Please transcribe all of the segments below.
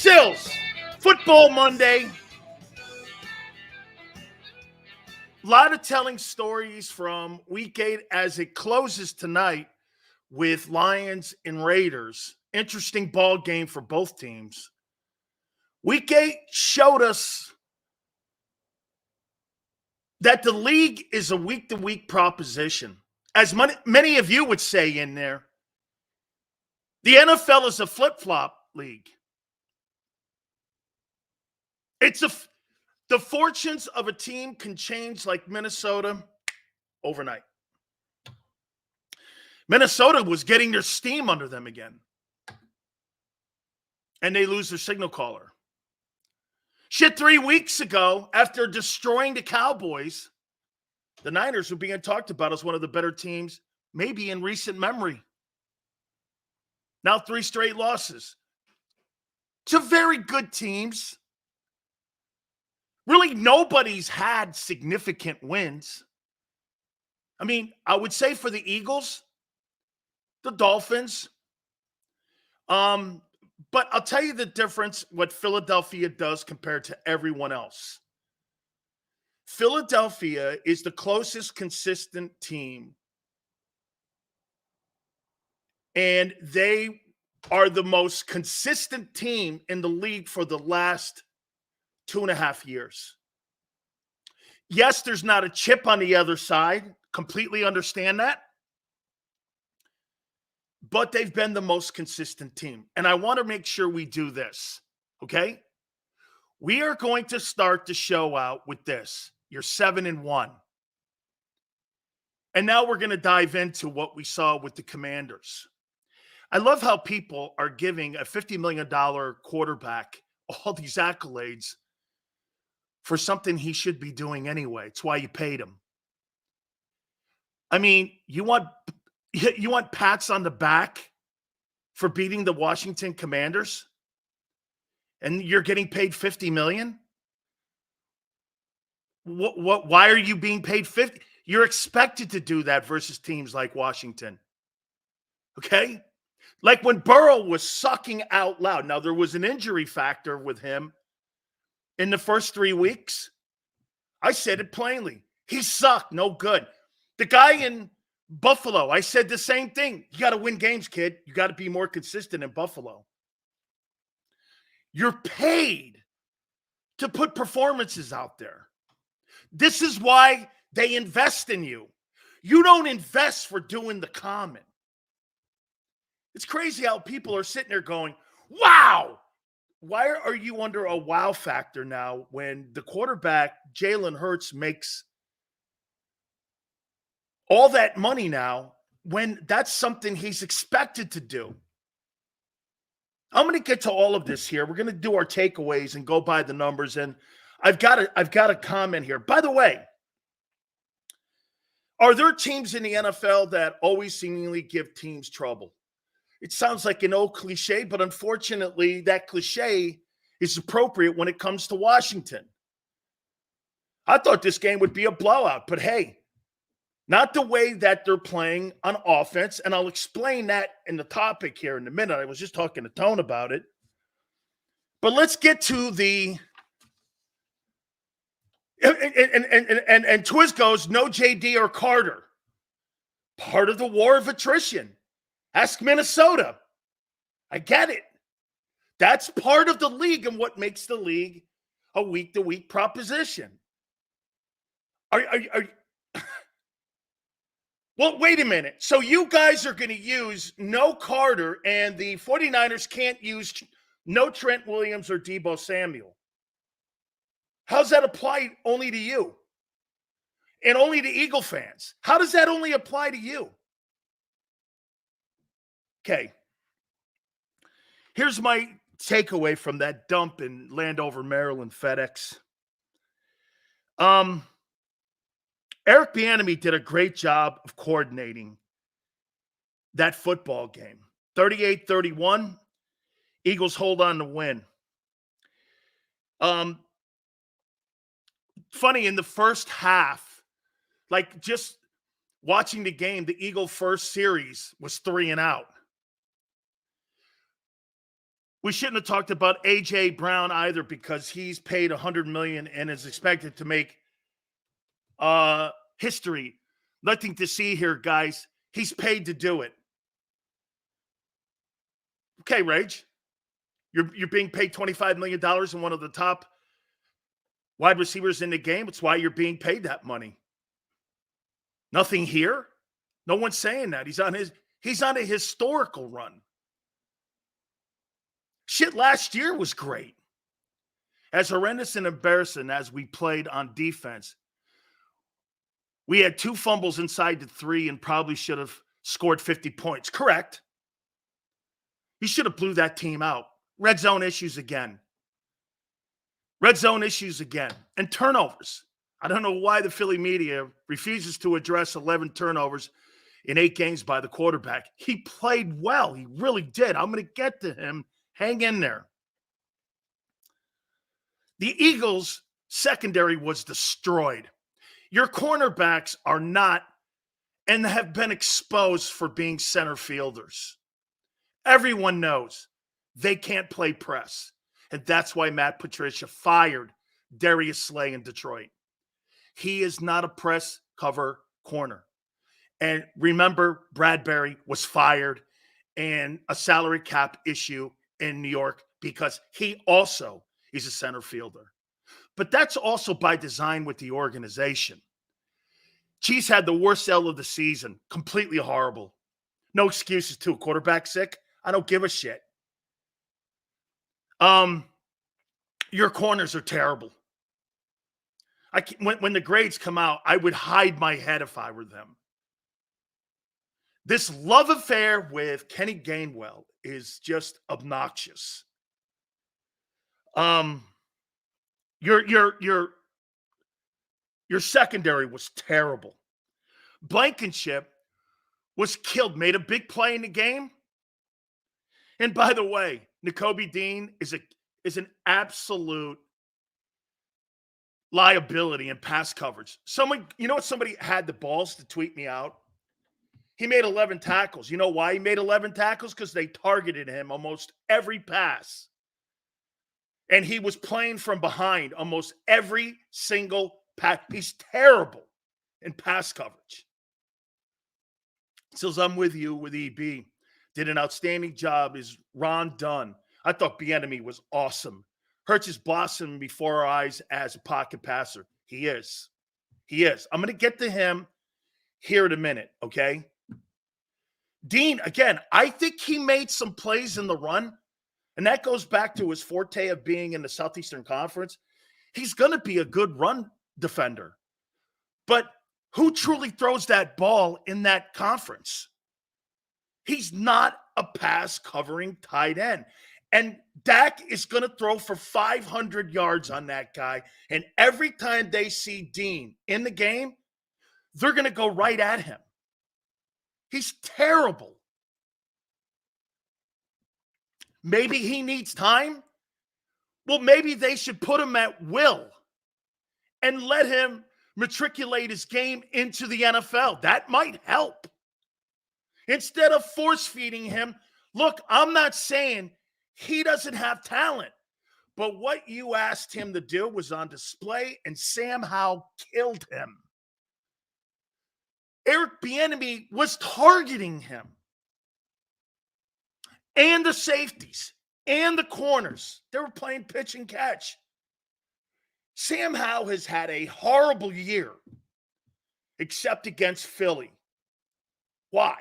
Sills, Football Monday. A lot of telling stories from Week 8 as it closes tonight with Lions and Raiders. Interesting ball game for both teams. Week 8 showed us that the league is a week-to-week proposition. As many of you would say in there, the NFL is a flip-flop league. The fortunes of a team can change like Minnesota overnight. Minnesota was getting their steam under them again. And they lose their signal caller. Shit, 3 weeks ago, after destroying the Cowboys, the Niners were being talked about as one of the better teams, maybe in recent memory. Now 3 straight losses to very good teams. Really, nobody's had significant wins. I mean, I would say for the Eagles, the Dolphins. But I'll tell you the difference, what Philadelphia does compared to everyone else. Philadelphia is the closest consistent team. And they are the most consistent team in the league for the last 2.5 years. Yes, there's not a chip on the other side. Completely understand that. But they've been the most consistent team. And I want to make sure we do this, okay? We are going to start the show out with this. You're 7-1. And now we're going to dive into what we saw with the Commanders. I love how people are giving a $50 million quarterback all these accolades for something he should be doing anyway. It's why you paid him. I mean, you want pats on the back for beating the Washington Commanders? And you're getting paid $50 million? Why are you being paid 50? You're expected to do that versus teams like Washington. Okay? Like when Burrow was sucking out loud. Now, there was an injury factor with him in the first 3 weeks. I said it plainly. He sucked. No good. The guy in Buffalo, I said the same thing. You got to win games, kid. You got to be more consistent in Buffalo. You're paid to put performances out there. This is why they invest in you. You don't invest for doing the common. It's crazy how people are sitting there going, wow. Why are you under a wow factor now when the quarterback, Jalen Hurts, makes all that money now when that's something he's expected to do? I'm going to get to all of this here. We're going to do our takeaways and go by the numbers. And I've got a comment here. By the way, are there teams in the NFL that always seemingly give teams trouble? It sounds like an old cliche, but unfortunately, that cliche is appropriate when it comes to Washington. I thought this game would be a blowout, but hey, not the way that they're playing on offense, and I'll explain that in the topic here in a minute. I was just talking to Tone about it. But let's get to the and Twiz goes, no JD or Carter. Part of the war of attrition. Ask Minnesota. I get it. That's part of the league and what makes the league a week-to-week proposition. Well, wait a minute. So you guys are going to use no Carter and the 49ers can't use no Trent Williams or Deebo Samuel. How's that apply only to you? And only to Eagle fans? How does that only apply to you? Okay. Here's my takeaway from that dump in Landover, Maryland, FedEx. Eric Bieniemy did a great job of coordinating that football game. 38-31, Eagles hold on to win. Funny, in the first half, like just watching the game, the Eagle first series was 3 and out. We shouldn't have talked about A.J. Brown either because he's paid $100 million and is expected to make history. Nothing to see here, guys. He's paid to do it. Okay, Rage. You're being paid $25 million and one of the top wide receivers in the game. It's why you're being paid that money. Nothing here. No one's saying that. He's on a historical run. Shit, last year was great. As horrendous and embarrassing as we played on defense, we had 2 fumbles inside the 3 and probably should have scored 50 points. Correct. You should have blew that team out. Red zone issues again. Red zone issues again. And turnovers. I don't know why the Philly media refuses to address 11 turnovers in 8 games by the quarterback. He played well. He really did. I'm going to get to him. Hang in there. The Eagles' secondary was destroyed. Your cornerbacks are not and have been exposed for being center fielders. Everyone knows they can't play press. And that's why Matt Patricia fired Darius Slay in Detroit. He is not a press cover corner. And remember, Bradbury was fired and a salary cap issue in New York because he also is a center fielder. But that's also by design with the organization. Chiefs had the worst sell of the season. Completely horrible. No excuses too. Quarterback sick? I don't give a shit. Your corners are terrible. When the grades come out, I would hide my head if I were them. This love affair with Kenny Gainwell is just obnoxious. Your secondary was terrible. Blankenship was killed, made a big play in the game. And by the way, Nakobe Dean is an absolute liability in pass coverage. Somebody had the balls to tweet me out. He made 11 tackles. You know why he made 11 tackles? Because they targeted him almost every pass. And he was playing from behind almost every single pass. He's terrible in pass coverage. So I'm with you with EB. Did an outstanding job. Is Ron Dunn. I thought Bieniemy was awesome. Hurts is blossoming before our eyes as a pocket passer. He is. I'm going to get to him here in a minute, okay? Dean, again, I think he made some plays in the run, and that goes back to his forte of being in the Southeastern Conference. He's going to be a good run defender. But who truly throws that ball in that conference? He's not a pass covering tight end. And Dak is going to throw for 500 yards on that guy. And every time they see Dean in the game, they're going to go right at him. He's terrible. Maybe he needs time. Well, maybe they should put him at will and let him matriculate his game into the NFL. That might help. Instead of force-feeding him, look, I'm not saying he doesn't have talent, but what you asked him to do was on display, and Sam Howell killed him. Eric Bieniemy was targeting him. And the safeties, and the corners. They were playing pitch and catch. Sam Howell has had a horrible year, except against Philly. Why?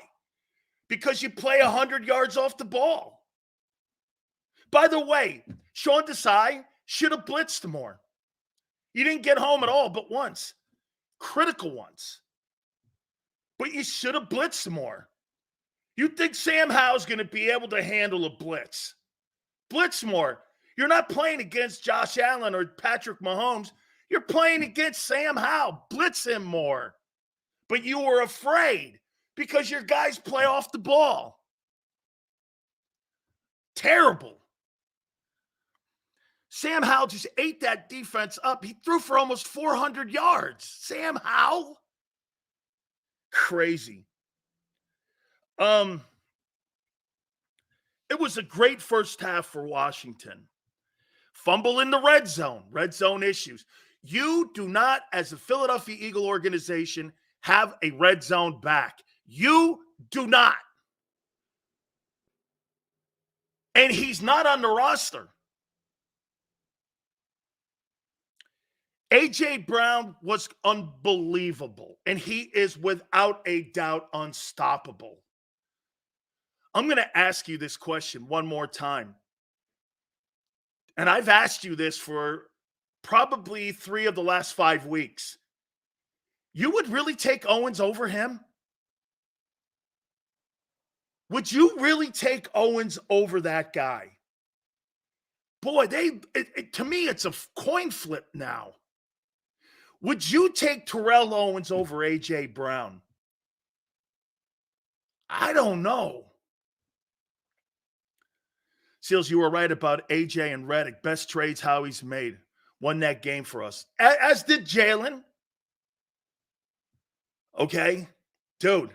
Because you play 100 yards off the ball. By the way, Sean Desai should have blitzed more. You didn't get home at all but once. Critical ones. But you should have blitzed more. You think Sam Howell's going to be able to handle a blitz? Blitz more. You're not playing against Josh Allen or Patrick Mahomes. You're playing against Sam Howell. Blitz him more. But you were afraid because your guys play off the ball. Terrible. Sam Howell just ate that defense up. He threw for almost 400 yards. Sam Howell? Crazy. It was a great first half for Washington. Fumble in the red zone issues. You do not, as a Philadelphia Eagle organization, have a red zone back. You do not. And he's not on the roster. A.J. Brown was unbelievable, and he is without a doubt unstoppable. I'm going to ask you this question one more time. And I've asked you this for probably 3 of the last 5 weeks. You would really take Owens over him? Would you really take Owens over that guy? Boy, to me, it's a coin flip now. Would you take Terrell Owens over A.J. Brown? I don't know. Seals, you were right about A.J. and Reddick. Best trades Howie's made. Won that game for us. As did Jalen. Okay? Dude,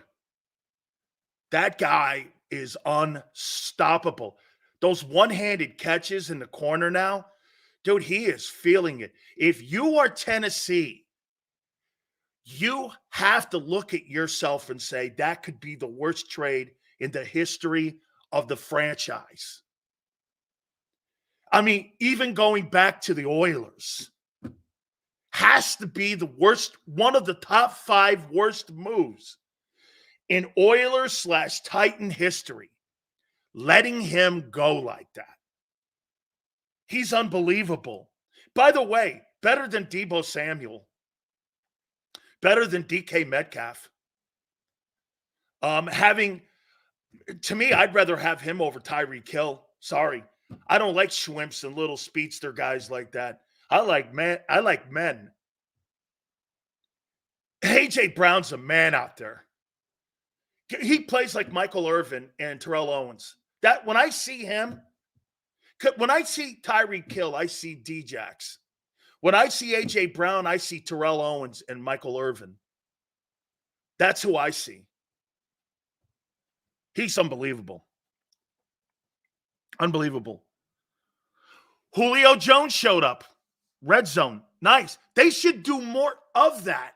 that guy is unstoppable. Those one-handed catches in the corner now, dude, he is feeling it. If you are Tennessee, you have to look at yourself and say, that could be the worst trade in the history of the franchise. I mean, even going back to the Oilers, has to be the worst, one of the top 5 worst moves in Oilers/Titan history. Letting him go like that. He's unbelievable. By the way, better than Deebo Samuel. Better than DK Metcalf. To me, I'd rather have him over Tyreek Hill. Sorry. I don't like schwimps and little speedster guys like that. I like men. A.J. Brown's a man out there. He plays like Michael Irvin and Terrell Owens. That when I see him, when I see Tyreek Hill, I see D-Jax. When I see A.J. Brown, I see Terrell Owens and Michael Irvin. That's who I see. He's unbelievable. Unbelievable. Julio Jones showed up. Red zone. Nice. They should do more of that.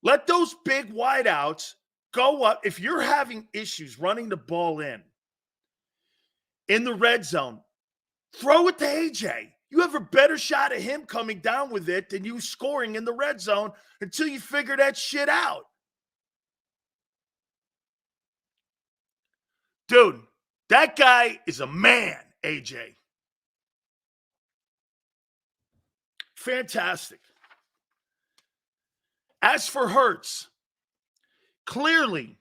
Let those big wideouts go up. If you're having issues running the ball in the red zone, throw it to AJ. You have a better shot at him coming down with it than you scoring in the red zone until you figure that shit out. Dude, that guy is a man, AJ. Fantastic. As for Hurts, clearly,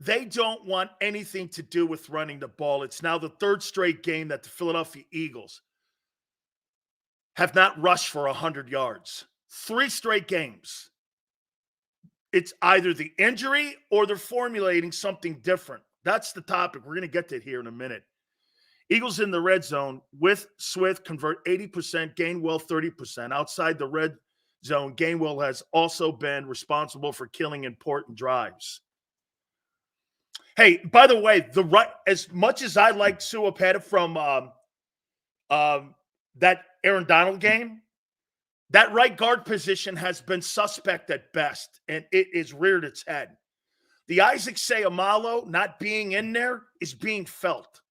they don't want anything to do with running the ball. It's now the 3rd straight game that the Philadelphia Eagles have not rushed for 100 yards. 3 straight games. It's either the injury or they're formulating something different. That's the topic. We're going to get to it here in a minute. Eagles in the red zone with Swift convert 80%, Gainwell 30%. Outside the red zone, Gainwell has also been responsible for killing important drives. Hey, by the way, as much as I like Suapeta from that Aaron Donald game, that right guard position has been suspect at best, and it is reared its head. The Isaac Seumalo not being in there is being felt.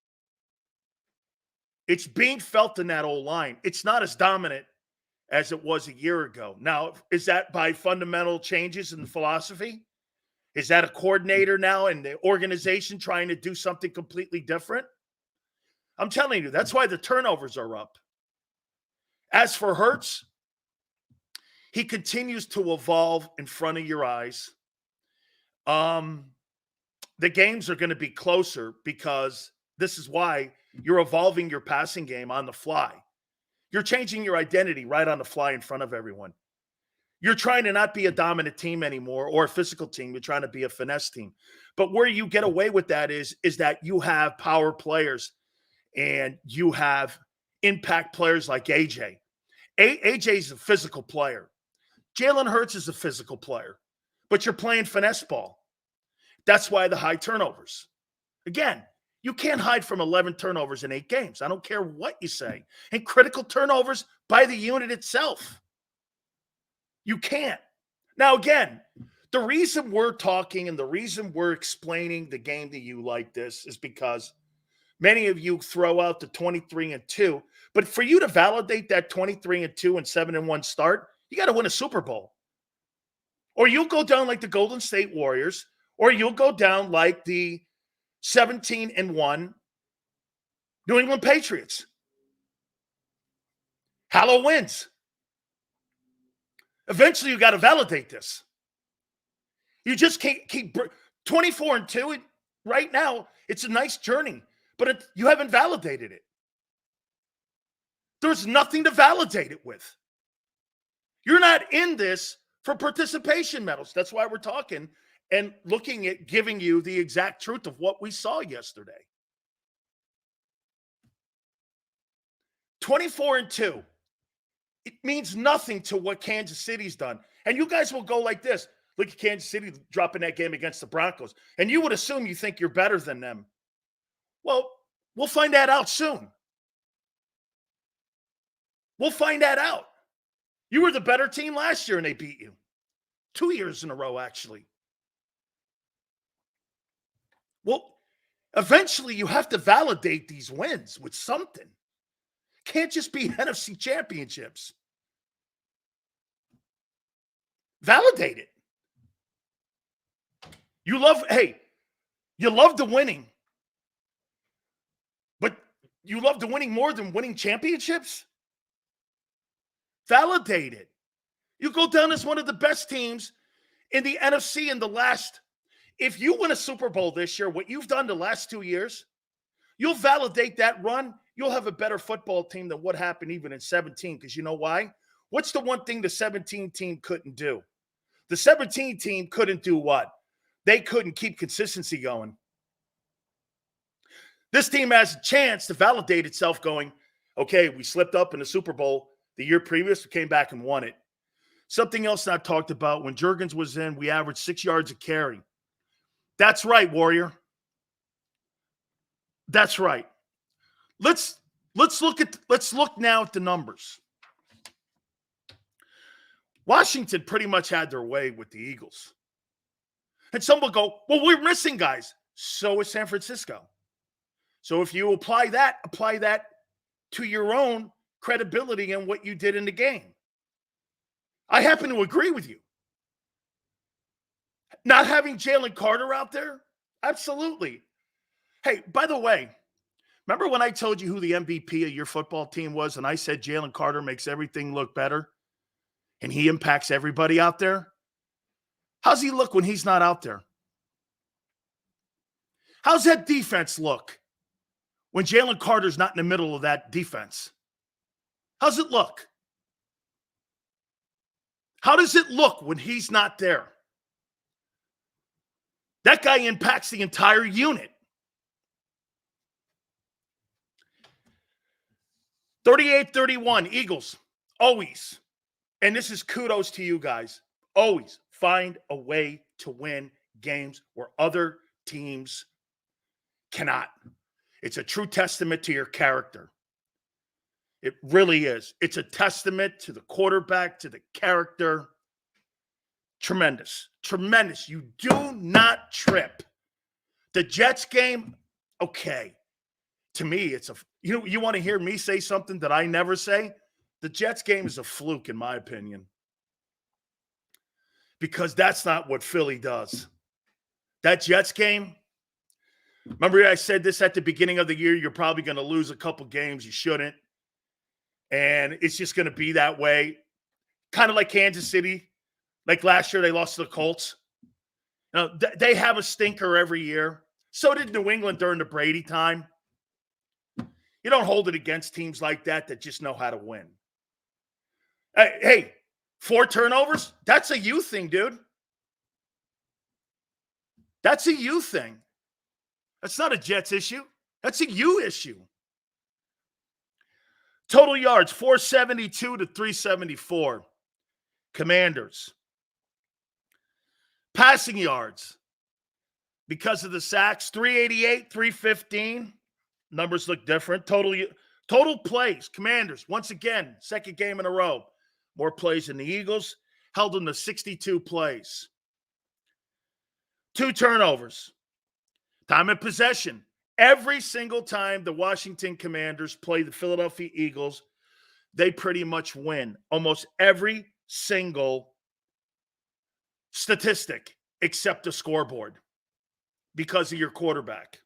It's being felt in that old line. It's not as dominant as it was a year ago. Now, is that by fundamental changes in the philosophy? Is that a coordinator now in the organization trying to do something completely different? I'm telling you, that's why the turnovers are up. As for Hurts, he continues to evolve in front of your eyes. The games are going to be closer because this is why you're evolving your passing game on the fly. You're changing your identity right on the fly in front of everyone. You're trying to not be a dominant team anymore or a physical team. You're trying to be a finesse team. But where you get away with that is that you have power players and you have impact players like AJ. AJ is a physical player. Jalen Hurts is a physical player. But you're playing finesse ball. That's why the high turnovers. Again, you can't hide from 11 turnovers in 8 games. I don't care what you say. And critical turnovers by the unit itself. You can't. Now, again, the reason we're talking and the reason we're explaining the game to you like this is because many of you throw out the 23-2. But for you to validate that 23-2 and 7-1 start, you got to win a Super Bowl. Or you'll go down like the Golden State Warriors, or you'll go down like the 17-1 New England Patriots. Hollow wins. Eventually, you got to validate this. You just can't keep 24-2. Right now, it's a nice journey, but you haven't validated it. There's nothing to validate it with. You're not in this for participation medals. That's why we're talking and looking at giving you the exact truth of what we saw yesterday. 24-2. It means nothing to what Kansas City's done. And you guys will go like this. Look at Kansas City dropping that game against the Broncos. And you would assume you think you're better than them. Well, we'll find that out soon. We'll find that out. You were the better team last year and they beat you. 2 years in a row, actually. Well, eventually you have to validate these wins with something. Can't just be NFC championships. Validate it. You love the winning. But you love the winning more than winning championships? Validate it. You go down as one of the best teams in the NFC in the last. If you win a Super Bowl this year, what you've done the last 2 years, you'll validate that run. You'll have a better football team than what happened even in 17. Because you know why? What's the one thing the 17 team couldn't do? The 17 team couldn't do what? They couldn't keep consistency going. This team has a chance to validate itself going, okay, we slipped up in the Super Bowl the year previous, we came back and won it. Something else not talked about, when Juergens was in, we averaged 6 yards a carry. That's right, Warrior. That's right. Let's look now at the numbers. Washington pretty much had their way with the Eagles. And some will go, well, we're missing guys. So is San Francisco. So if you apply that to your own credibility and what you did in the game. I happen to agree with you. Not having Jalen Carter out there? Absolutely. Hey, by the way, remember when I told you who the MVP of your football team was and I said Jalen Carter makes everything look better and he impacts everybody out there? How's he look when he's not out there? How's that defense look when Jalen Carter's not in the middle of that defense? How's it look? How does it look when he's not there? That guy impacts the entire unit. 38-31, Eagles, always, and this is kudos to you guys, always find a way to win games where other teams cannot. It's a true testament to your character. It really is. It's a testament to the quarterback, to the character. Tremendous. Tremendous. You do not trip. The Jets game, okay. To me, it's you want to hear me say something that I never say? The Jets game is a fluke, in my opinion. Because that's not what Philly does. That Jets game, remember I said this at the beginning of the year, you're probably going to lose a couple games. You shouldn't. And it's just going to be that way. Kind of like Kansas City. Like last year, they lost to the Colts. You know, they have a stinker every year. So did New England during the Brady time. You don't hold it against teams like that just know how to win. Hey, 4 turnovers? That's a you thing, dude. That's a you thing. That's not a Jets issue. That's a you issue. Total yards, 472 to 374. Commanders. Passing yards, because of the sacks. 388, 315. Numbers look different. Total plays. Commanders, once again, second game in a row. More plays than the Eagles. Held them to 62 plays. 2 turnovers. Time of possession. Every single time the Washington Commanders play the Philadelphia Eagles, they pretty much win. Almost every single statistic except the scoreboard because of your quarterback.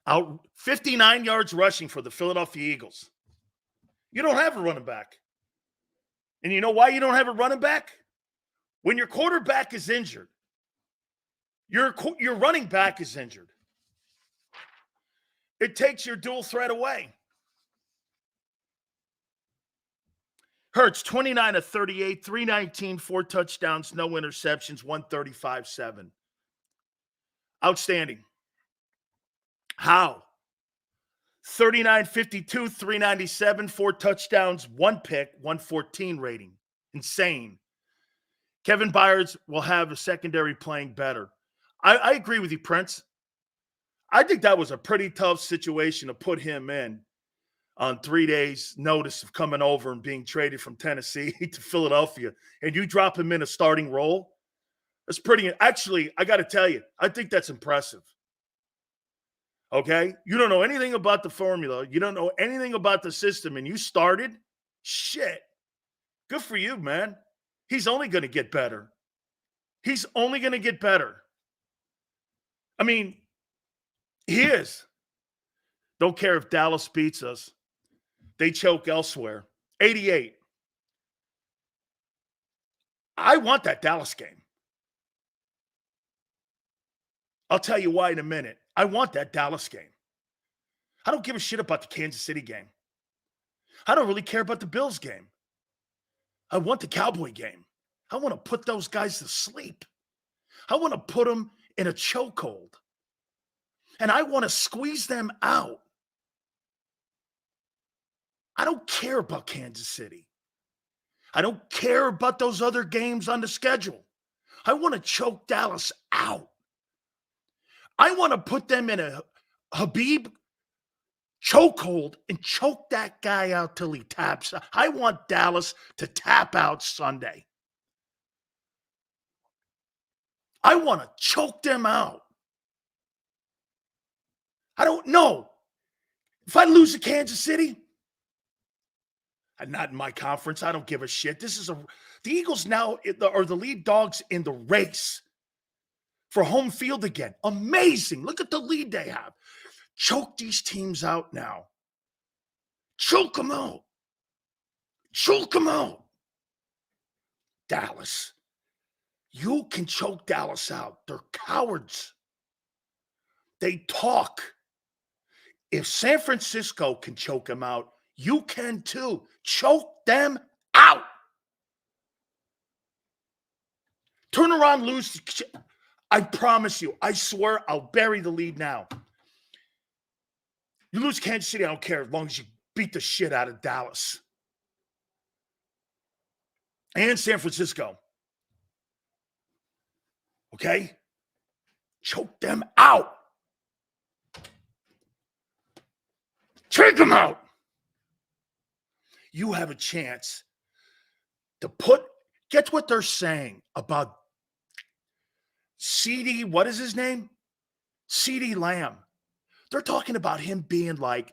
Out 59 yards rushing for the Philadelphia Eagles. You don't have a running back. And you know why you don't have a running back? When your quarterback is injured, your running back is injured. It takes your dual threat away. Hurts, 29 of 38, 319, 4 touchdowns, no interceptions, 135-7. Outstanding. How? 39-52, 397, 4 touchdowns, 1 pick, 114 rating. Insane. Kevin Byers will have a secondary playing better. I agree with you, Prince. I think that was a pretty tough situation to put him in on 3 days' notice of coming over and being traded from Tennessee to Philadelphia, and you drop him in a starting role. That's pretty – actually, I got to tell you, I think that's impressive. Okay? You don't know anything about the formula. You don't know anything about the system, and you started? Shit. Good for you, man. He's only going to get better. He's only going to get better. I mean, he is. Don't care if Dallas beats us. They choke elsewhere. 88. I want that Dallas game. I'll tell you why in a minute. I want that Dallas game. I don't give a shit about the Kansas City game. I don't really care about the Bills game. I want the Cowboy game. I want to put those guys to sleep. I want to put them in a chokehold. And I want to squeeze them out. I don't care about Kansas City. I don't care about those other games on the schedule. I want to choke Dallas out. I want to put them in a Habib chokehold and choke that guy out till he taps. I want Dallas to tap out Sunday. I want to choke them out. I don't know. If I lose to Kansas City, I'm not in my conference. I don't give a shit. The Eagles now are the lead dogs in the race for home field again. Amazing. Look at the lead they have. Choke these teams out now. Choke them out. Choke them out. Dallas. You can choke Dallas out. They're cowards. They talk. If San Francisco can choke them out, you can too. Choke them out. Turn around, lose. I promise you. I swear I'll bury the lead now. You lose Kansas City, I don't care, as long as you beat the shit out of Dallas. And San Francisco. Okay? Choke them out. Take them out. You have a chance to get what they're saying about CeeDee, what is his name? CeeDee Lamb. They're talking about him being like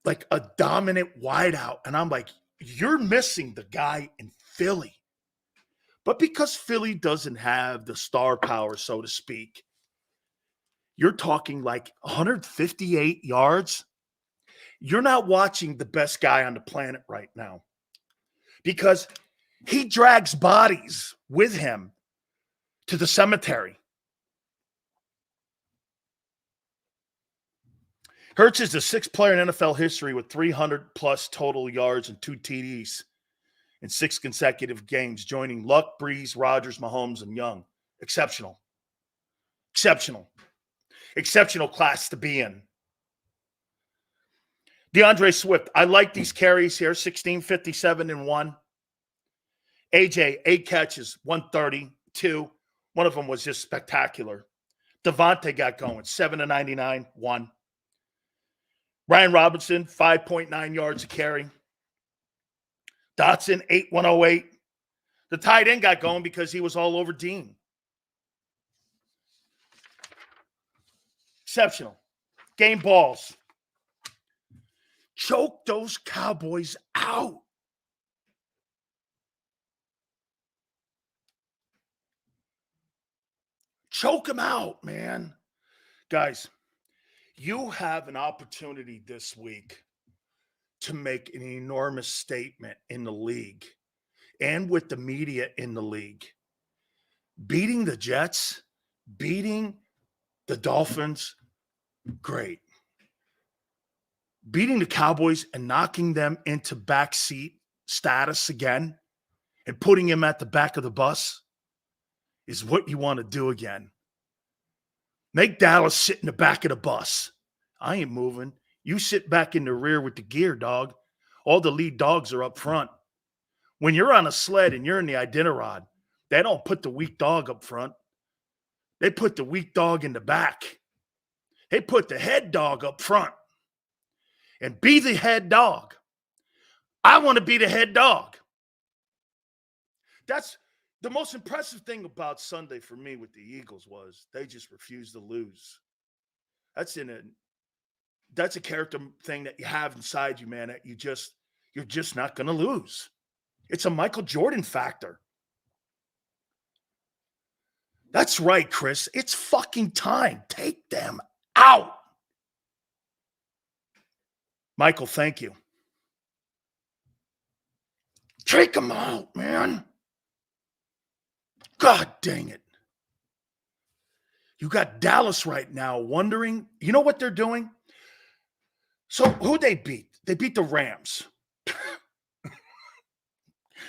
a dominant wideout. And I'm like, you're missing the guy in Philly. But because Philly doesn't have the star power, so to speak, you're talking like 158 yards. You're not watching the best guy on the planet right now because he drags bodies with him to the cemetery. Hurts is the 6th player in NFL history with 300-plus total yards and 2 TDs in 6 consecutive games, joining Luck, Breeze, Rodgers, Mahomes, and Young. Exceptional. Exceptional. Exceptional class to be in. DeAndre Swift, I like these carries here, 16, 57, and 1. AJ, 8 catches, 132. One of them was just spectacular. Devontae got going, 7-99, 1. Ryan Robinson, 5.9 yards a carry. Dotson, 8-108. The tight end got going because he was all over Dean. Exceptional. Game balls. Choke those Cowboys out. Choke them out, man. Guys, you have an opportunity this week to make an enormous statement in the league and with the media in the league. Beating the Jets, beating the Dolphins, great. Beating the Cowboys and knocking them into backseat status again and putting them at the back of the bus is what you want to do again. Make Dallas sit in the back of the bus. I ain't moving. You sit back in the rear with the gear, dog. All the lead dogs are up front. When you're on a sled and you're in the Iditarod, they don't put the weak dog up front. They put the weak dog in the back. They put the head dog up front. And be the head dog. I want to be the head dog. That's the most impressive thing about Sunday for me with the Eagles was they just refused to lose. That's a character thing that you have inside you, man, that you're just not going to lose. It's a Michael Jordan factor. That's right, Chris. It's fucking time. Take them out. Michael, thank you. Take them out, man. God dang it. You got Dallas right now wondering, you know what they're doing? So who they beat? They beat the Rams.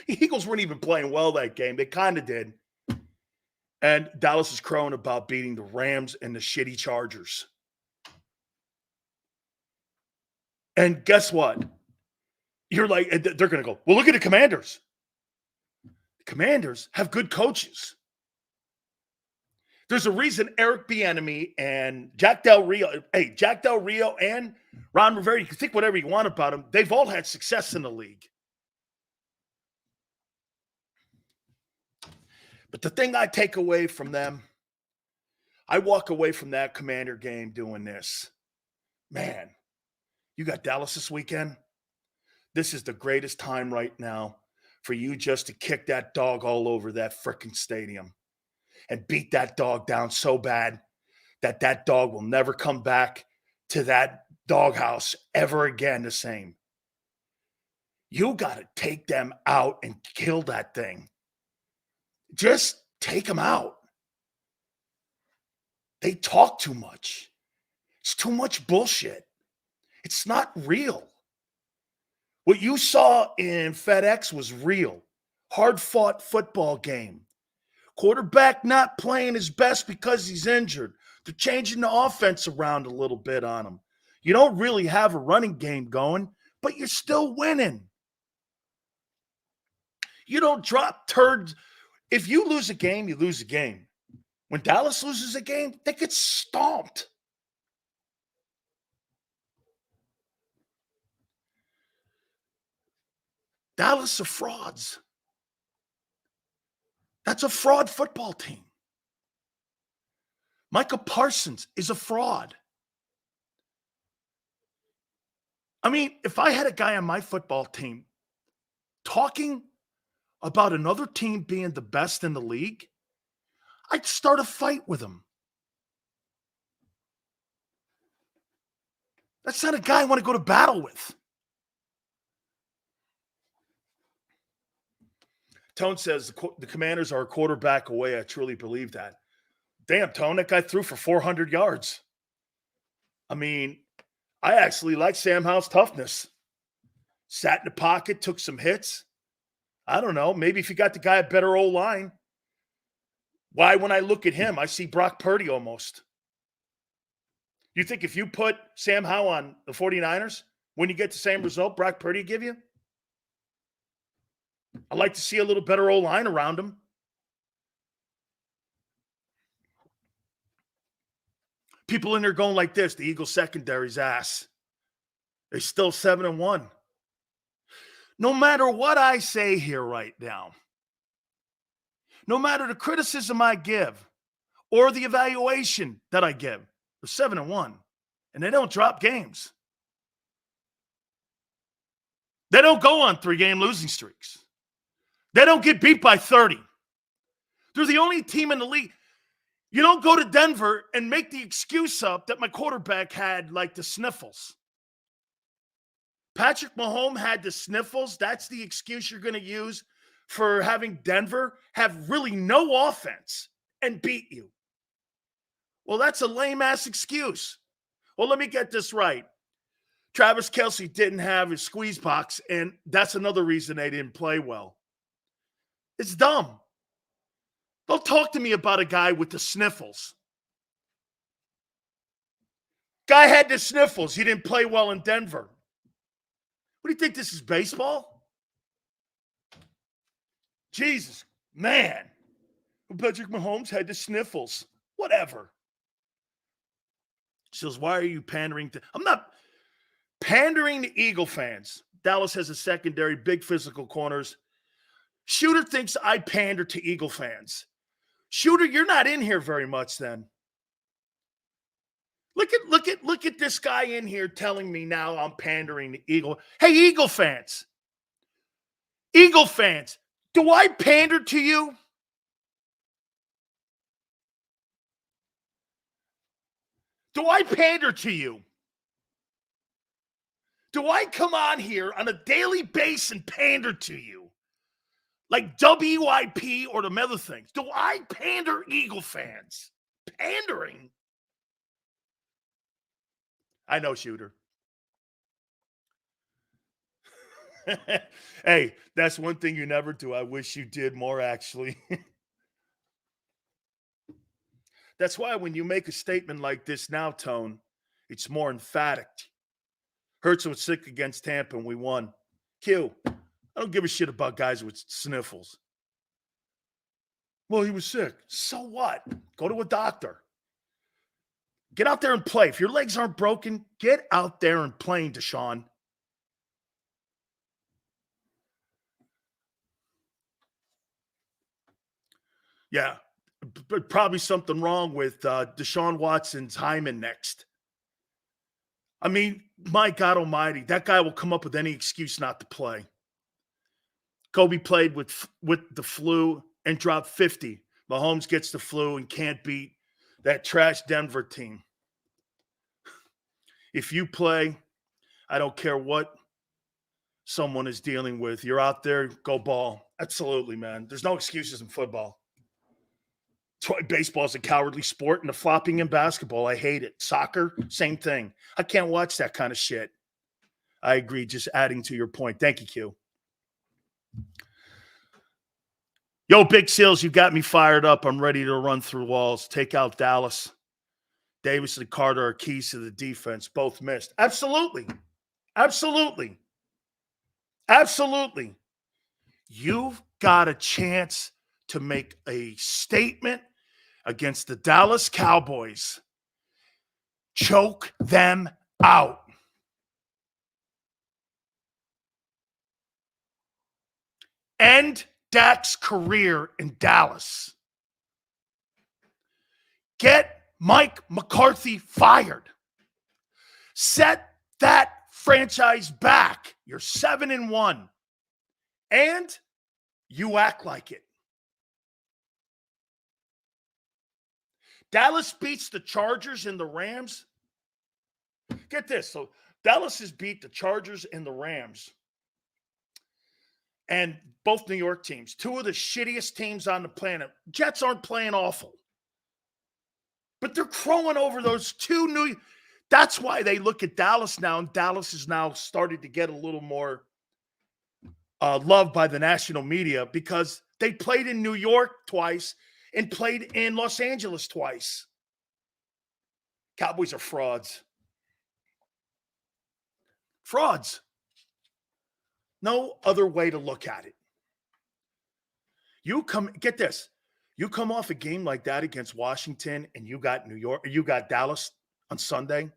The Eagles weren't even playing well that game. They kind of did. And Dallas is crowing about beating the Rams and the shitty Chargers. And guess what? You're like, they're going to go, well, look at the Commanders. The Commanders have good coaches. There's a reason Eric Bieniemy and Jack Del Rio and Ron Rivera, you can think whatever you want about them, they've all had success in the league. But the thing I take away from them, I walk away from that Commander game doing this. Man, you got Dallas this weekend. This is the greatest time right now for you just to kick that dog all over that freaking stadium and beat that dog down so bad that that dog will never come back to that doghouse ever again the same. You got to take them out and kill that thing. Just take them out. They talk too much. It's too much bullshit. It's not real. What you saw in FedEx was real. Hard-fought football game. Quarterback not playing his best because he's injured. They're changing the offense around a little bit on him. You don't really have a running game going, but you're still winning. You don't drop turds. If you lose a game, you lose a game. When Dallas loses a game, they get stomped. Dallas are frauds. That's a fraud football team. Micah Parsons is a fraud. I mean, if I had a guy on my football team talking about another team being the best in the league, I'd start a fight with him. That's not a guy I want to go to battle with. Tone says the Commanders are a quarterback away. I truly believe that. Damn, Tone, that guy threw for 400 yards. I mean, I actually like Sam Howell's toughness. Sat in the pocket, took some hits. I don't know. Maybe if you got the guy a better O-line. Why, when I look at him, I see Brock Purdy almost. You think if you put Sam Howell on the 49ers, when you get the same result Brock Purdy give you? I'd like to see a little better O-line around him. People in there going like this, the Eagles secondary's ass. They're still 7-1. No matter what I say here right now, no matter the criticism I give or the evaluation that I give, they're 7-1. And they don't drop games. They don't go on 3-game losing streaks. They don't get beat by 30. They're the only team in the league. You don't go to Denver and make the excuse up that my quarterback had like the sniffles. Patrick Mahomes had the sniffles. That's the excuse you're going to use for having Denver have really no offense and beat you. Well, that's a lame-ass excuse. Well, let me get this right. Travis Kelce didn't have his squeeze box, and that's another reason they didn't play well. It's dumb. Don't talk to me about a guy with the sniffles. Guy had the sniffles. He didn't play well in Denver. What do you think this is, baseball? Jesus, man. Patrick Mahomes had the sniffles. Whatever. She says, why are you pandering to... I'm not pandering to Eagle fans. Dallas has a secondary, big physical corners. Shooter thinks I pander to Eagle fans. Shooter, you're not in here very much then. Look at this guy in here telling me now I'm pandering to Eagle. Hey, Eagle fans. Eagle fans, do I pander to you? Do I pander to you? Do I come on here on a daily basis and pander to you? Like WIP or the other things? Do I pander Eagle fans? Pandering? I know, Shooter. Hey, that's one thing you never do. I wish you did more, actually. That's why when you make a statement like this now, Tone, it's more emphatic. Hurts was sick against Tampa and we won. Q, I don't give a shit about guys with sniffles. Well, he was sick. So what? Go to a doctor. Get out there and play. If your legs aren't broken, get out there and play, Deshaun. Yeah, probably something wrong with Deshaun Watson's hymen next. I mean, my God almighty, that guy will come up with any excuse not to play. Kobe played with the flu and dropped 50. Mahomes gets the flu and can't beat that trash Denver team. If you play, I don't care what someone is dealing with. You're out there, go ball. Absolutely, man. There's no excuses in football. That's why baseball is a cowardly sport, and the flopping in basketball, I hate it. Soccer, same thing. I can't watch that kind of shit. I agree, just adding to your point. Thank you, Q. Yo, Big Seals, you got me fired up. I'm ready to run through walls, take out Dallas. Davis and Carter are keys to the defense. Both missed. Absolutely. Absolutely. Absolutely. You've got a chance to make a statement against the Dallas Cowboys. Choke them out. End Dak's career in Dallas. Get Mike McCarthy fired. Set that franchise back. You're 7-1. And you act like it. Dallas beats the Chargers and the Rams. Get this. So Dallas has beat the Chargers and the Rams. And both New York teams. Two of the shittiest teams on the planet. Jets aren't playing awful. But they're crowing over those two new. That's why they look at Dallas now, and Dallas is now started to get a little more love by the national media because they played in New York twice and played in Los Angeles twice. Cowboys are frauds. Frauds. No other way to look at it. Get this. You come off a game like that against Washington and you got New York, you got Dallas on Sunday.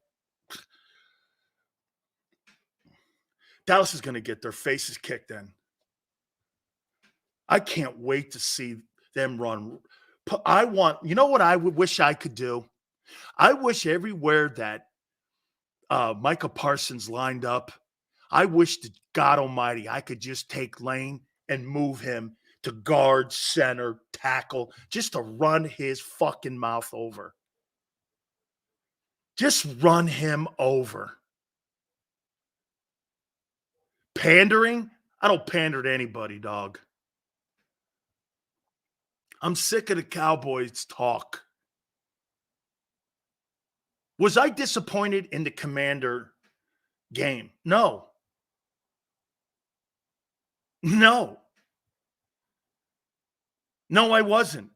Dallas is going to get their faces kicked in. I can't wait to see them run. You know what I would wish I could do? I wish everywhere that Micah Parsons lined up, I wish to God Almighty I could just take Lane and move him to guard, center, tackle, just to run his fucking mouth over. Just run him over. Pandering? I don't pander to anybody, dog. I'm sick of the Cowboys talk. Was I disappointed in the Commander game? No. No, I wasn't.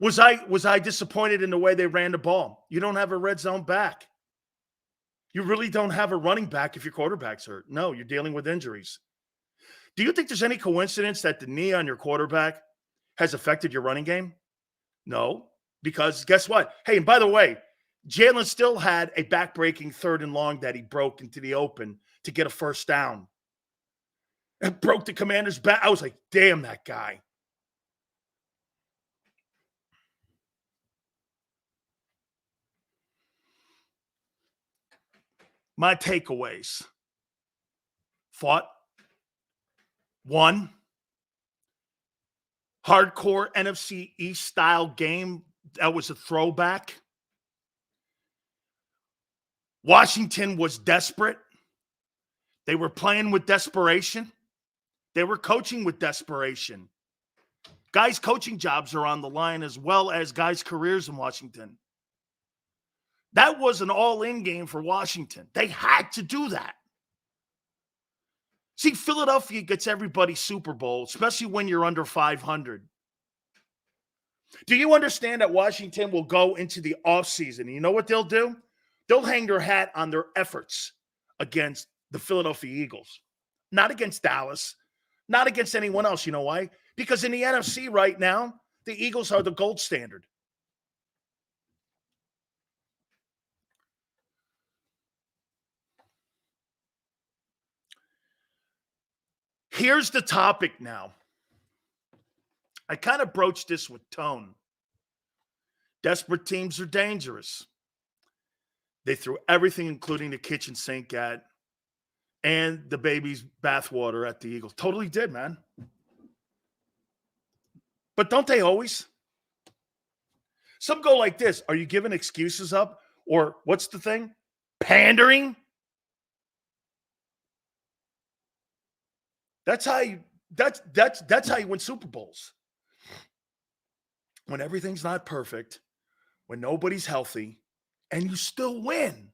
Was I disappointed in the way they ran the ball? You don't have a red zone back. You really don't have a running back if your quarterback's hurt. No, you're dealing with injuries. Do you think there's any coincidence that the knee on your quarterback has affected your running game? No, because guess what? Hey, and by the way, Jalen still had a back-breaking 3rd and long that he broke into the open to get a first down. It broke the Commander's back. I was like, damn, that guy. My takeaways. Fought. Won. Hardcore NFC East style game. That was a throwback. Washington was desperate. They were playing with desperation. They were coaching with desperation. Guys' coaching jobs are on the line as well as guys' careers in Washington. That was an all-in game for Washington. They had to do that. See, Philadelphia gets everybody Super Bowl, especially when you're under 500. Do you understand that Washington will go into the offseason? You know what they'll do? They'll hang their hat on their efforts against the Philadelphia Eagles. Not against Dallas. Not against anyone else. You know why? Because in the NFC right now, the Eagles are the gold standard. Here's the topic now. I kind of broached this with tone. Desperate teams are dangerous. They threw everything, including the kitchen sink at and the baby's bathwater at the Eagles. Totally did, man. But don't they always? Some go like this. Are you giving excuses up? Or what's the thing? Pandering? That's how you win Super Bowls. When everything's not perfect, when nobody's healthy, and you still win.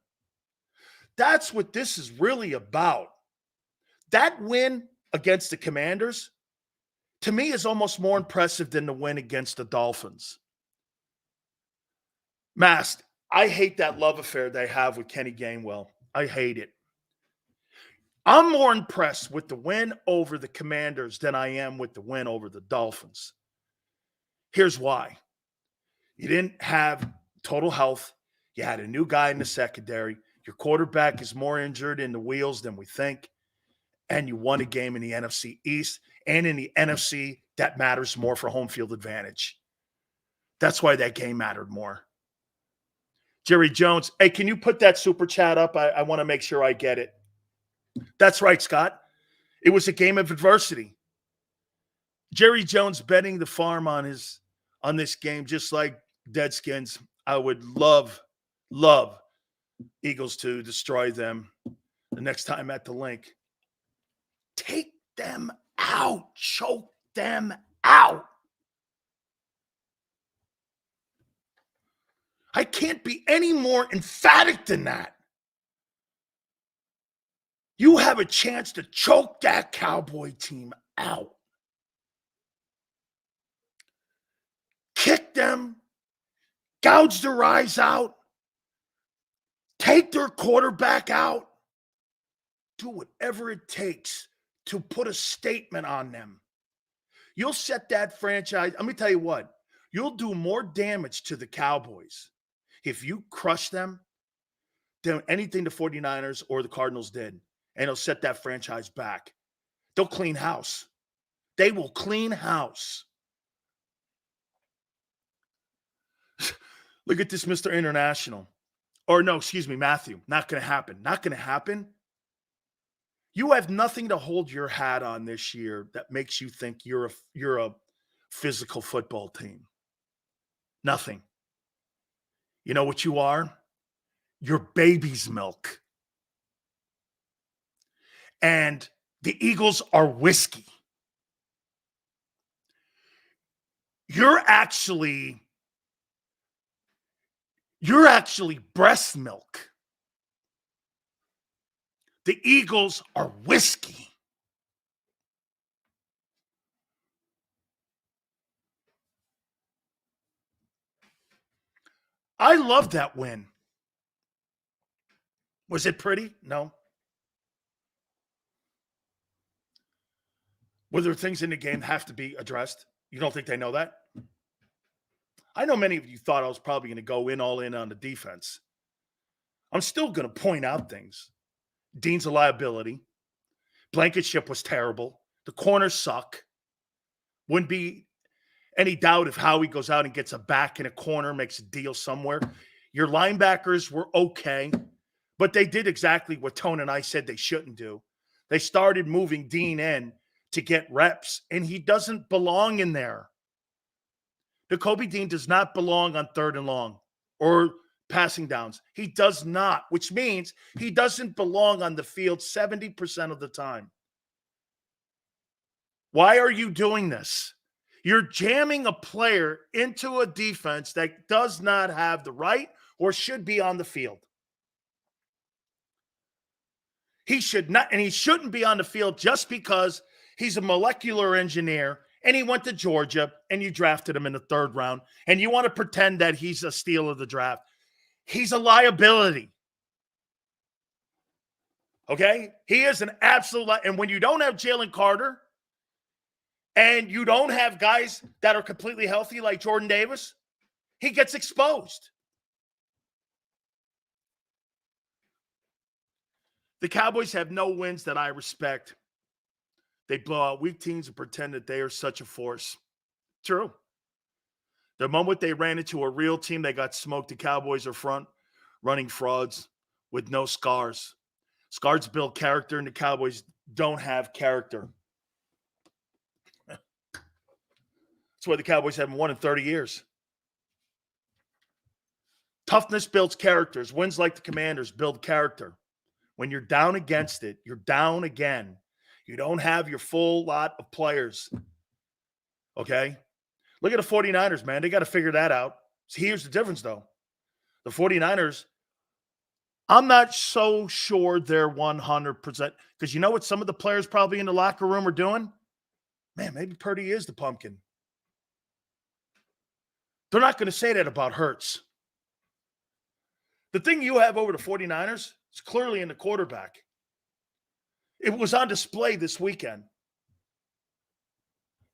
That's what this is really about. That win against the Commanders, to me, is almost more impressive than the win against the Dolphins. Mast, I hate that love affair they have with Kenny Gainwell. I hate it. I'm more impressed with the win over the Commanders than I am with the win over the Dolphins. Here's why. You didn't have total health. You had a new guy in the secondary. Your quarterback is more injured in the wheels than we think. And you won a game in the NFC East. And in the NFC, that matters more for home field advantage. That's why that game mattered more. Jerry Jones, hey, can you put that super chat up? I want to make sure I get it. That's right, Scott. It was a game of adversity. Jerry Jones betting the farm on this game, just like Deadskins. I would love Eagles to destroy them the next time at the link. Take them out. Choke them out. I can't be any more emphatic than that. You have a chance to choke that Cowboy team out. Kick them, gouge their eyes out, take their quarterback out, do whatever it takes to put a statement on them. You'll set that franchise. Let me tell you what, you'll do more damage to the Cowboys. if you crush them, then anything the 49ers or the Cardinals did, and it'll set that franchise back. They'll clean house. They will clean house. Look at this, Mr. International. Or no, excuse me, Matthew. Not going to happen. Not going to happen. You have nothing to hold your hat on this year that makes you think you're a physical football team. Nothing. You know what you are? You're baby's milk. And the Eagles are whiskey. You're actually breast milk. The Eagles are whiskey. I love that win. Was it pretty? No. Were there things in the game that have to be addressed? You don't think they know that? I know many of you thought I was probably going to go all in on the defense. I'm still going to point out things. Dean's a liability. Blankenship was terrible. The corners suck. Wouldn't be any doubt if Howie goes out and gets a back in a corner, makes a deal somewhere. Your linebackers were okay, but they did exactly what Tone and I said they shouldn't do. They started moving Dean in to get reps, and he doesn't belong in there. Jacoby Dean does not belong on 3rd and long or passing downs. He does not, which means he doesn't belong on the field 70% of the time. Why are you doing this? You're jamming a player into a defense that does not have the right or should be on the field. He should not, and he shouldn't be on the field just because he's a molecular engineer and he went to Georgia and you drafted him in the 3rd round and you want to pretend that he's a steal of the draft. He's a liability. Okay? He is an absolute and when you don't have Jalen Carter and you don't have guys that are completely healthy like Jordan Davis, he gets exposed. The Cowboys have no wins that I respect. They blow out weak teams and pretend that they are such a force. True. The moment they ran into a real team, they got smoked. The Cowboys are front running frauds with no scars. Scars build character, and the Cowboys don't have character. That's why the Cowboys haven't won in 30 years. Toughness builds characters. Wins like the Commanders build character. When you're down against it, you're down again. You don't have your full lot of players. Okay? Look at the 49ers, man. They got to figure that out. So here's the difference, though. The 49ers, I'm not so sure they're 100%. Because you know what some of the players probably in the locker room are doing? Man, maybe Purdy is the pumpkin. They're not going to say that about Hurts. The thing you have over the 49ers is clearly in the quarterback. It was on display this weekend.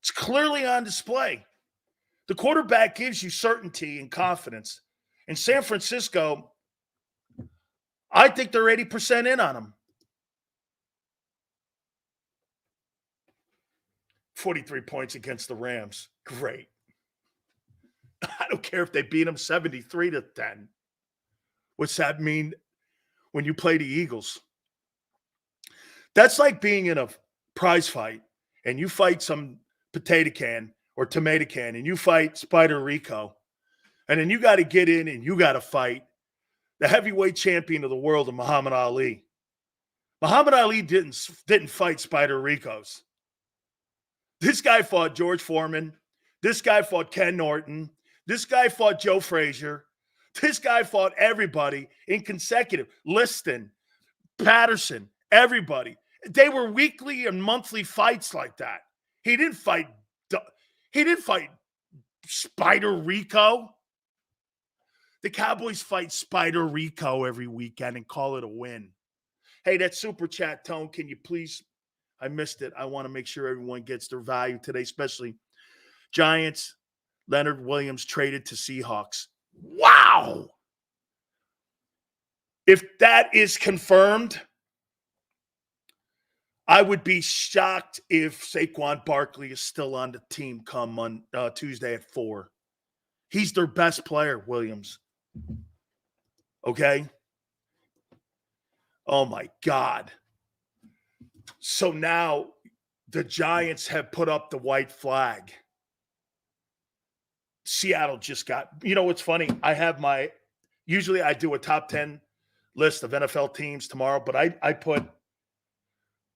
It's clearly on display. The quarterback gives you certainty and confidence. In San Francisco, I think they're 80% in on him. 43 points against the Rams. Great. I don't care if they beat them 73-10. What's that mean when you play the Eagles? That's like being in a prize fight and you fight some potato can or tomato can and you fight Spider Rico. And then you got to get in and you got to fight the heavyweight champion of the world, Muhammad Ali. Muhammad Ali didn't fight Spider Ricos. This guy fought George Foreman. This guy fought Ken Norton. This guy fought Joe Frazier. This guy fought everybody in consecutive. Liston, Patterson, everybody. They were weekly and monthly fights like that. He didn't fight Spider Rico. The Cowboys fight Spider Rico every weekend and call it a win. Hey, that super chat, Tone, can you please? I missed it. I want to make sure everyone gets their value today, especially Giants. Leonard Williams traded to Seahawks. Wow. If that is confirmed, I would be shocked if Saquon Barkley is still on the team come on Tuesday at 4. He's their best player, Williams. Okay? Oh, my God. So now the Giants have put up the white flag. Seattle just got, what's funny? Usually I do a top 10 list of NFL teams tomorrow, but I put,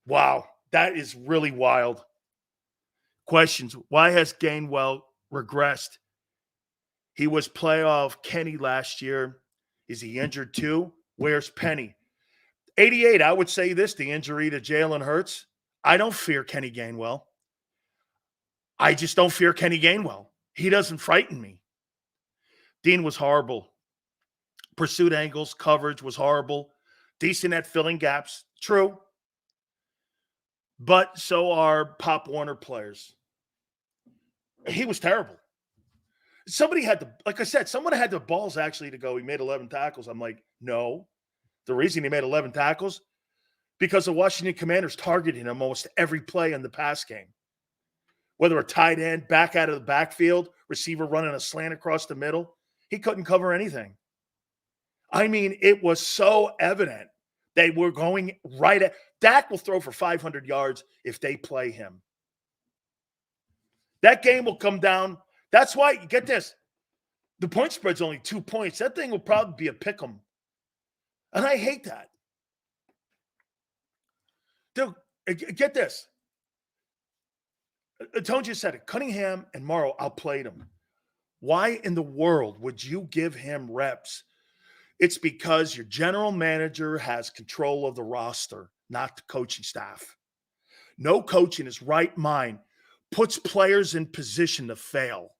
wow, that is really wild. Questions. Why has Gainwell regressed? He was playoff Kenny last year. Is he injured too? Where's Penny? 88, I would say this, the injury to Jalen Hurts. I don't fear Kenny Gainwell. I just don't fear Kenny Gainwell. He doesn't frighten me. Dean was horrible. Pursuit angles, coverage was horrible. Decent at filling gaps. True. But so are Pop Warner players. He was terrible. Somebody had the, like I said, someone had the balls actually to go, he made 11 tackles. I'm like, no. The reason he made 11 tackles, because the Washington Commanders targeted him almost every play in the pass game. Whether a tight end, back out of the backfield, receiver running a slant across the middle, he couldn't cover anything. I mean, it was so evident they were going right at – Dak will throw for 500 yards if they play him. That game will come down. That's why, get this, the point spread's only 2 points. That thing will probably be a pick 'em. And I hate that. Dude, get this. Tone just said it. Cunningham and Morrow outplayed him. Why in the world would you give him reps? It's because your general manager has control of the roster, not the coaching staff. No coach in his right mind puts players in position to fail.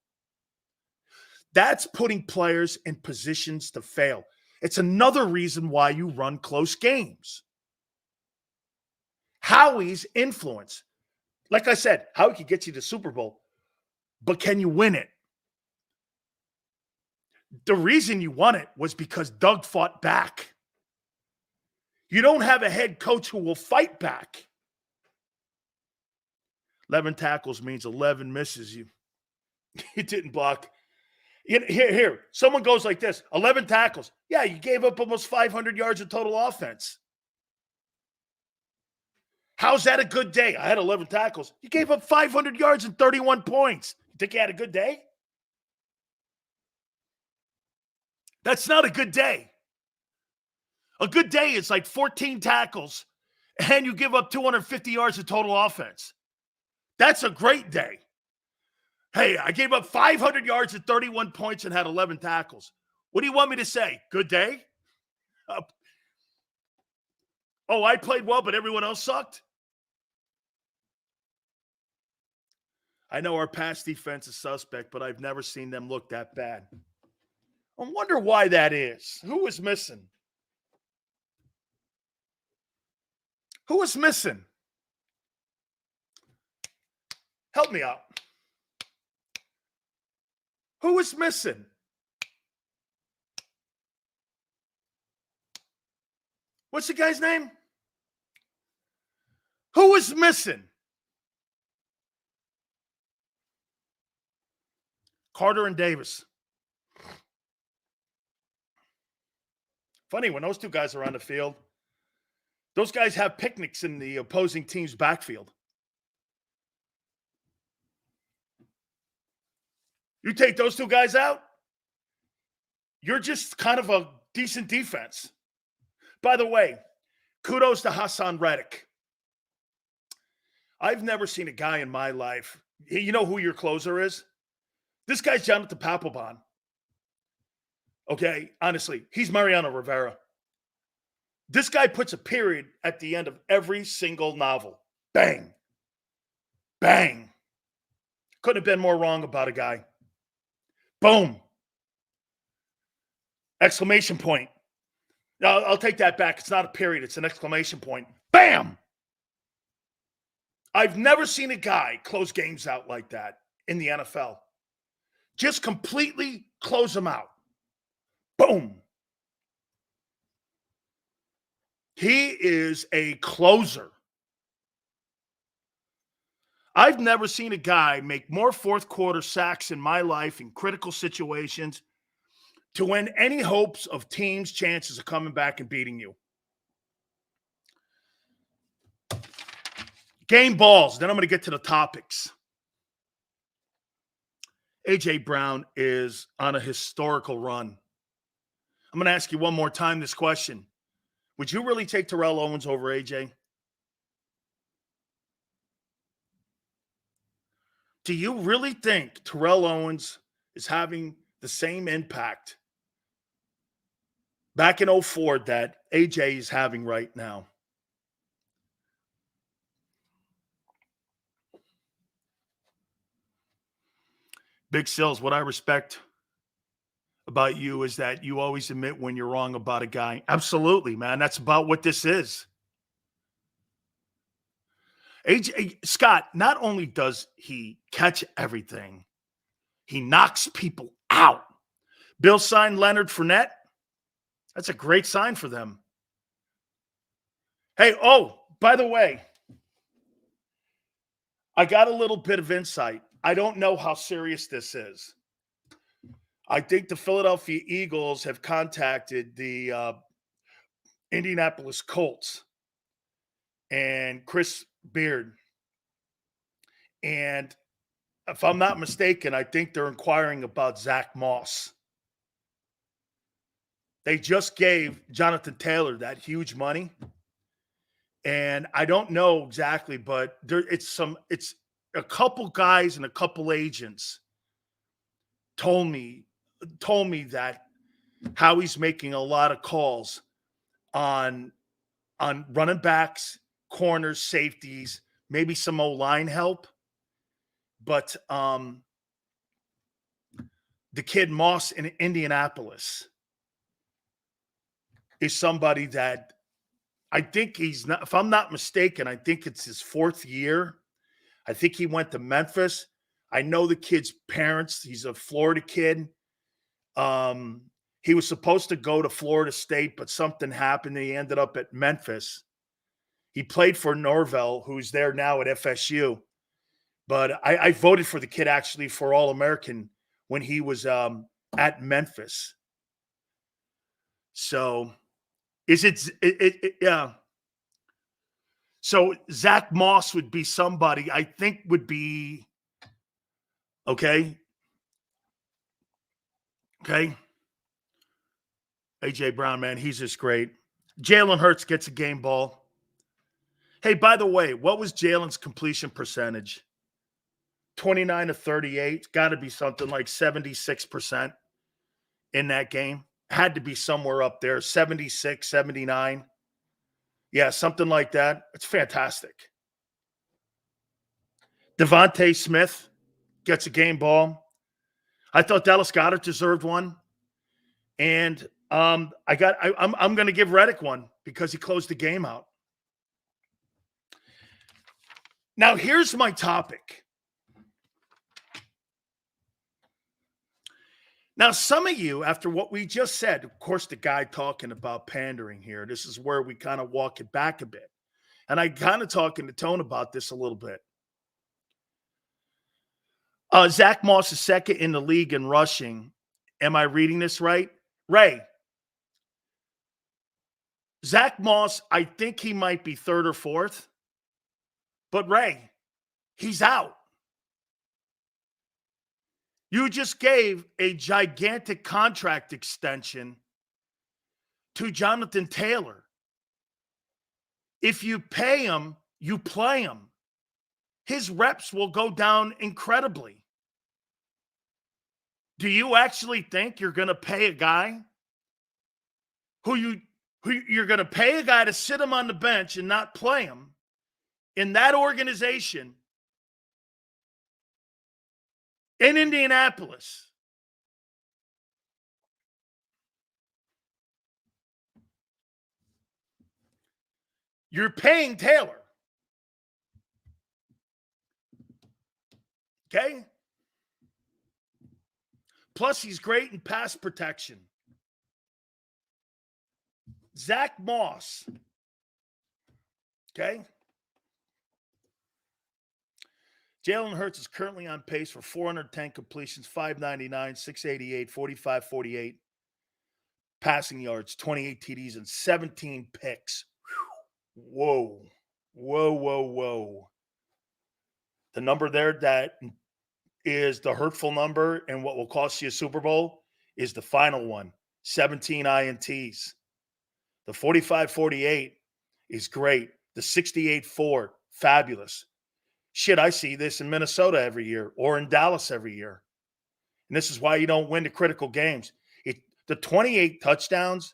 That's putting players in positions to fail. It's another reason why you run close games. Howie's influence. Like I said, Howie could get you to Super Bowl, but can you win it? The reason you won it was because Doug fought back. You don't have a head coach who will fight back. 11 tackles means 11 misses. You didn't block. Here, someone goes like this, 11 tackles. Yeah, you gave up almost 500 yards of total offense. How's that a good day? I had 11 tackles. You gave up 500 yards and 31 points. You think you had a good day? That's not a good day. A good day is like 14 tackles and you give up 250 yards of total offense. That's a great day. Hey, I gave up 500 yards and 31 points and had 11 tackles. What do you want me to say? Good day? I played well, but everyone else sucked? I know our pass defense is suspect, but I've never seen them look that bad. I wonder why that is. Who is missing? Who is missing? Help me out. Who is missing? What's the guy's name? Who is missing? Carter and Davis. Funny, when those two guys are on the field, those guys have picnics in the opposing team's backfield. You take those two guys out, you're just kind of a decent defense. By the way, kudos to Hassan Reddick. I've never seen a guy in my life. You know who your closer is? This guy's Jonathan Papelbon. Okay, honestly, he's Mariano Rivera. This guy puts a period at the end of every single novel. Bang. Bang. Couldn't have been more wrong about a guy. Boom. Exclamation point. Now, I'll take that back. It's not a period. It's an exclamation point. Bam. I've never seen a guy close games out like that in the NFL. Just completely close them out. Boom. He is a closer. I've never seen a guy make more fourth quarter sacks in my life in critical situations to win any hopes of teams' chances of coming back and beating you. Game balls. Then I'm going to get to the topics. A.J. Brown is on a historical run. I'm going to ask you one more time this question. Would you really take Terrell Owens over A.J.? Do you really think Terrell Owens is having the same impact back in 04 that A.J. is having right now? Big Sills, what I respect about you is that you always admit when you're wrong about a guy. Absolutely, man. That's about what this is. AJ Scott, not only does he catch everything, he knocks people out. Bill signed Leonard Fournette. That's a great sign for them. Hey, oh, by the way, I got a little bit of insight. I don't know how serious this is. I think the Philadelphia Eagles have contacted the Indianapolis Colts and Chris Beard. And if I'm not mistaken, I think they're inquiring about Zach Moss. They just gave Jonathan Taylor that huge money. And I don't know exactly, but it's a couple guys and a couple agents told me that Howie's making a lot of calls on running backs, corners, safeties, maybe some O-line help. But the kid Moss in Indianapolis is somebody that I think he's not, if I'm not mistaken, I think it's his fourth year. I think he went to Memphis. I know the kid's parents. He's a Florida kid. He was supposed to go to Florida State, but something happened. He ended up at Memphis. He played for Norvell, who's there now at FSU. But I voted for the kid actually for All-American when he was at Memphis. So is yeah. So Zach Moss would be somebody I think would be okay. Okay. A.J. Brown, man, he's just great. Jalen Hurts gets a game ball. Hey, by the way, what was Jalen's completion percentage? 29 to 38. Got to be something like 76% in that game. Had to be somewhere up there. 76, 79. Yeah, something like that. It's fantastic. Devontae Smith gets a game ball. I thought Dallas Goedert deserved one. And I'm going to give Reddick one because he closed the game out. Now, here's my topic. Now, some of you, after what we just said, of course, the guy talking about pandering here, this is where we kind of walk it back a bit. And I kind of talking to Tone about this a little bit. Zach Moss is second in the league in rushing. Am I reading this right? Ray. Zach Moss, I think he might be third or fourth. But Ray, he's out. You just gave a gigantic contract extension to Jonathan Taylor. If you pay him, you play him. His reps will go down incredibly. Do you actually think you're going to pay a guy who you're going to pay a guy to sit him on the bench and not play him in that organization in Indianapolis? You're paying Taylor. Okay? Plus, he's great in pass protection. Zach Moss Okay? Jalen Hurts is currently on pace for 410 completions, 599, 688, 45, 48 passing yards, 28 TDs, and 17 picks. Whoa. Whoa, whoa, whoa. The number there that is the hurtful number and what will cost you a Super Bowl is the final one, 17 INTs. The 45-48 is great. The 68-4, fabulous. Shit, I see this in Minnesota every year or in Dallas every year. And this is why you don't win the critical games. The 28 touchdowns,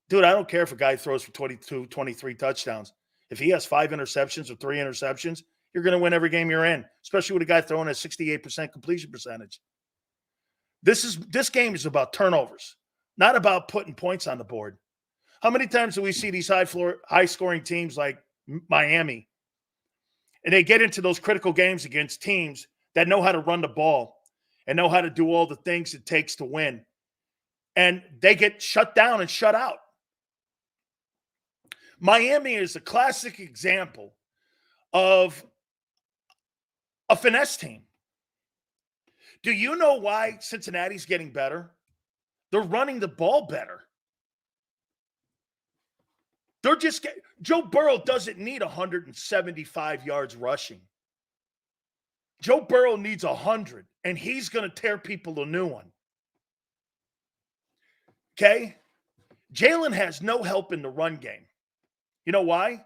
dude, I don't care if a guy throws for 22, 23 touchdowns. If he has 5 interceptions or 3 interceptions, you're going to win every game you're in, especially with a guy throwing a 68% completion percentage. This game is about turnovers, not about putting points on the board. How many times do we see these high-scoring teams like Miami, and they get into those critical games against teams that know how to run the ball and know how to do all the things it takes to win, and they get shut down and shut out? Miami is a classic example of a finesse team. Do you know why Cincinnati's getting better? They're running the ball better. Joe Burrow doesn't need 175 yards rushing. Joe Burrow needs 100, and he's going to tear people a new one. Okay? Jalen has no help in the run game. You know why?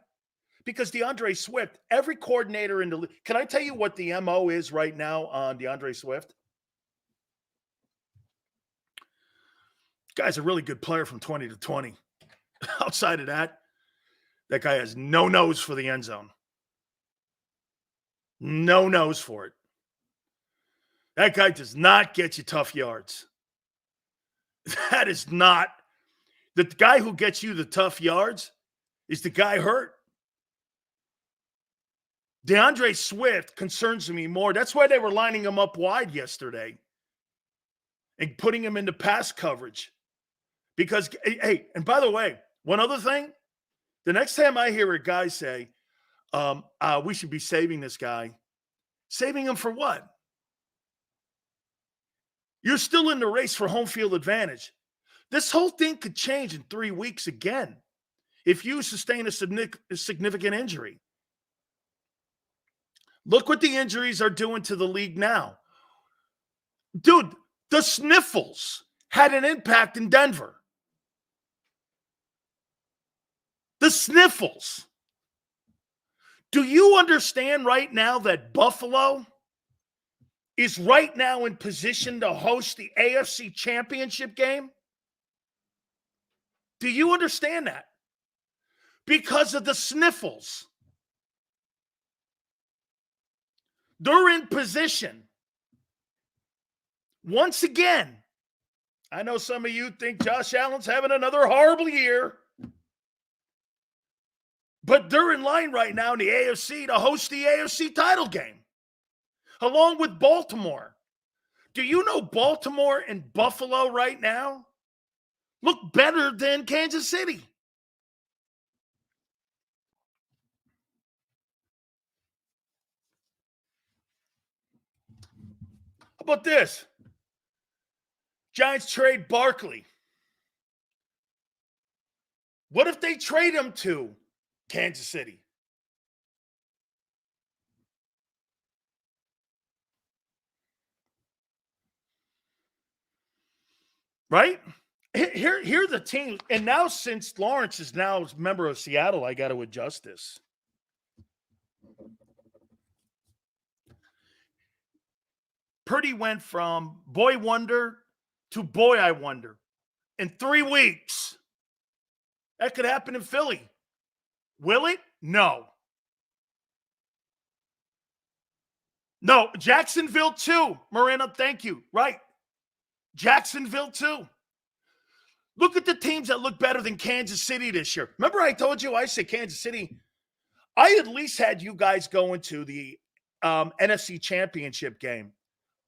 Because DeAndre Swift, every coordinator in the league. Can I tell you what the MO is right now on DeAndre Swift? Guy's a really good player from 20 to 20. Outside of that, that guy has no nose for the end zone. No nose for it. That guy does not get you tough yards. That is not. The guy who gets you the tough yards is the guy hurt. DeAndre Swift concerns me more. That's why they were lining him up wide yesterday and putting him into pass coverage. Because, hey, and by the way, one other thing, the next time I hear a guy say, we should be saving this guy, saving him for what? You're still in the race for home field advantage. This whole thing could change in 3 weeks again if you sustain a significant injury. Look what the injuries are doing to the league now. Dude, the sniffles had an impact in Denver. The sniffles. Do you understand right now that Buffalo is right now in position to host the AFC Championship game? Do you understand that? Because of the sniffles. They're in position. Once again, I know some of you think Josh Allen's having another horrible year. But they're in line right now in the AFC to host the AFC title game, along with Baltimore. Do you know Baltimore and Buffalo right now look better than Kansas City? How about this? Giants trade Barkley. What if they trade him to Kansas City? Right? Here are the teams. And now since Lawrence is now a member of Seattle, I got to adjust this. Purdy went from boy wonder to boy I wonder in 3 weeks. That could happen in Philly. Will it? No. No. Jacksonville too. Marina, thank you. Right. Jacksonville too. Look at the teams that look better than Kansas City this year. Remember I told you, I said Kansas City. I at least had you guys go into the NFC Championship game.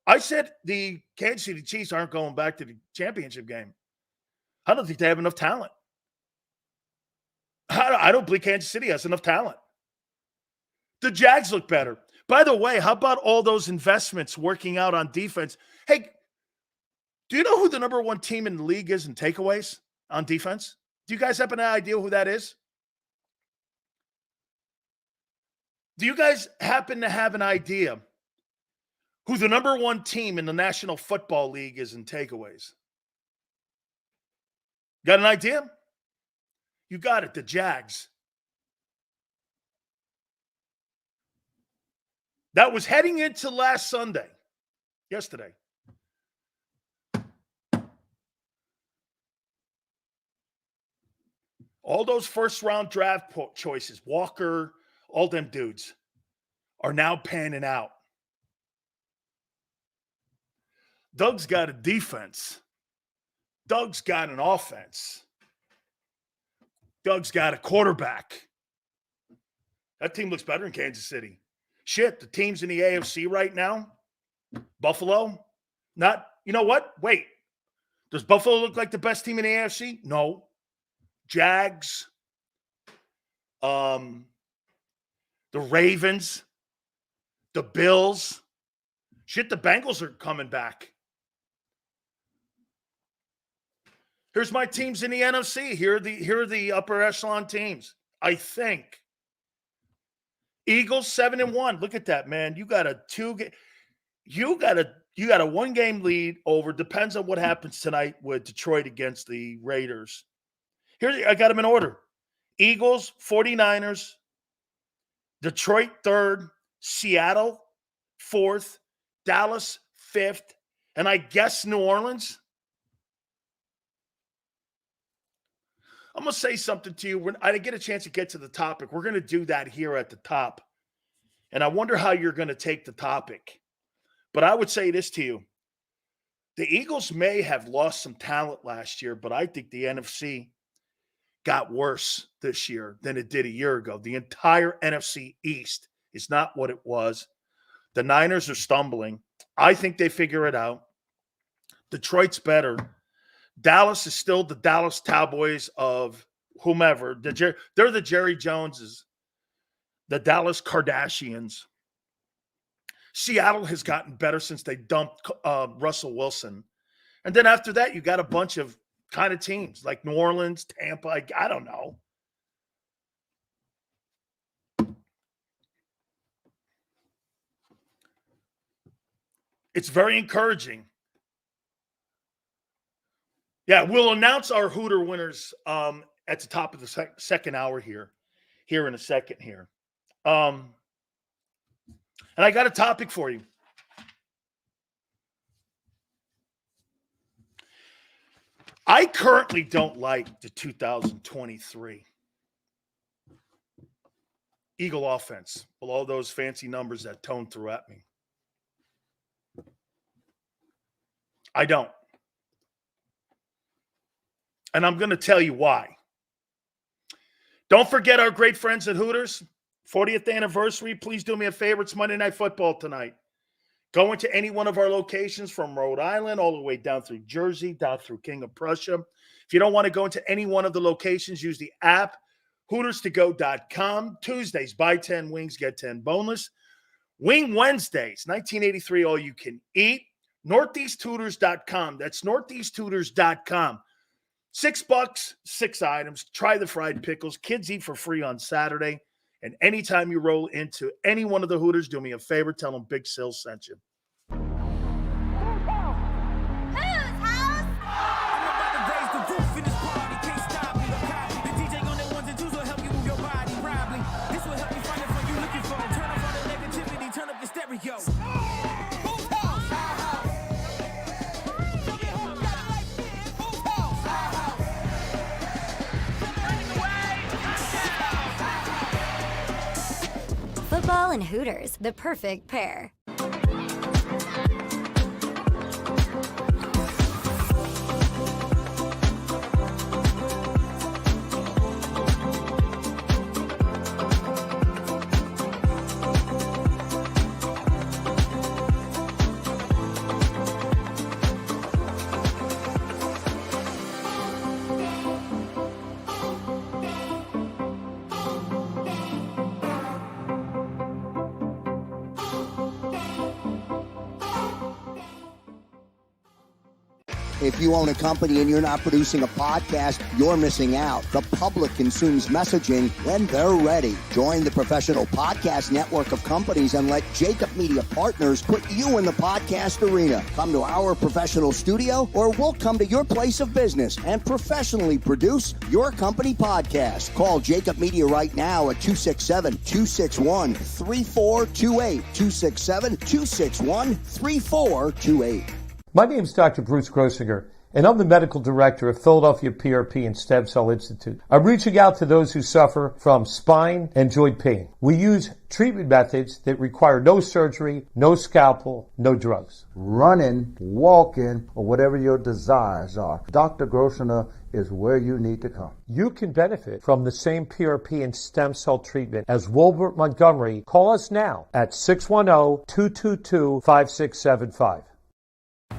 I said the Kansas City Chiefs aren't going back to the championship game. I don't think they have enough talent. I don't believe Kansas City has enough talent. The Jags look better. By the way, how about all those investments working out on defense? Hey, do you know who the number one team in the league is in takeaways on defense? Do you guys have an idea who that is? Do you guys happen to have an idea who the number one team in the National Football League is in takeaways? Got an idea? You got it, the Jags. That was heading into last Sunday, yesterday. All those first-round draft choices, Walker, all them dudes, are now panning out. Doug's got a defense. Doug's got an offense. Doug's got a quarterback. That team looks better in Kansas City. Shit, the teams in the AFC right now, Buffalo, not, you know what? Wait, does Buffalo look like the best team in the AFC? No. Jags, the Ravens, the Bills. Shit, the Bengals are coming back. Here's my teams in the NFC. Here are the upper echelon teams, I think. Eagles 7-1. Look at that, man. You got a one-game lead over. Depends on what happens tonight with Detroit against the Raiders. Here, I got them in order. Eagles, 49ers, Detroit 3rd, Seattle 4th, Dallas 5th, and I guess New Orleans. I'm going to say something to you. I didn't get a chance to get to the topic. We're going to do that here at the top. And I wonder how you're going to take the topic. But I would say this to you. The Eagles may have lost some talent last year, but I think the NFC got worse this year than it did a year ago. The entire NFC East is not what it was. The Niners are stumbling. I think they figure it out. Detroit's better. Dallas is still the Dallas Cowboys of whomever. They're the Jerry Joneses, the Dallas Kardashians. Seattle has gotten better since they dumped Russell Wilson. And then after that, you got a bunch of kind of teams like New Orleans, Tampa. I don't know. It's very encouraging. Yeah, we'll announce our Hooter winners at the top of the second hour here in a second here. And I got a topic for you. I currently don't like the 2023 Eagle offense with all those fancy numbers that Tone threw at me. I don't. And I'm going to tell you why. Don't forget our great friends at Hooters. 40th anniversary. Please do me a favor. It's Monday Night Football tonight. Go into any one of our locations from Rhode Island all the way down through Jersey, down through King of Prussia. If you don't want to go into any one of the locations, use the app, HootersToGo.com. Tuesdays, buy 10 wings, get 10 boneless. Wing Wednesdays, 1983, all you can eat. NortheastHooters.com. That's NortheastHooters.com. $6, 6 items. Try the fried pickles. Kids eat for free on Saturday. And anytime you roll into any one of the Hooters, do me a favor, tell them Big Sil sent you. Whose house? I'm about to raise the roof in this party. Can't stop me. The DJ on that ones and twos will help you move your body. Probably. This will help you find it for you looking for. Turn off all the negativity. Turn up your stereo. Whose house? Our house. Football and Hooters, the perfect pair. If you own a company and you're not producing a podcast, you're missing out. The public consumes messaging when they're ready. Join the professional podcast network of companies and let JAKIB Media Partners put you in the podcast arena. Come to our professional studio or we'll come to your place of business and professionally produce your company podcast. Call JAKIB Media right now at 267-261-3428. 267-261-3428. My name is Dr. Bruce Grossinger, and I'm the medical director of Philadelphia PRP and Stem Cell Institute. I'm reaching out to those who suffer from spine and joint pain. We use treatment methods that require no surgery, no scalpel, no drugs. Running, walking, or whatever your desires are, Dr. Grossinger is where you need to come. You can benefit from the same PRP and stem cell treatment as Wilbert Montgomery. Call us now at 610-222-5675.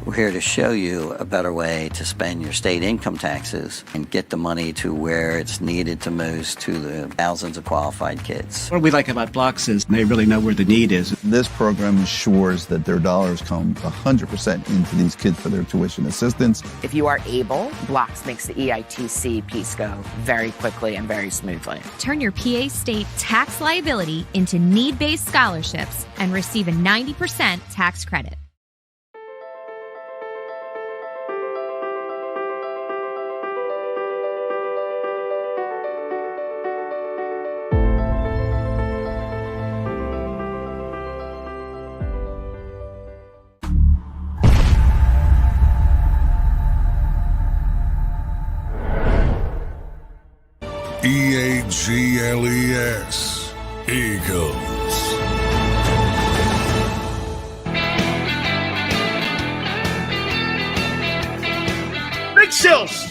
We're here to show you a better way to spend your state income taxes and get the money to where it's needed to most to the thousands of qualified kids. What we like about Blocks is they really know where the need is. This program ensures that their dollars come 100% into these kids for their tuition assistance. If you are able, Blocks makes the EITC piece go very quickly and very smoothly. Turn your PA state tax liability into need-based scholarships and receive a 90% tax credit. EAGLES, Eagles. Big Sills.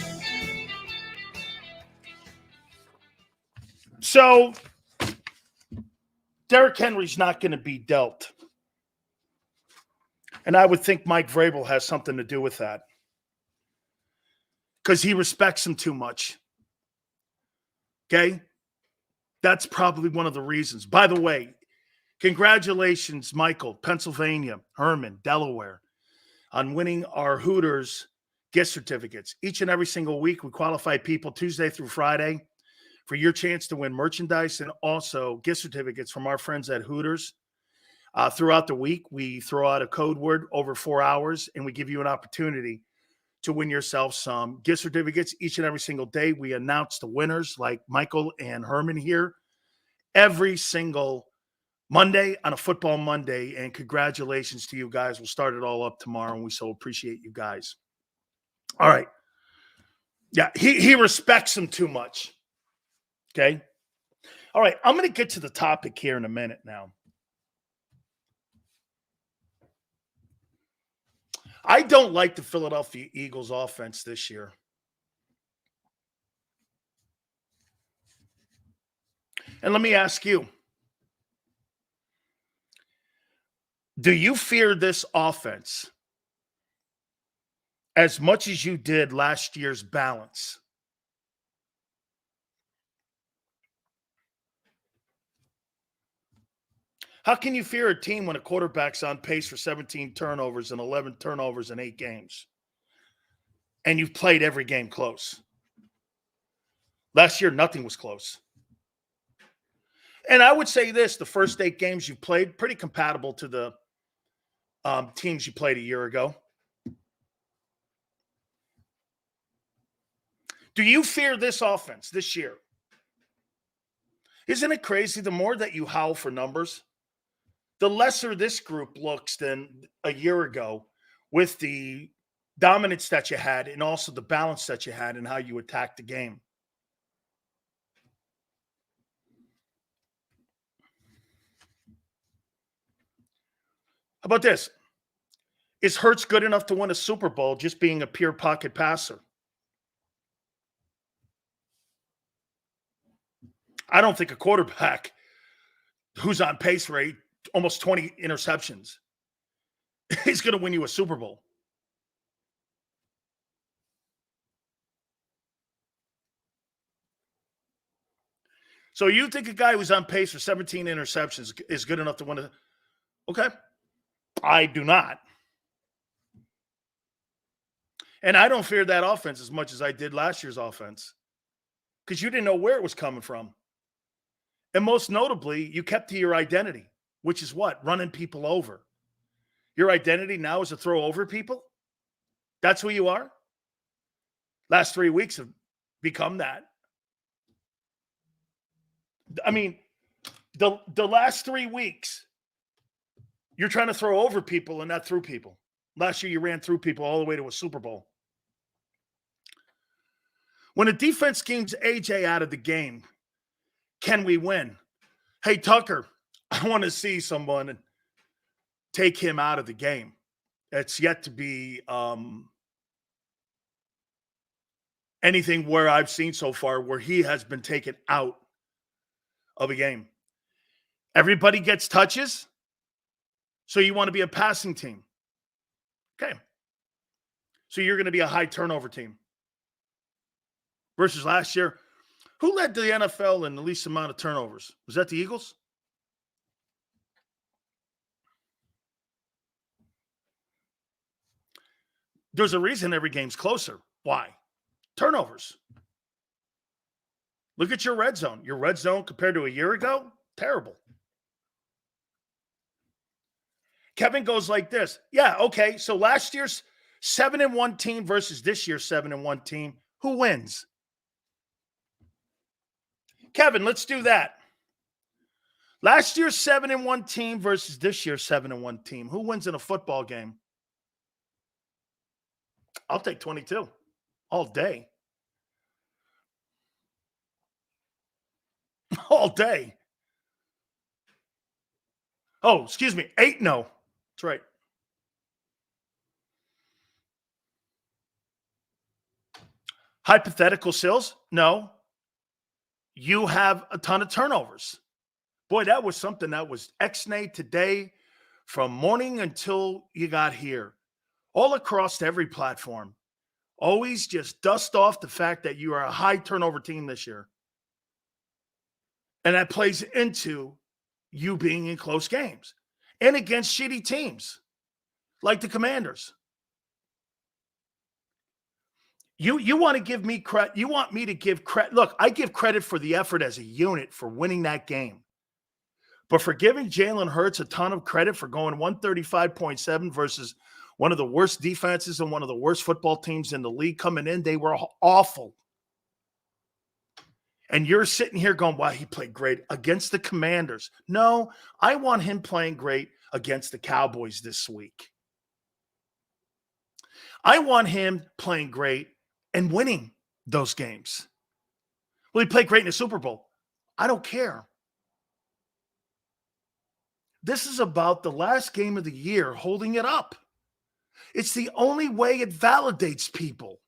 So, Derrick Henry's not going to be dealt. And I would think Mike Vrabel has something to do with that. Because he respects him too much. Okay? That's probably one of the reasons. By the way, congratulations, Michael, Pennsylvania, Herman, Delaware, on winning our Hooters gift certificates. Each and every single week, we qualify people Tuesday through Friday for your chance to win merchandise and also gift certificates from our friends at Hooters. Throughout the week, we throw out a code word over 4 hours, and we give you an opportunity to win yourself some gift certificates each and every single day. We announce the winners like Michael and Herman here every single Monday on a football Monday. And congratulations to you guys. We'll start it all up tomorrow, and we so appreciate you guys. All right. Yeah, he respects him too much. Okay. All right. I'm going to get to the topic here in a minute now. I don't like the Philadelphia Eagles offense this year. And let me ask you, do you fear this offense as much as you did last year's balance? How can you fear a team when a quarterback's on pace for 17 turnovers and 11 turnovers in 8 games? And you've played every game close. Last year, nothing was close. And I would say this, the first 8 games you played, pretty compatible to the teams you played a year ago. Do you fear this offense this year? Isn't it crazy? The more that you howl for numbers, the lesser this group looks than a year ago with the dominance that you had and also the balance that you had and how you attacked the game. How about this? Is Hurts good enough to win a Super Bowl just being a pure pocket passer? I don't think a quarterback who's on pace for almost 20 interceptions is going to win you a Super Bowl. So you think a guy who's on pace for 17 interceptions is good enough to win a... Okay. I do not. And I don't fear that offense as much as I did last year's offense because you didn't know where it was coming from. And most notably, you kept to your identity, which is what? Running people over. Your identity now is to throw over people? That's who you are? Last 3 weeks have become that. I mean, the last 3 weeks, you're trying to throw over people and not through people. Last year, you ran through people all the way to a Super Bowl. When a defense schemes AJ out of the game, can we win? Hey, Tucker, I want to see someone take him out of the game. It's yet to be anything where I've seen so far where he has been taken out of a game. Everybody gets touches, so you want to be a passing team. Okay. So you're going to be a high turnover team. Versus last year, who led the NFL in the least amount of turnovers? Was that the Eagles? There's a reason every game's closer. Why? Turnovers. Look at your red zone. Your red zone compared to a year ago, terrible. Kevin goes like this. Yeah, okay, so last year's 7-1 team versus this year's 7-1 team, who wins? Kevin, let's do that. Last year's 7-1 team versus this year's 7-1 team. Who wins in a football game? I'll take 22 all day. All day. Oh, excuse me. 8-0. That's right. Hypothetical Sills? No. You have a ton of turnovers. Boy, that was something that was X-nay today from morning until you got here. All across every platform. Always just dust off the fact that you are a high turnover team this year. And that plays into you being in close games and against shitty teams like the Commanders. You want to give me credit. You want me to give credit. Look, I give credit for the effort as a unit for winning that game. But for giving Jalen Hurts a ton of credit for going 135.7 versus one of the worst defenses and one of the worst football teams in the league coming in, they were awful. And you're sitting here going, wow, he played great against the Commanders. No, I want him playing great against the Cowboys this week. I want him playing great and winning those games. Will he play great in the Super Bowl? I don't care. This is about the last game of the year holding it up. It's the only way it validates people.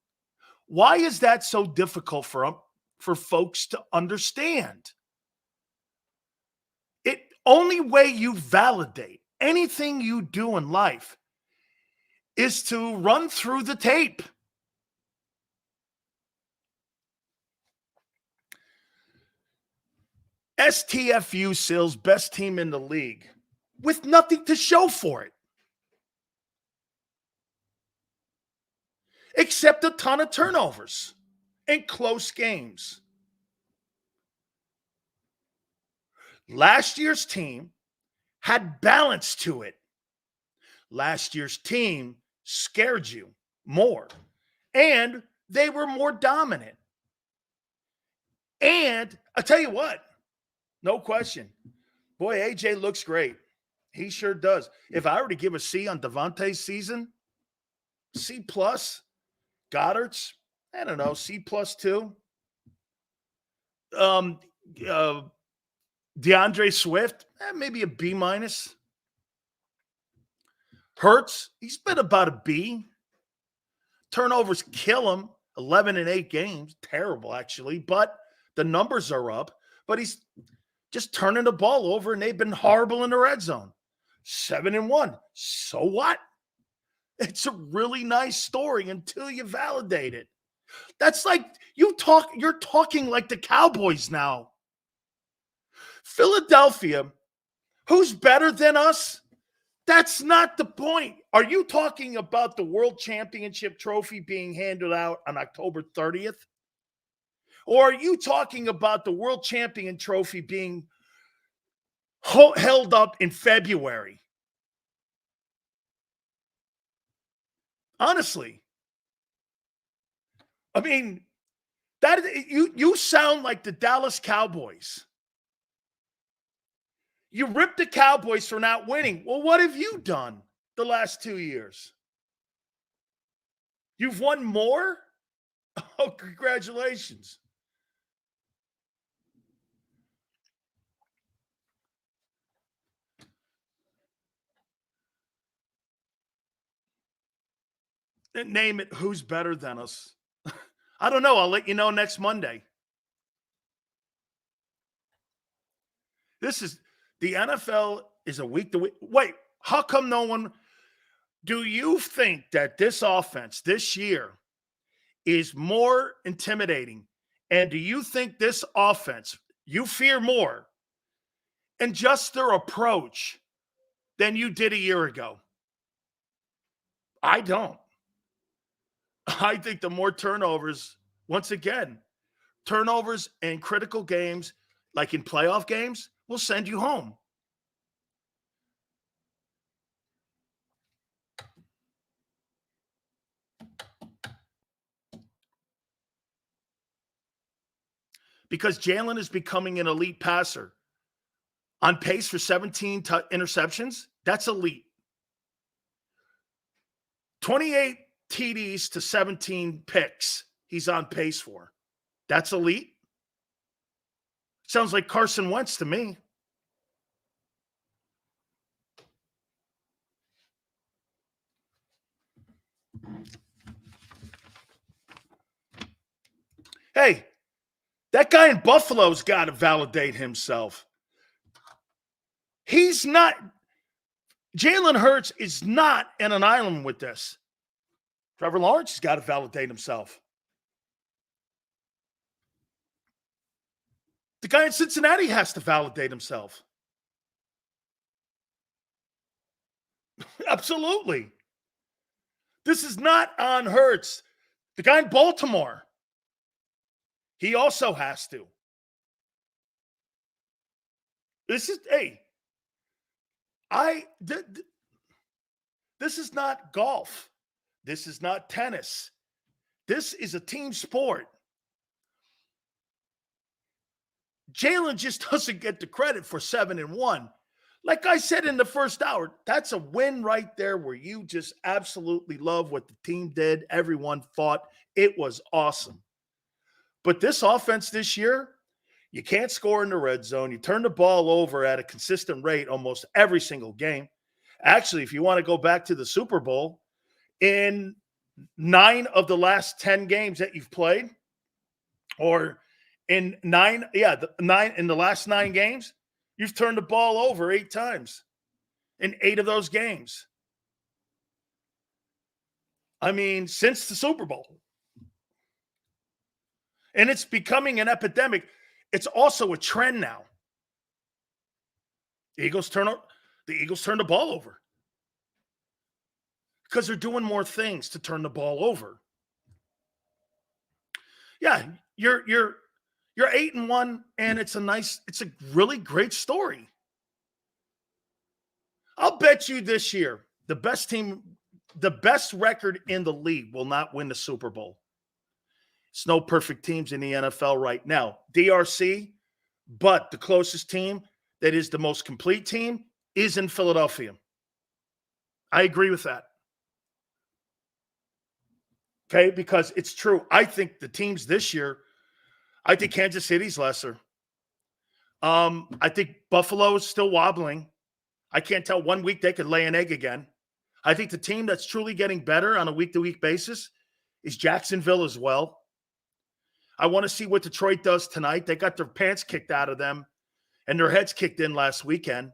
Why is that so difficult for folks to understand? It only way you validate anything you do in life is to run through the tape. STFU Sills, best team in the league, with nothing to show for it. Except a ton of turnovers and close games. Last year's team had balance to it. Last year's team scared you more, and they were more dominant. And I'll tell you what, no question. Boy, AJ looks great. He sure does. If I were to give a C on Devontae's season, C+. Goddard's, I don't know, C+ too. DeAndre Swift, maybe a B-. Hurts, he's been about a B. Turnovers kill him. 11-8 games. Terrible, actually. But the numbers are up. But he's just turning the ball over, and they've been horrible in the red zone. 7-1. So what? It's a really nice story until you validate it. That's like you're talking like the Cowboys now. Philadelphia, who's better than us? That's not the point. Are you talking about the World Championship trophy being handed out on October 30th? Or are you talking about the World Champion trophy being held up in February? Honestly. I mean, that you sound like the Dallas Cowboys. You ripped the Cowboys for not winning. Well, what have you done the last 2 years? You've won more? Oh, congratulations. And name it, who's better than us? I don't know. I'll let you know next Monday. This is the NFL is a week to week. Wait, how come no one? Do you think that this offense this year is more intimidating? And do you think this offense, you fear more and just their approach than you did a year ago? I don't. I think the more turnovers, once again, turnovers in critical games, like in playoff games, will send you home. Because Jalen is becoming an elite passer. On pace for 17 interceptions, that's elite. 28 TDs to 17 picks he's on pace for. That's elite. Sounds like Carson Wentz to me. Hey, that guy in Buffalo's got to validate himself. He's not. Jalen Hurts is not in an island with this. Trevor Lawrence has got to validate himself. The guy in Cincinnati has to validate himself. Absolutely. This is not on Hurts. The guy in Baltimore, he also has to. This is, hey, this is not golf. This is not tennis. This is a team sport. Jalen just doesn't get the credit for 7-1. Like I said in the first hour, that's a win right there where you just absolutely love what the team did. Everyone fought. It was awesome. But this offense this year, you can't score in the red zone. You turn the ball over at a consistent rate almost every single game. Actually, if you want to go back to the Super Bowl, in 9 of the last 10 games that you've played, or in the last 9 games, you've turned the ball over 8 times in 8 of those games. I mean, since the Super Bowl. And it's becoming an epidemic. It's also a trend now. The Eagles turn the ball over because they're doing more things to turn the ball over. Yeah, you're 8-1, and it's a really great story. I'll bet you this year, the best record in the league will not win the Super Bowl. It's no perfect teams in the NFL right now. DRC, but the closest team that is the most complete team is in Philadelphia. I agree with that. Okay, because it's true. I think the teams this year, I think Kansas City's lesser. I think Buffalo is still wobbling. I can't tell. 1 week they could lay an egg again. I think the team that's truly getting better on a week-to-week basis is Jacksonville as well. I want to see what Detroit does tonight. They got their pants kicked out of them and their heads kicked in last weekend.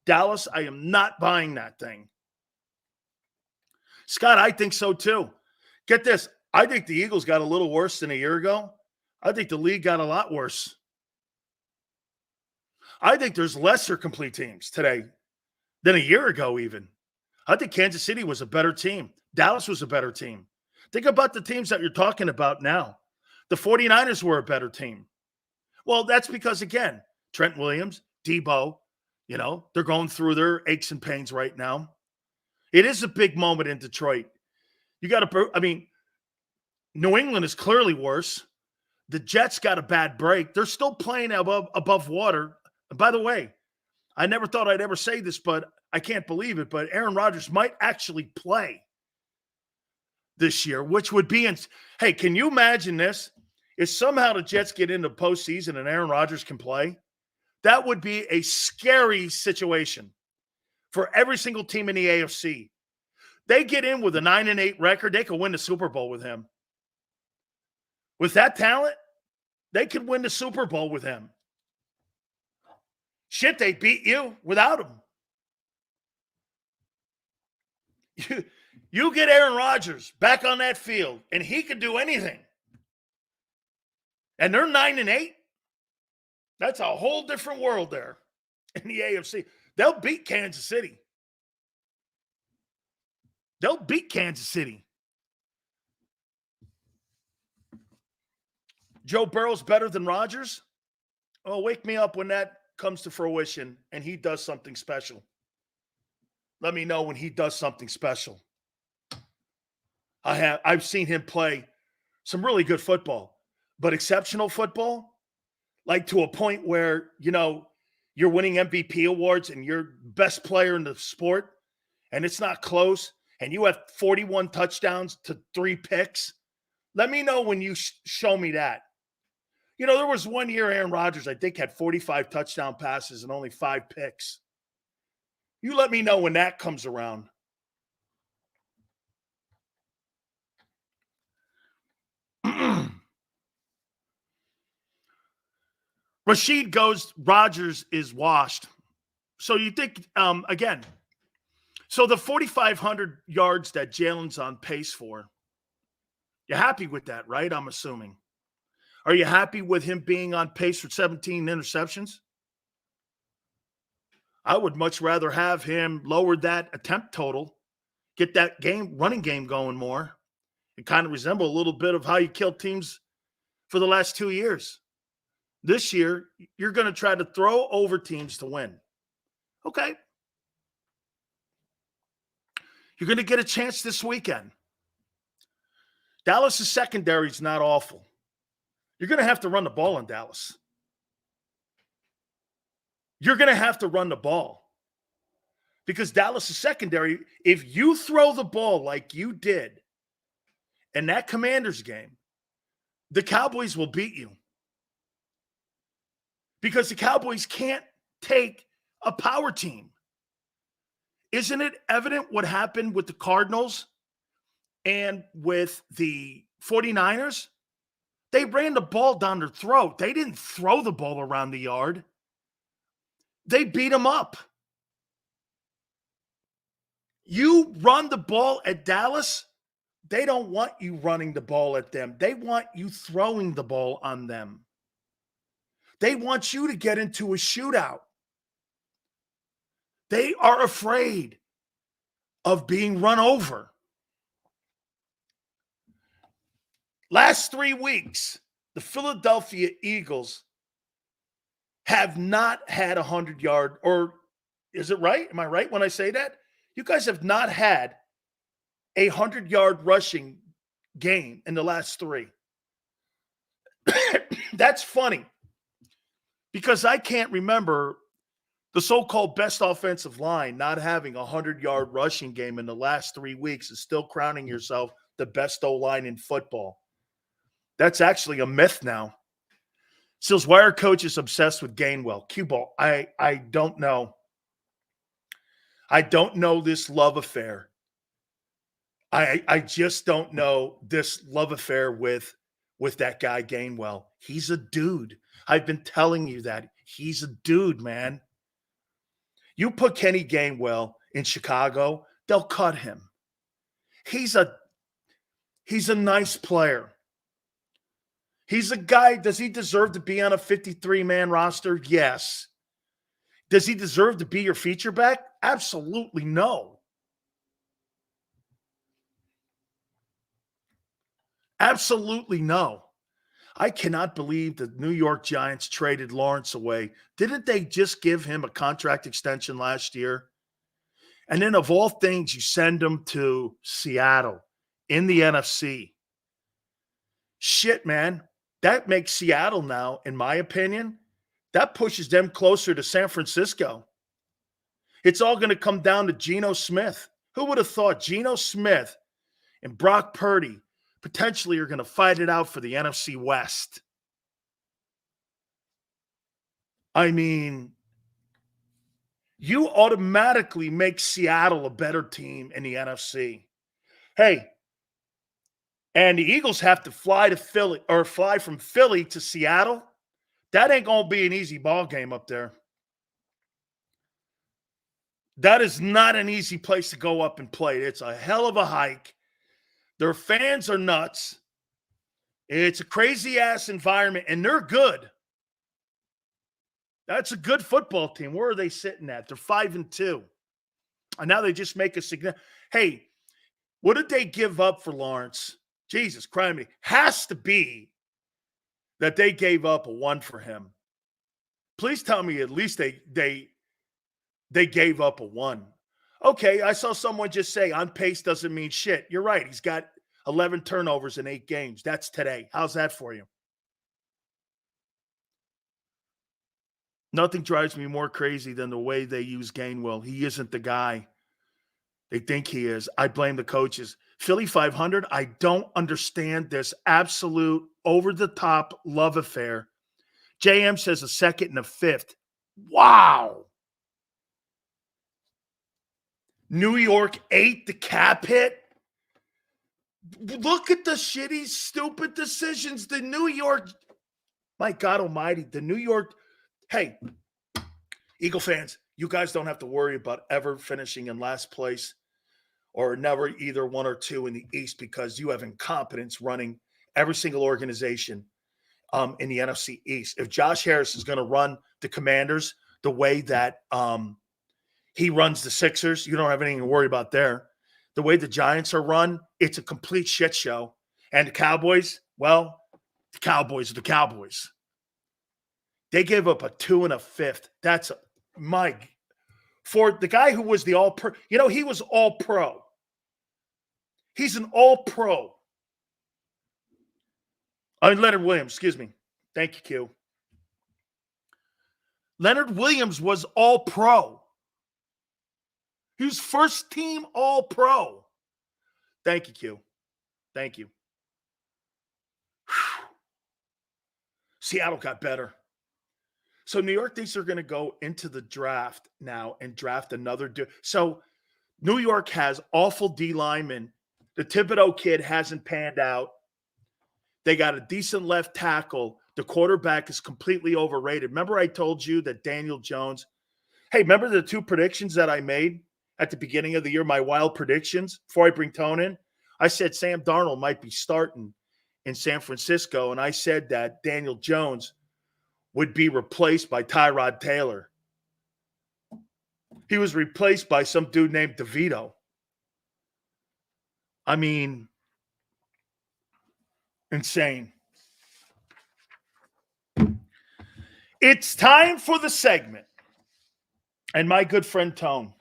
Dallas, I am not buying that thing. Scott, I think so too. Get this. I think the Eagles got a little worse than a year ago. I think the league got a lot worse. I think there's lesser complete teams today than a year ago even. I think Kansas City was a better team. Dallas was a better team. Think about the teams that you're talking about now. The 49ers were a better team. Well, that's because, again, Trent Williams, Debo, they're going through their aches and pains right now. It is a big moment in Detroit. New England is clearly worse. The Jets got a bad break. They're still playing above water. And by the way, I never thought I'd ever say this, but I can't believe it, but Aaron Rodgers might actually play this year, which would be hey, can you imagine this? If somehow the Jets get into postseason and Aaron Rodgers can play, that would be a scary situation for every single team in the AFC. They get in with a 9-8 record, they could win the Super Bowl with him. With that talent, they could win the Super Bowl with him. Shit, they beat you without him. You get Aaron Rodgers back on that field, and he could do anything. And they're 9-8. That's a whole different world there in the AFC. They'll beat Kansas City. They'll beat Kansas City. Joe Burrow's better than Rodgers? Oh, wake me up when that comes to fruition and he does something special. Let me know when he does something special. I've seen him play some really good football, but exceptional football, like to a point where, you're winning MVP awards and you're best player in the sport and it's not close and you have 41 touchdowns to 3 picks. Let me know when you show me that. There was one year Aaron Rodgers, I think, had 45 touchdown passes and only 5 picks. You let me know when that comes around. Rashid goes, Rodgers is washed. So you think, again, so the 4,500 yards that Jalen's on pace for, you're happy with that, right? I'm assuming. Are you happy with him being on pace for 17 interceptions? I would much rather have him lower that attempt total, get that running game going more, and kind of resemble a little bit of how you killed teams for the last 2 years. This year, you're going to try to throw over teams to win. Okay. You're going to get a chance this weekend. Dallas' secondary is not awful. You're going to have to run the ball in Dallas. You're going to have to run the ball. Because Dallas' secondary, if you throw the ball like you did in that Commanders game, the Cowboys will beat you. Because the Cowboys can't take a power team. Isn't it evident what happened with the Cardinals and with the 49ers? They ran the ball down their throat. They didn't throw the ball around the yard. They beat them up. You run the ball at Dallas, they don't want you running the ball at them. They want you throwing the ball on them. They want you to get into a shootout. They are afraid of being run over. Last 3 weeks, the Philadelphia Eagles have not had 100-yard, or is it right? Am I right when I say that? You guys have not had a 100-yard rushing game in the last 3. That's funny because I can't remember the so-called best offensive line not having a 100-yard rushing game in the last 3 weeks and still crowning yourself the best O-line in football. That's actually a myth now. Sills, why are coaches obsessed with Gainwell? Q-ball, I don't know. I don't know this love affair. I just don't know this love affair with that guy Gainwell. He's a dude. I've been telling you that. He's a dude, man. You put Kenny Gainwell in Chicago, they'll cut him. He's a nice player. He's a guy, does he deserve to be on a 53-man roster? Yes. Does he deserve to be your feature back? Absolutely no. Absolutely no. I cannot believe the New York Giants traded Lawrence away. Didn't they just give him a contract extension last year? And then of all things, you send him to Seattle in the NFC. Shit, man. That makes Seattle now, in my opinion, that pushes them closer to San Francisco. It's all going to come down to Geno Smith. Who would have thought Geno Smith and Brock Purdy potentially are going to fight it out for the NFC West? I mean, you automatically make Seattle a better team in the NFC. Hey, and the Eagles have to fly to Philly or fly from Philly to Seattle. That ain't going to be an easy ball game up there. That is not an easy place to go up and play. It's a hell of a hike. Their fans are nuts. It's a crazy-ass environment, and they're good. That's a good football team. Where are they sitting at? They're 5-2. And now they just make a significant. Hey, what did they give up for Lawrence? Jesus Christ. Has to be that they gave up a 1 for him. Please tell me at least they gave up a 1. Okay, I saw someone just say on pace doesn't mean shit. You're right. He's got 11 turnovers in 8 games. That's today. How's that for you? Nothing drives me more crazy than the way they use Gainwell. He isn't the guy they think he is. I blame the coaches. Philly 500, I don't understand this absolute over-the-top love affair. JM says a 2nd and a 5th. Wow. New York 8, the cap hit. Look at the shitty, stupid decisions. The New York, my God almighty, the New York, hey, Eagle fans, you guys don't have to worry about ever finishing in last place or never either 1 or 2 in the East because you have incompetence running every single organization in the NFC East. If Josh Harris is going to run the Commanders the way that he runs the Sixers, you don't have anything to worry about there. The way the Giants are run, it's a complete shit show. And the Cowboys, well, the Cowboys are the Cowboys. They gave up a 2 and a 5th. That's for the guy who was the all-pro. You know, he was all-pro. He's an all-pro. I mean, Leonard Williams, excuse me. Thank you, Q. Leonard Williams was all-pro. He was first team all-pro. Thank you, Q. Thank you. Whew. Seattle got better. So New York thinks they're going to go into the draft now and draft another dude. So New York has awful D linemen. The Thibodeau kid hasn't panned out. They got a decent left tackle. The quarterback is completely overrated. Remember I told you that Daniel Jones – hey, remember the 2 predictions that I made at the beginning of the year, my wild predictions, before I bring Tone in? I said Sam Darnold might be starting in San Francisco, and I said that Daniel Jones would be replaced by Tyrod Taylor. He was replaced by some dude named DeVito. I mean, insane. It's time for the segment. And my good friend Tone.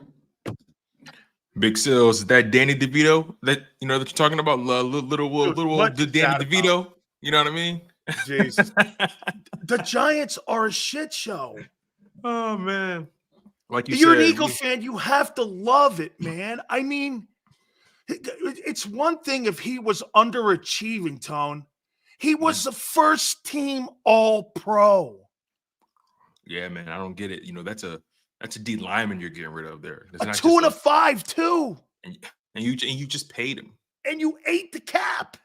Big Sills, is that Danny DeVito that that you're talking about? Little old Danny DeVito. About? You know what I mean? Jesus. The Giants are a shit show. Oh man. Like you're an Eagle fan, you have to love it, man. I mean, it's one thing if he was underachieving, Tone. He was the first team all-pro. Yeah, man, I don't get it. That's a D lineman you're getting rid of there. It's a 2 and a 5 too. And you just paid him. And you ate the cap.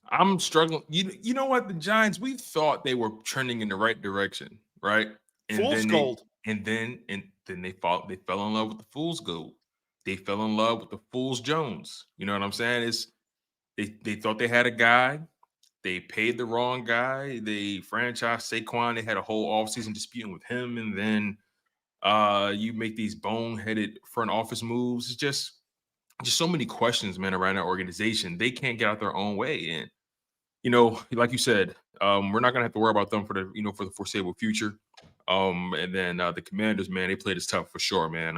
I'm struggling. You know what? The Giants, we thought they were trending in the right direction, right? And Fool's gold. And then they fell in love with the Fool's gold. They fell in love with the Fool's Jones. You know what I'm saying? They thought they had a guy. They paid the wrong guy. They franchised Saquon. They had a whole offseason disputing with him. And then you make these boneheaded front office moves. It's just so many questions, man, around that organization. They can't get out their own way. And, like you said, we're not going to have to worry about them for the foreseeable future. And then the Commanders, man, they played us tough for sure, man.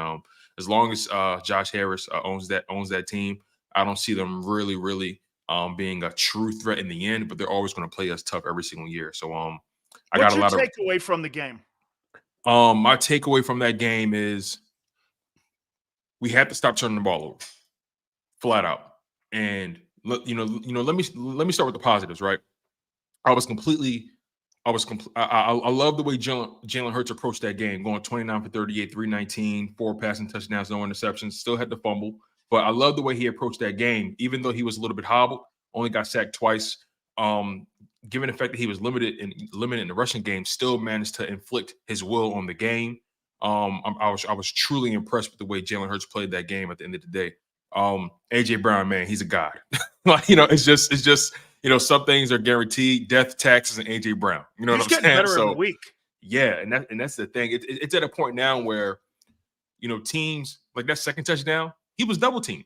As long as Josh Harris owns that team, I don't see them really being a true threat in the end, but they're always going to play us tough every single year. So what's your takeaway from the game? My takeaway from that game is we have to stop turning the ball over, flat out. And let me start with the positives, right? I love the way Jalen Hurts approached that game, going 29 for 38, 319, 4 passing touchdowns, no interceptions, still had the fumble. But I love the way he approached that game, even though he was a little bit hobbled, only got sacked twice. Given the fact that he was limited in the rushing game, still managed to inflict his will on the game. I was truly impressed with the way Jalen Hurts played that game at the end of the day. AJ Brown, man, he's a god. It's just some things are guaranteed: death, taxes, and AJ Brown. You know he's what I'm getting saying? better every week. Yeah, and that's the thing. It's at a point now where teams like that second touchdown, he was double teamed.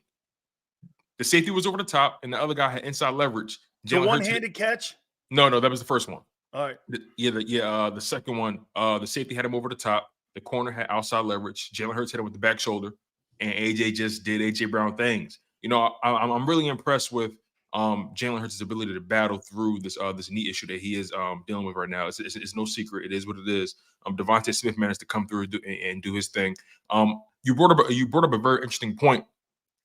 The safety was over the top, and the other guy had inside leverage. The one-handed catch? No, that was the first one. All right. The second one, the safety had him over the top. The corner had outside leverage. Jalen Hurts hit him with the back shoulder, and AJ just did AJ Brown things. I'm really impressed with Jalen Hurts' ability to battle through this knee issue that he is dealing with right now. It's no secret. It is what it is. Devontae Smith managed to come through and do his thing. You brought up a very interesting point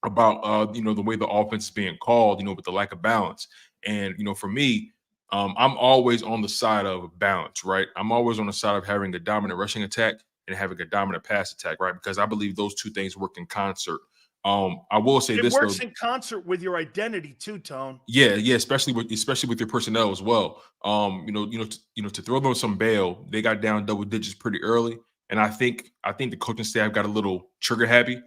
about the way the offense is being called, with the lack of balance. And for me, I'm always on the side of balance, right? I'm always on the side of having a dominant rushing attack and having a dominant pass attack, right? Because I believe those two things work in concert. I will say it works in concert with your identity too, Tone. Yeah, especially with your personnel as well. To throw them some bail, they got down double digits pretty early, and I think the coaching staff got a little trigger happy.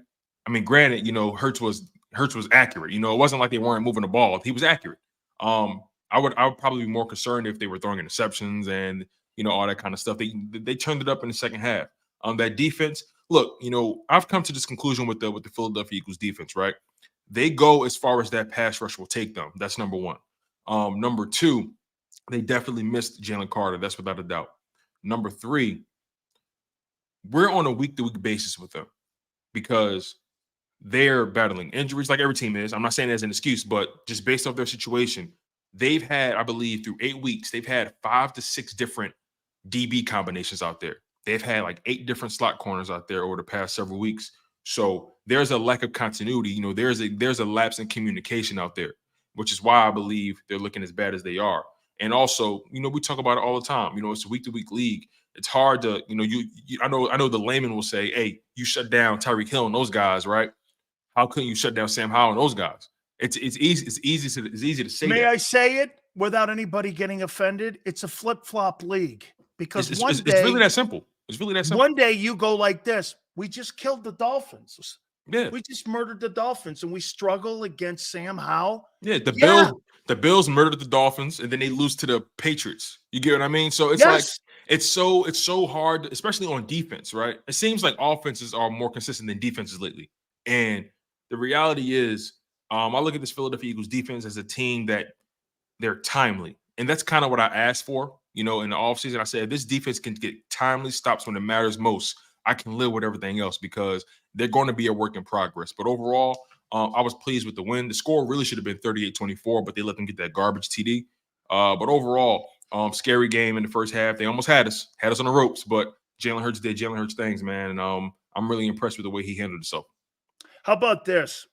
I mean, granted, Hurts was accurate. It wasn't like they weren't moving the ball; he was accurate. I would probably be more concerned if they were throwing interceptions and all that kind of stuff. They turned it up in the second half. That defense. Look, I've come to this conclusion with the Philadelphia Eagles defense, right? They go as far as that pass rush will take them. That's number one. Number two, they definitely missed Jalen Carter. That's without a doubt. Number three, we're on a week-to-week basis with them because they're battling injuries like every team is. I'm not saying that as an excuse, but just based off their situation, they've had, I believe, through 8 weeks, they've had 5 to 6 different DB combinations out there. They've had like 8 different slot corners out there over the past several weeks. So there's a lack of continuity. There's a lapse in communication out there, which is why I believe they're looking as bad as they are. And also, we talk about it all the time. It's a week-to-week league. It's hard to, I know the layman will say, hey, you shut down Tyreek Hill and those guys, right? How couldn't you shut down Sam Howell and those guys? It's easy to say. May I say it without anybody getting offended? It's a flip-flop league because it's really that simple. It's really that simple. One day you go like this. We just killed the Dolphins. Yeah. We just murdered the Dolphins, and we struggle against Sam Howell. Yeah, the Bills murdered the Dolphins, and then they lose to the Patriots. You get what I mean? So it's like it's so hard, especially on defense, right? It seems like offenses are more consistent than defenses lately. And the reality is, I look at this Philadelphia Eagles defense as a team that they're timely. And that's kind of what I asked for, in the offseason. I said, this defense can get timely stops when it matters most. I can live with everything else because they're going to be a work in progress. But overall, I was pleased with the win. The score really should have been 38-24, but they let them get that garbage TD. But overall, scary game in the first half. They almost had us on the ropes, but Jalen Hurts did Jalen Hurts things, man. And I'm really impressed with the way he handled himself. How about this?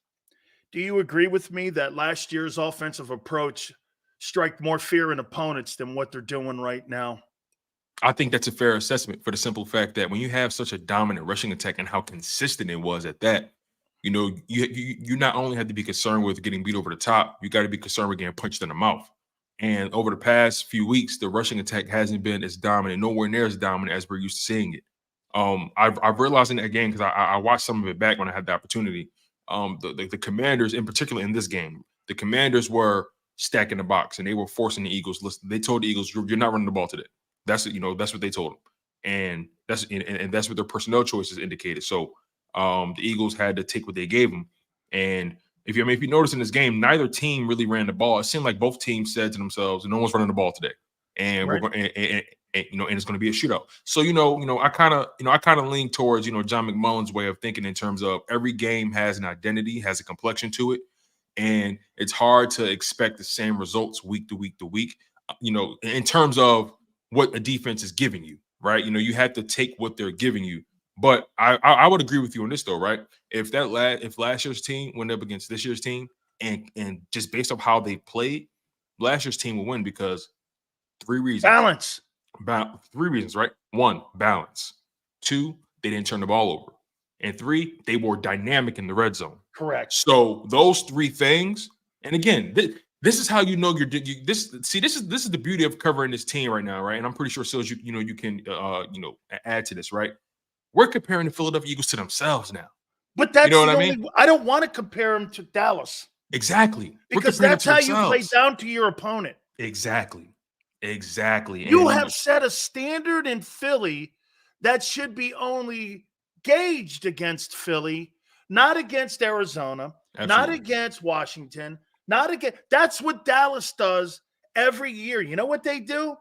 Do you agree with me that last year's offensive approach struck more fear in opponents than what they're doing right now? I think that's a fair assessment for the simple fact that when you have such a dominant rushing attack and how consistent it was at that, you not only have to be concerned with getting beat over the top, you got to be concerned with getting punched in the mouth. And over the past few weeks, the rushing attack hasn't been as dominant, nowhere near as dominant as we're used to seeing it. I've realized in that game, because I watched some of it back when I had the opportunity, the Commanders, in particular in this game, the Commanders were stacking the box, and they were forcing the Eagles. Listen, they told the Eagles, "You're not running the ball today." That's what they told them, and that's what their personnel choices indicated. So the Eagles had to take what they gave them. And if you notice in this game, neither team really ran the ball. It seemed like both teams said to themselves, "No one's running the ball today," and Right. we're going and it's going to be a shootout. So I kind of lean towards John McMullen's way of thinking in terms of every game has an identity, has a complexion to it, and it's hard to expect the same results week to week to week. In terms of what a defense is giving you, right? You have to take what they're giving you. But I would agree with you on this though, right? If last year's team went up against this year's team, and just based off how they played, last year's team will win because 3 reasons. Balance. 3 reasons, right? 1, balance. 2, they didn't turn the ball over. And 3, they were dynamic in the red zone. Correct. So those 3 things, and again, this is how this is the beauty of covering this team right now, right? And I'm pretty sure so you can add to this, right? We're comparing the Philadelphia Eagles to themselves now. But that's what I mean? I don't want to compare them to Dallas. Exactly. Because that's how you play down to your opponent. Exactly. You have set a standard in Philly that should be only gauged against Philly, not against Arizona, not against Washington, not against. That's what Dallas does every year. You know what they do?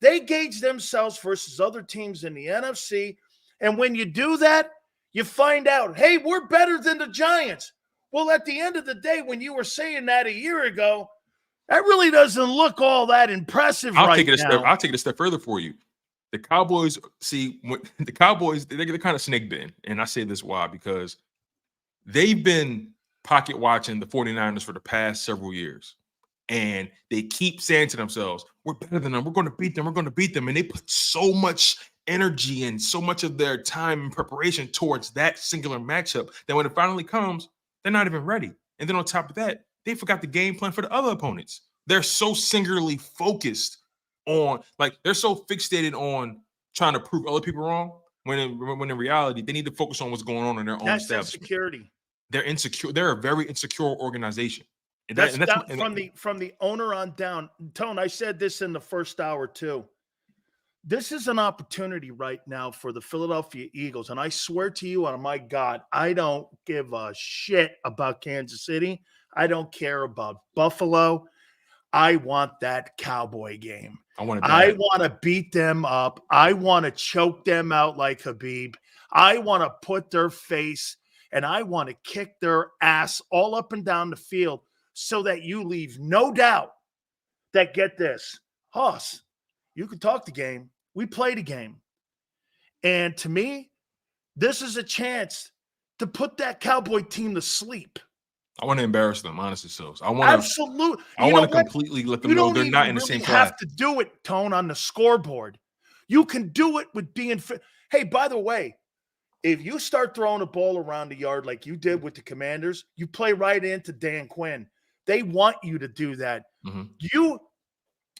They gauge themselves versus other teams in the NFC. And when you do that, you find out, hey, we're better than the Giants. Well, at the end of the day, when you were saying that a year ago, that really doesn't look all that impressive I'll right take it now. I'll take it a step further for you. The Cowboys, the Cowboys, they're kind of snake bitten. And I say this why? Because they've been pocket watching the 49ers for the past several years. And they keep saying to themselves, we're better than them. We're going to beat them. We're going to beat them. And they put so much energy and so much of their time and preparation towards that singular matchup that when it finally comes, they're not even ready. And then on top of that, they forgot the game plan for the other opponents. They're so singularly focused on, they're so fixated on trying to prove other people wrong when in reality, they need to focus on what's going on in their own establishment. Insecurity. They're insecure. They're a very insecure organization. And That's from the owner on down. Tone, I said this in the first hour too. This is an opportunity right now for the Philadelphia Eagles. And I swear to you, on my God, I don't give a shit about Kansas City. I don't care about Buffalo. I want that Cowboy game. I want to beat them up. I want to choke them out like Habib. I want to put their face and I want to kick their ass all up and down the field so that you leave no doubt that, get this, Hoss, you can talk the game. We played a game. And to me, this is a chance to put that Cowboy team to sleep. I want to embarrass them, honestly. So I want to completely let them know they're not in the same class. You don't have to do it, Tone, on the scoreboard. You can do it with being – hey, by the way, if you start throwing a ball around the yard like you did with the Commanders, you play right into Dan Quinn. They want you to do that. Mm-hmm.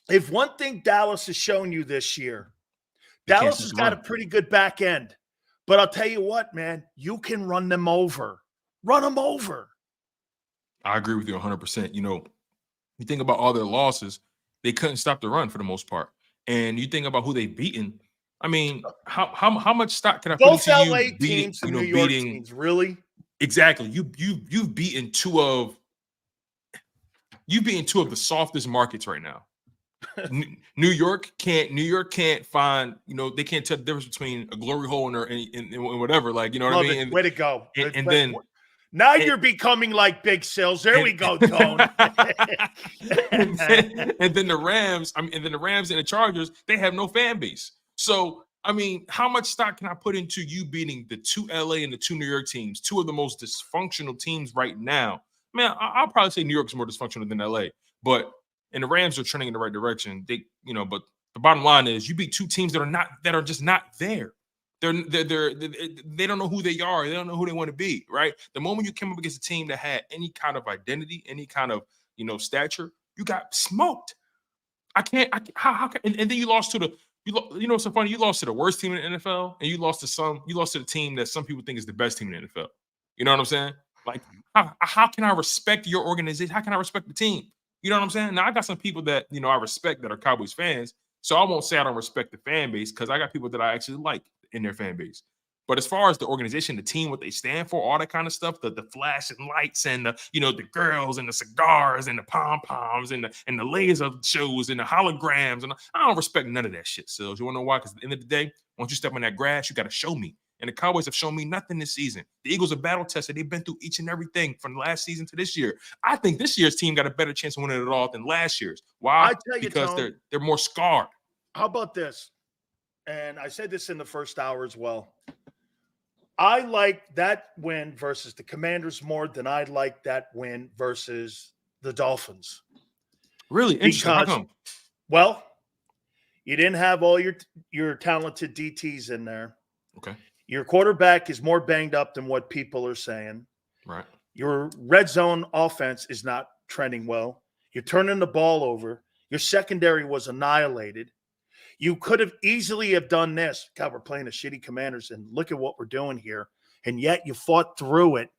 If one thing Dallas has shown you this year, Dallas has got a pretty good back end. But I'll tell you what, man, you can run them over. Run them over. I agree with you 100%. You think about all their losses, they couldn't stop the run for the most part. And you think about who they've beaten. I mean, how much stock can I put into both LA you teams and New York teams, really? Exactly. You've beaten two of the softest markets right now. New York can't find, they can't tell the difference between a glory hole and whatever, what I mean? Way to go. And then now you're becoming like Big Sills. There we go, Tone. and then the Rams, and the Chargers, they have no fan base. So, I mean, how much stock can I put into you beating the 2 LA and the 2 New York teams, 2 of the most dysfunctional teams right now? Man, I'll probably say New York's more dysfunctional than LA, and the Rams are trending in the right direction. But the bottom line is you beat 2 teams that are just not there. They don't know who they are. They don't know who they want to be, right? The moment you came up against a team that had any kind of identity, any kind of, stature, you got smoked. How can, and then you lost to what's so funny? You lost to the worst team in the NFL, and you lost to the team that some people think is the best team in the NFL. You know what I'm saying? Like, how can I respect your organization? How can I respect the team? You know what I'm saying? Now I got some people that I respect that are Cowboys fans, so I won't say I don't respect the fan base because I got people that I actually like in their fan base. But as far as the organization, the team, what they stand for, all that kind of stuff, the flashing lights and the girls and the cigars and the pom-poms and the laser shows and the holograms, and I don't respect none of that shit. So you want to know why? Because at the end of the day, once you step on that grass, you got to show me. And the Cowboys have shown me nothing this season. The Eagles are battle tested. They've been through each and everything from last season to this year. I think this year's team got a better chance of winning it all than last year's. Why? I tell you, because Tone, they're more scarred. How about this? And I said this in the first hour as well. I like that win versus the Commanders more than I like that win versus the Dolphins. Really interesting. How come? Well, you didn't have all your talented DTs in there. Okay. Your quarterback is more banged up than what people are saying. Right. Your red zone offense is not trending well. You're turning the ball over. Your secondary was annihilated. You could have easily have done this. God, we're playing the shitty Commanders, and look at what we're doing here. And yet you fought through it.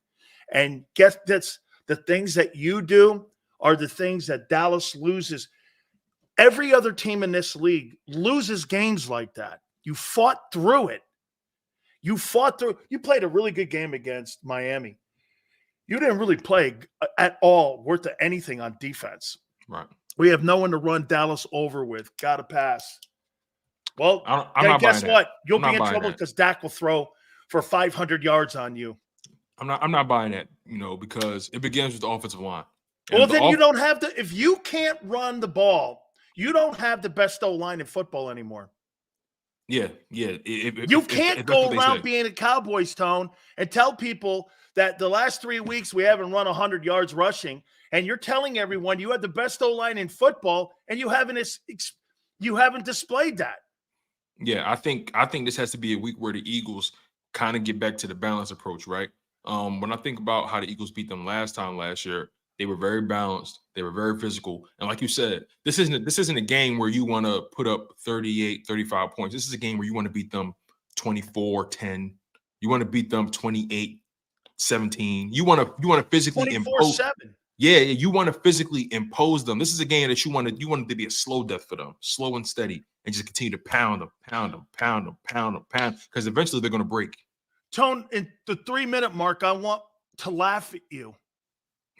And guess that's the things that you do are the things that Dallas loses. Every other team in this league loses games like that. You fought through it. You played a really good game against Miami. You didn't really play at all worth of anything on defense. Right. We have no one to run Dallas over with. Got to pass. Well, I'm not guess buying what? that. You'll be in trouble because Dak will throw for 500 yards on you. I'm not buying that, because it begins with the offensive line. And Well, then you don't have to. If you can't run the ball, you don't have the best O-line in football anymore. Yeah. You can't go around being a Cowboys tone and tell people that the last 3 weeks we haven't run 100 yards rushing, and you're telling everyone you have the best O-line in football, and you haven't displayed that. Yeah, I think this has to be a week where the Eagles kind of get back to the balanced approach, right? When I think about how the Eagles beat them last year, they were very balanced. They were very physical. And like you said, this isn't a game where you want to put up 38, 35 points. This is a game where you want to beat them 24-10. You want to beat them 28-17. You want to physically impose. 24-7. Yeah, you want to physically impose them. This is a game that you want it to be a slow death for them, slow and steady, and just continue to pound them, because eventually they're going to break. Tone, in the 3-minute mark, I want to laugh at you.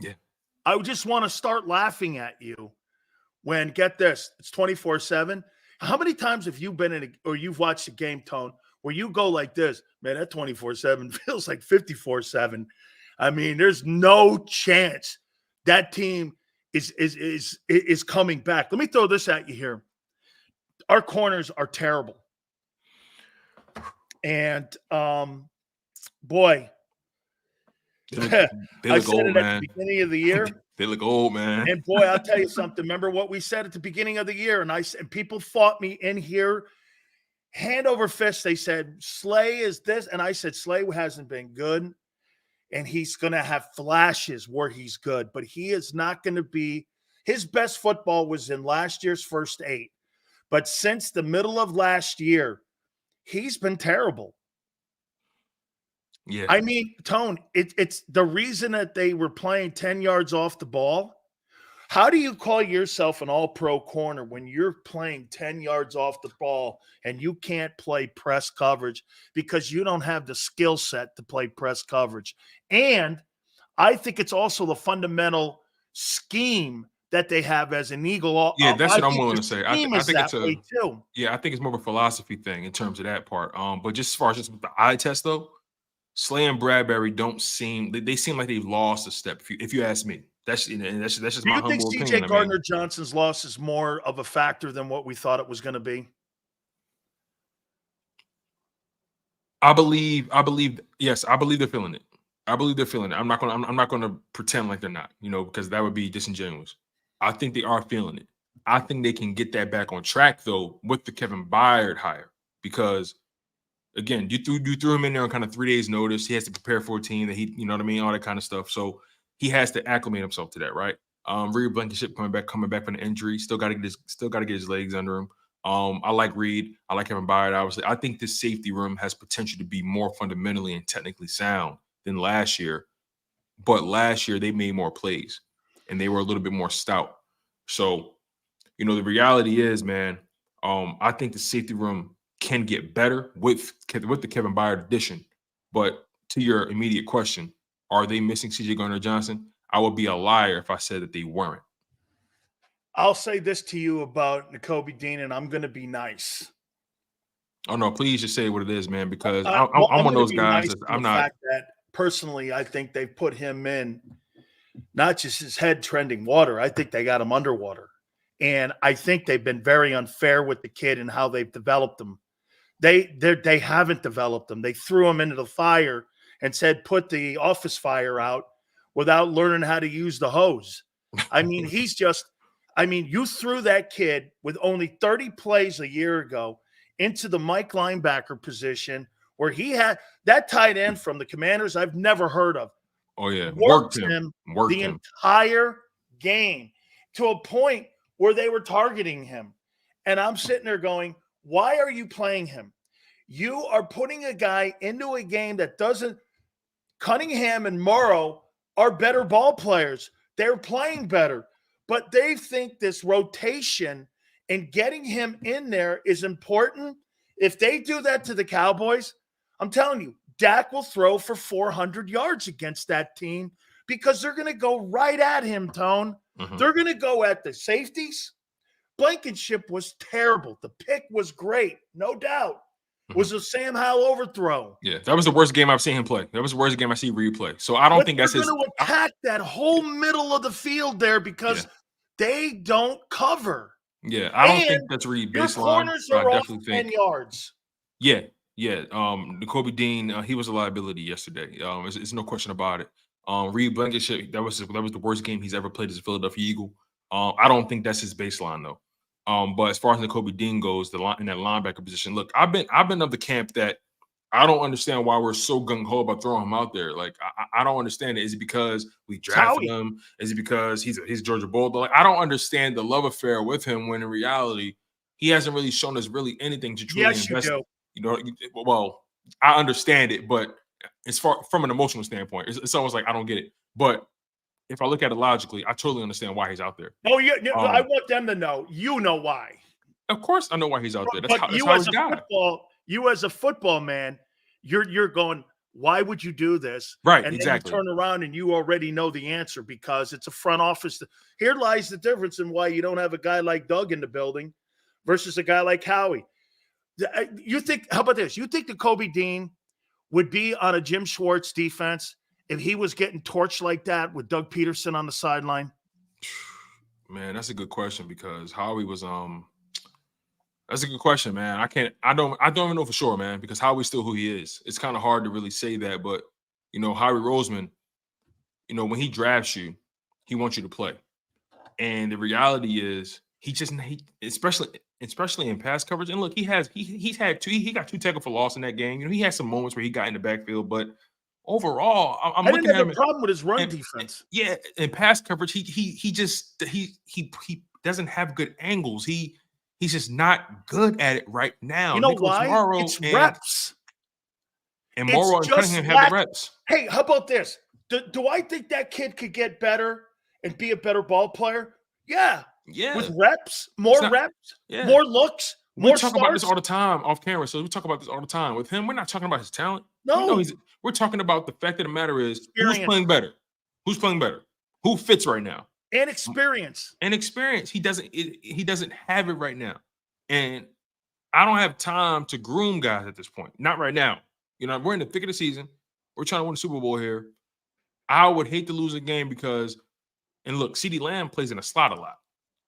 Yeah. I just want to start laughing at you when, get this, it's 24/7. How many times have you been or you've watched a game, Tone, where you go like this, man, that 24/7 feels like 54/7. I mean, there's no chance that team is coming back. Let me throw this at you here. Our corners are terrible. And boy, they I look said old, it man. at the beginning of the year. They look old, man. And boy, I'll tell you something. Remember what we said at the beginning of the year? And people fought me in here, hand over fist. They said, Slay is this. And I said, Slay hasn't been good. And he's going to have flashes where he's good. But he is not going to be – his best football was in last year's first 8. But since the middle of last year, he's been terrible. Yeah. I mean, Tone, it's the reason that they were playing 10 yards off the ball. How do you call yourself an all-pro corner when you're playing 10 yards off the ball and you can't play press coverage because you don't have the skill set to play press coverage? And I think it's also the fundamental scheme that they have as an Eagle. Yeah, that's what I'm willing to say. I think it's too. Yeah, I think it's more of a philosophy thing in terms of that part. But just as far as just the eye test, though, Slay and Bradbury don't seem – they seem like they've lost a step, if you ask me. That's just my humble opinion. Do you think CJ Gardner-Johnson's loss is more of a factor than what we thought it was going to be? I believe yes, I believe they're feeling it. I'm not going to pretend like they're not, because that would be disingenuous. I think they are feeling it. I think they can get that back on track, though, with the Kevin Byard hire, because again, you threw him in there on kind of 3 days' notice. He has to prepare for a team that he, all that kind of stuff. So he has to acclimate himself to that, right? Reed Blankenship coming back from an injury, still got to get his legs under him. I like Reed. I like Kevin Byard, obviously. I think this safety room has potential to be more fundamentally and technically sound than last year. But last year they made more plays and they were a little bit more stout. So, the reality is, man, I think the safety room can get better with the Kevin Byard addition. But to your immediate question, are they missing C.J. Gardner-Johnson? I would be a liar if I said that they weren't. I'll say this to you about Nakobe Dean, and I'm going to be nice. Oh, no, please just say what it is, man, because I'm one of those guys nice that I'm not. Fact that personally, I think they put him in, not just his head trending water. I think they got him underwater. And I think they've been very unfair with the kid and how they've developed him. They haven't developed him. They threw him into the fire and said, put the office fire out without learning how to use the hose. I mean, you threw that kid with only 30 plays a year ago into the Mike linebacker position where he had that tight end from the Commanders I've never heard of. Oh, yeah. Worked him the entire game to a point where they were targeting him. And I'm sitting there going, why are you playing him? You are putting a guy into a game that doesn't – Cunningham and Morrow are better ball players. They're playing better. But they think this rotation and getting him in there is important. If they do that to the Cowboys, I'm telling you, Dak will throw for 400 yards against that team because they're going to go right at him, Tone. Mm-hmm. They're going to go at the safeties. Blankenship was terrible. The pick was great, no doubt. Mm-hmm. Was a Sam Howell overthrow. Yeah, that was the worst game I've seen him play. That was the worst game I see replay. So I don't think that's his. They're going to attack that whole middle of the field there because they don't cover. Yeah, I don't think that's really baseline. Your corners are off 10 yards. Yeah. Nakobe Dean, he was a liability yesterday. It's no question about it. Reed Blankenship, that was the worst game he's ever played as a Philadelphia Eagle. I don't think that's his baseline though. But as far as Nakobe Dean goes, in that linebacker position, look, I've been of the camp that I don't understand why we're so gung ho about throwing him out there. Like I don't understand it. Is it because we drafted him? Is it because he's Georgia Bulldog? Like, I don't understand the love affair with him when in reality he hasn't really shown us really anything to truly invest. You do. Well, I understand it, but as far from an emotional standpoint, it's almost like I don't get it. But if I look at it logically, I totally understand why he's out there. Oh, yeah, I want them to know. You know why? Of course, I know why he's out there. That's but how you as a football man, you're going, why would you do this? Right, and exactly. Then you turn around and you already know the answer because it's a front office. Here lies the difference in why you don't have a guy like Doug in the building versus a guy like Howie. You think? How about this? You think that Nakobe Dean would be on a Jim Schwartz defense if he was getting torched like that with Doug Peterson on the sideline? Man, that's a good question because Howie was that's a good question, man. I don't even know for sure, man, because Howie's still who he is. It's kind of hard to really say that, but Howie Roseman, when he drafts you, he wants you to play. And the reality is he especially in pass coverage. And look, he got two tackle for loss in that game. He had some moments where he got in the backfield, but overall, I'm looking at him. A problem with his run defense. Yeah, in pass coverage, he doesn't have good angles. He's just not good at it right now. You know why? It's reps. And Morrow and Cunningham have the reps. Hey, how about this? Do I think that kid could get better and be a better ball player? Yeah. Yeah. With reps, more looks, we talk about this all the time off camera. So we talk about this all the time. With him, we're not talking about his talent. No. We're talking about the fact of the matter is who's playing better? Who's playing better? Who fits right now? And experience. He doesn't have it right now. And I don't have time to groom guys at this point. Not right now. We're in the thick of the season. We're trying to win the Super Bowl here. I would hate to lose a game because, and look, CeeDee Lamb plays in a slot a lot.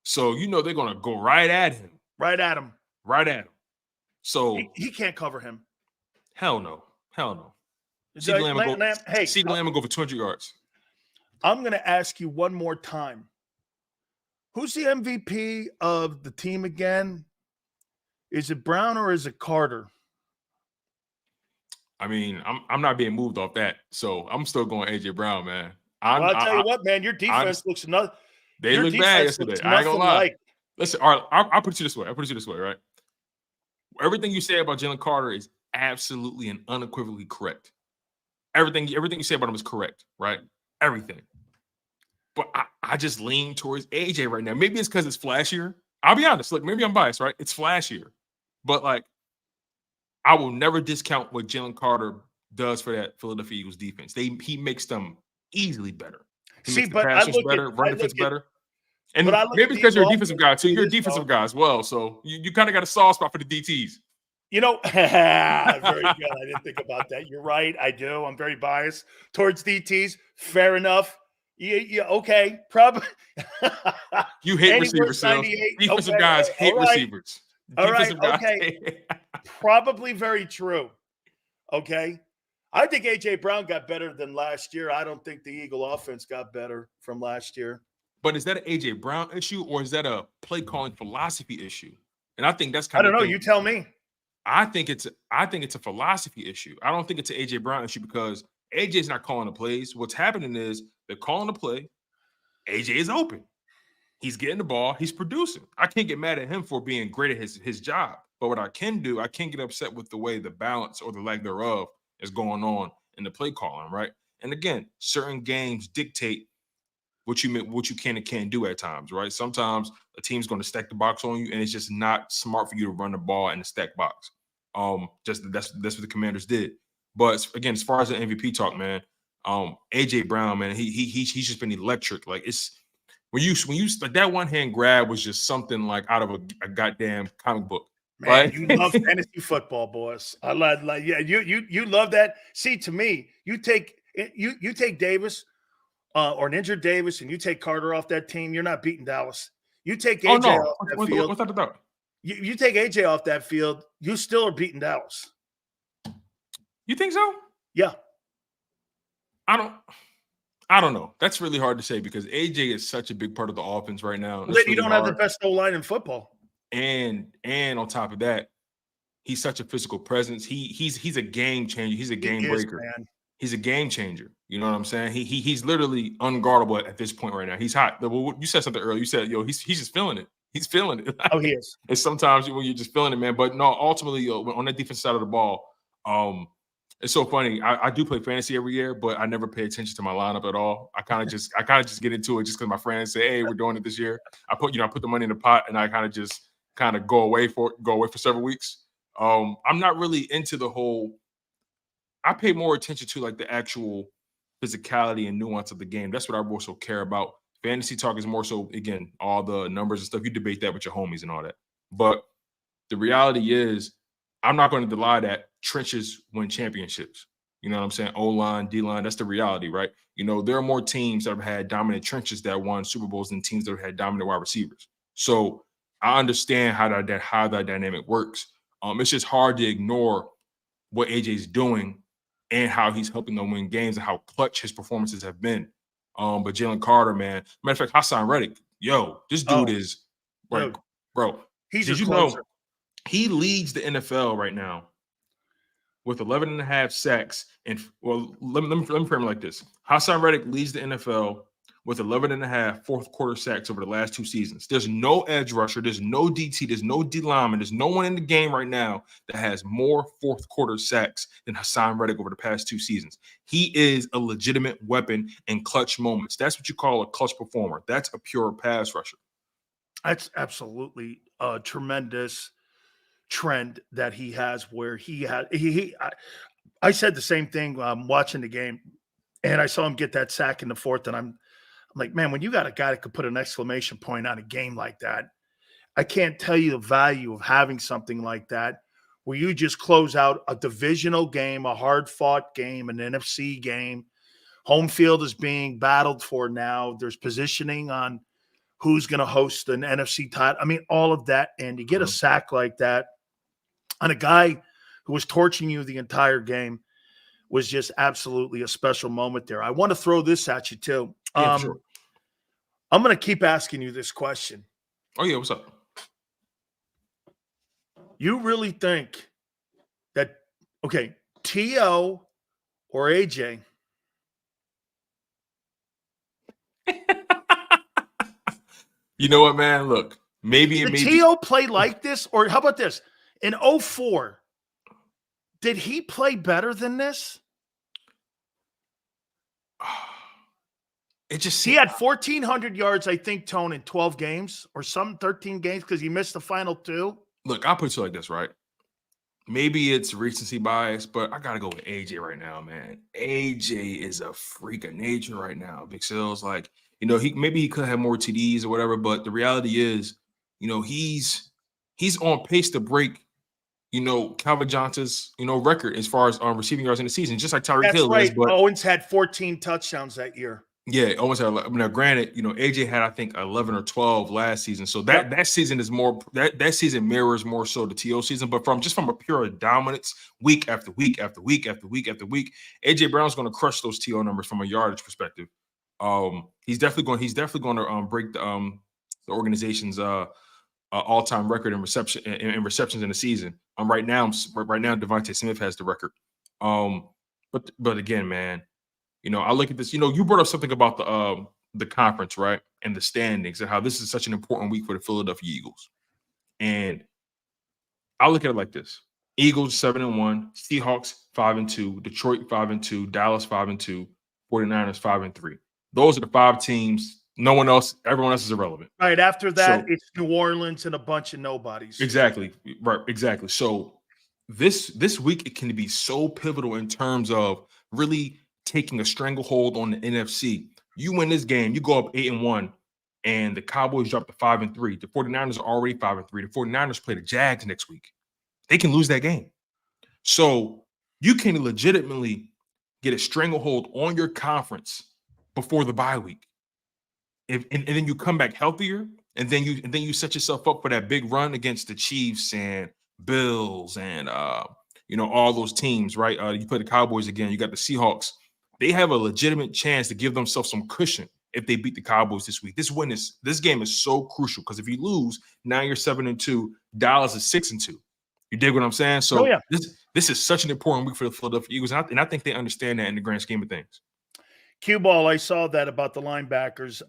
So, they're going to go right at him. Right at him. So he can't cover him. Hell no. CeeDee Lamb will go for 200 yards. I'm going to ask you one more time. Who's the MVP of the team again? Is it Brown or is it Carter? I mean, I'm not being moved off that. So I'm still going AJ Brown, man. I'll tell you what, man, your defense looks another. They look bad yesterday. I ain't gonna lie. Listen, all right, I'll put it to you this way. Right? Everything you say about Jalen Carter is absolutely and unequivocally correct. Everything you say about him is correct, right? Everything. But I just lean towards AJ right now. Maybe it's because it's flashier. I'll be honest. Look, maybe I'm biased, right? It's flashier. But, like, I will never discount what Jalen Carter does for that Philadelphia Eagles defense. He makes them easily better. He makes the passers better, run defense better. And maybe because you're a defensive guy, too. You're a defensive guy as well. So you kind of got a soft spot for the DTs. You know, very good. I didn't think about that. You're right. I do. I'm very biased towards DTs. Fair enough. Yeah, okay. Probably. You hate receivers, so defensive guys hate receivers. All right. Okay. Probably very true. Okay. I think A.J. Brown got better than last year. I don't think the Eagle offense got better from last year. But is that an A.J. Brown issue or is that a play calling philosophy issue? And I think that's I don't know. You tell me. I think it's a philosophy issue. I don't think it's an A.J. Brown issue because A.J.'s not calling the plays. What's happening is they're calling the play. A.J. is open. He's getting the ball. He's producing. I can't get mad at him for being great at his job. But what I can do, I can't get upset with the way the balance or the lack thereof is going on in the play calling, right? And again, certain games dictate what you can and can't do at times, right? Sometimes a team's going to stack the box on you, and it's just not smart for you to run the ball in the stack box. That's what the Commanders did. But again, as far as the MVP talk, man, AJ Brown, man, he's just been electric. Like it's when you like that one hand grab was just something like out of a goddamn comic book. Man, right? You love fantasy football, boys. I like yeah, you love that. See, to me, you take Davis or an injured Davis, and you take Carter off that team, you're not beating Dallas. You take AJ off that field. What's that about? You take AJ off that field, you still are beating Dallas. You think so? Yeah. I don't know. That's really hard to say because AJ is such a big part of the offense right now. You don't have the best O-line in football. And on top of that, he's such a physical presence. He's a game changer. He's a game breaker. Man. He's a game changer. You know what I'm saying? He's literally unguardable at this point right now. He's hot. You said something earlier. You said, he's just feeling it. He's feeling it. Oh, he is. And sometimes when you're just feeling it, man. But no, ultimately, on that defense side of the ball, it's so funny. I do play fantasy every year, but I never pay attention to my lineup at all. I kind of just get into it just because my friends say, "Hey, we're doing it this year." I put the money in the pot, and I kind of go away for several weeks. I'm not really into the whole. I pay more attention to like the actual physicality and nuance of the game. That's what I more so care about. Fantasy talk is more so, again, all the numbers and stuff. You debate that with your homies and all that. But the reality is, I'm not going to deny that trenches win championships. You know what I'm saying? O-line, D-line, that's the reality, right? There are more teams that have had dominant trenches that won Super Bowls than teams that have had dominant wide receivers. So I understand how that dynamic works. It's just hard to ignore what AJ's doing and how he's helping them win games and how clutch his performances have been. But Jalen Carter, man, matter of fact, Hassan Reddick, this dude is like, bro. He's did you know he leads the NFL right now with 11.5 sacks? And let me frame it like this: Hassan Reddick leads the NFL with 11.5 fourth quarter sacks over the last 2 seasons. There's no edge rusher, there's no DT, there's no D lineman, there's no one in the game right now that has more fourth quarter sacks than Hassan Reddick over the past 2 seasons. He is a legitimate weapon in clutch moments. That's what you call a clutch performer. That's a pure pass rusher. That's absolutely a tremendous trend that he has where I said the same thing watching the game, and I saw him get that sack in the fourth, and I'm like, man, when you got a guy that could put an exclamation point on a game like that, I can't tell you the value of having something like that where you just close out a divisional game, a hard-fought game, an NFC game. Home field is being battled for now. There's positioning on who's going to host an NFC title. I mean, all of that, and you get a sack like that on a guy who was torching you the entire game was just absolutely a special moment there. I want to throw this at you, too. Yeah, sure. I'm going to keep asking you this question. Oh, yeah. What's up? You really think that, T.O. or AJ? You know what, man? Look, maybe did T.O. play like this? Or how about this? In 2004, did he play better than this? It just he had 1,400 yards, I think, Tone, in 12 games or some 13 games because he missed the final 2. Look, I'll put it like this, right? Maybe it's recency bias, but I gotta go with AJ right now, man. AJ is a freak of nature right now. Big Sales, like, he could have more TDs or whatever, but the reality is, he's on pace to break, Calvin Johnson's, record as far as receiving yards in the season, just like Tyreek Hill. That's right. But Owens had 14 touchdowns that year. Yeah, Owens had. Now, granted, AJ had, I think, 11 or 12 last season. So that season is more that season mirrors more so the TO season. But from a pure dominance, week after week after week after week after week, AJ Brown's going to crush those TO numbers from a yardage perspective. He's definitely going to break the organization's all-time record in receptions in the season. Right now, Devontae Smith has the record. But again, man. I look at this. You brought up something about the conference, right, and the standings, and how this is such an important week for the Philadelphia Eagles. And I look at it like this: Eagles 7-1, Seahawks 5-2, Detroit 5-2, Dallas 5-2, 49ers 5-3. Those are the 5 teams. No one else. Everyone else is irrelevant. Right after that, it's New Orleans and a bunch of nobodies. Exactly. Right. Exactly. So this week it can be so pivotal in terms of really taking a stranglehold on the NFC. You win this game, you go up 8-1, and the Cowboys drop to 5-3. The 49ers are already 5-3. The 49ers play the Jags next week. They can lose that game. So you can legitimately get a stranglehold on your conference before the bye week. And then you come back healthier, and then you set yourself up for that big run against the Chiefs and Bills and all those teams, right? You play the Cowboys again, you got the Seahawks. They have a legitimate chance to give themselves some cushion if they beat the Cowboys this week. This game is so crucial because if you lose, now you're 7-2. Dallas is 6-2. You dig what I'm saying? So this is such an important week for the Philadelphia Eagles, and I think they understand that in the grand scheme of things. Cue ball, I saw that about the linebackers.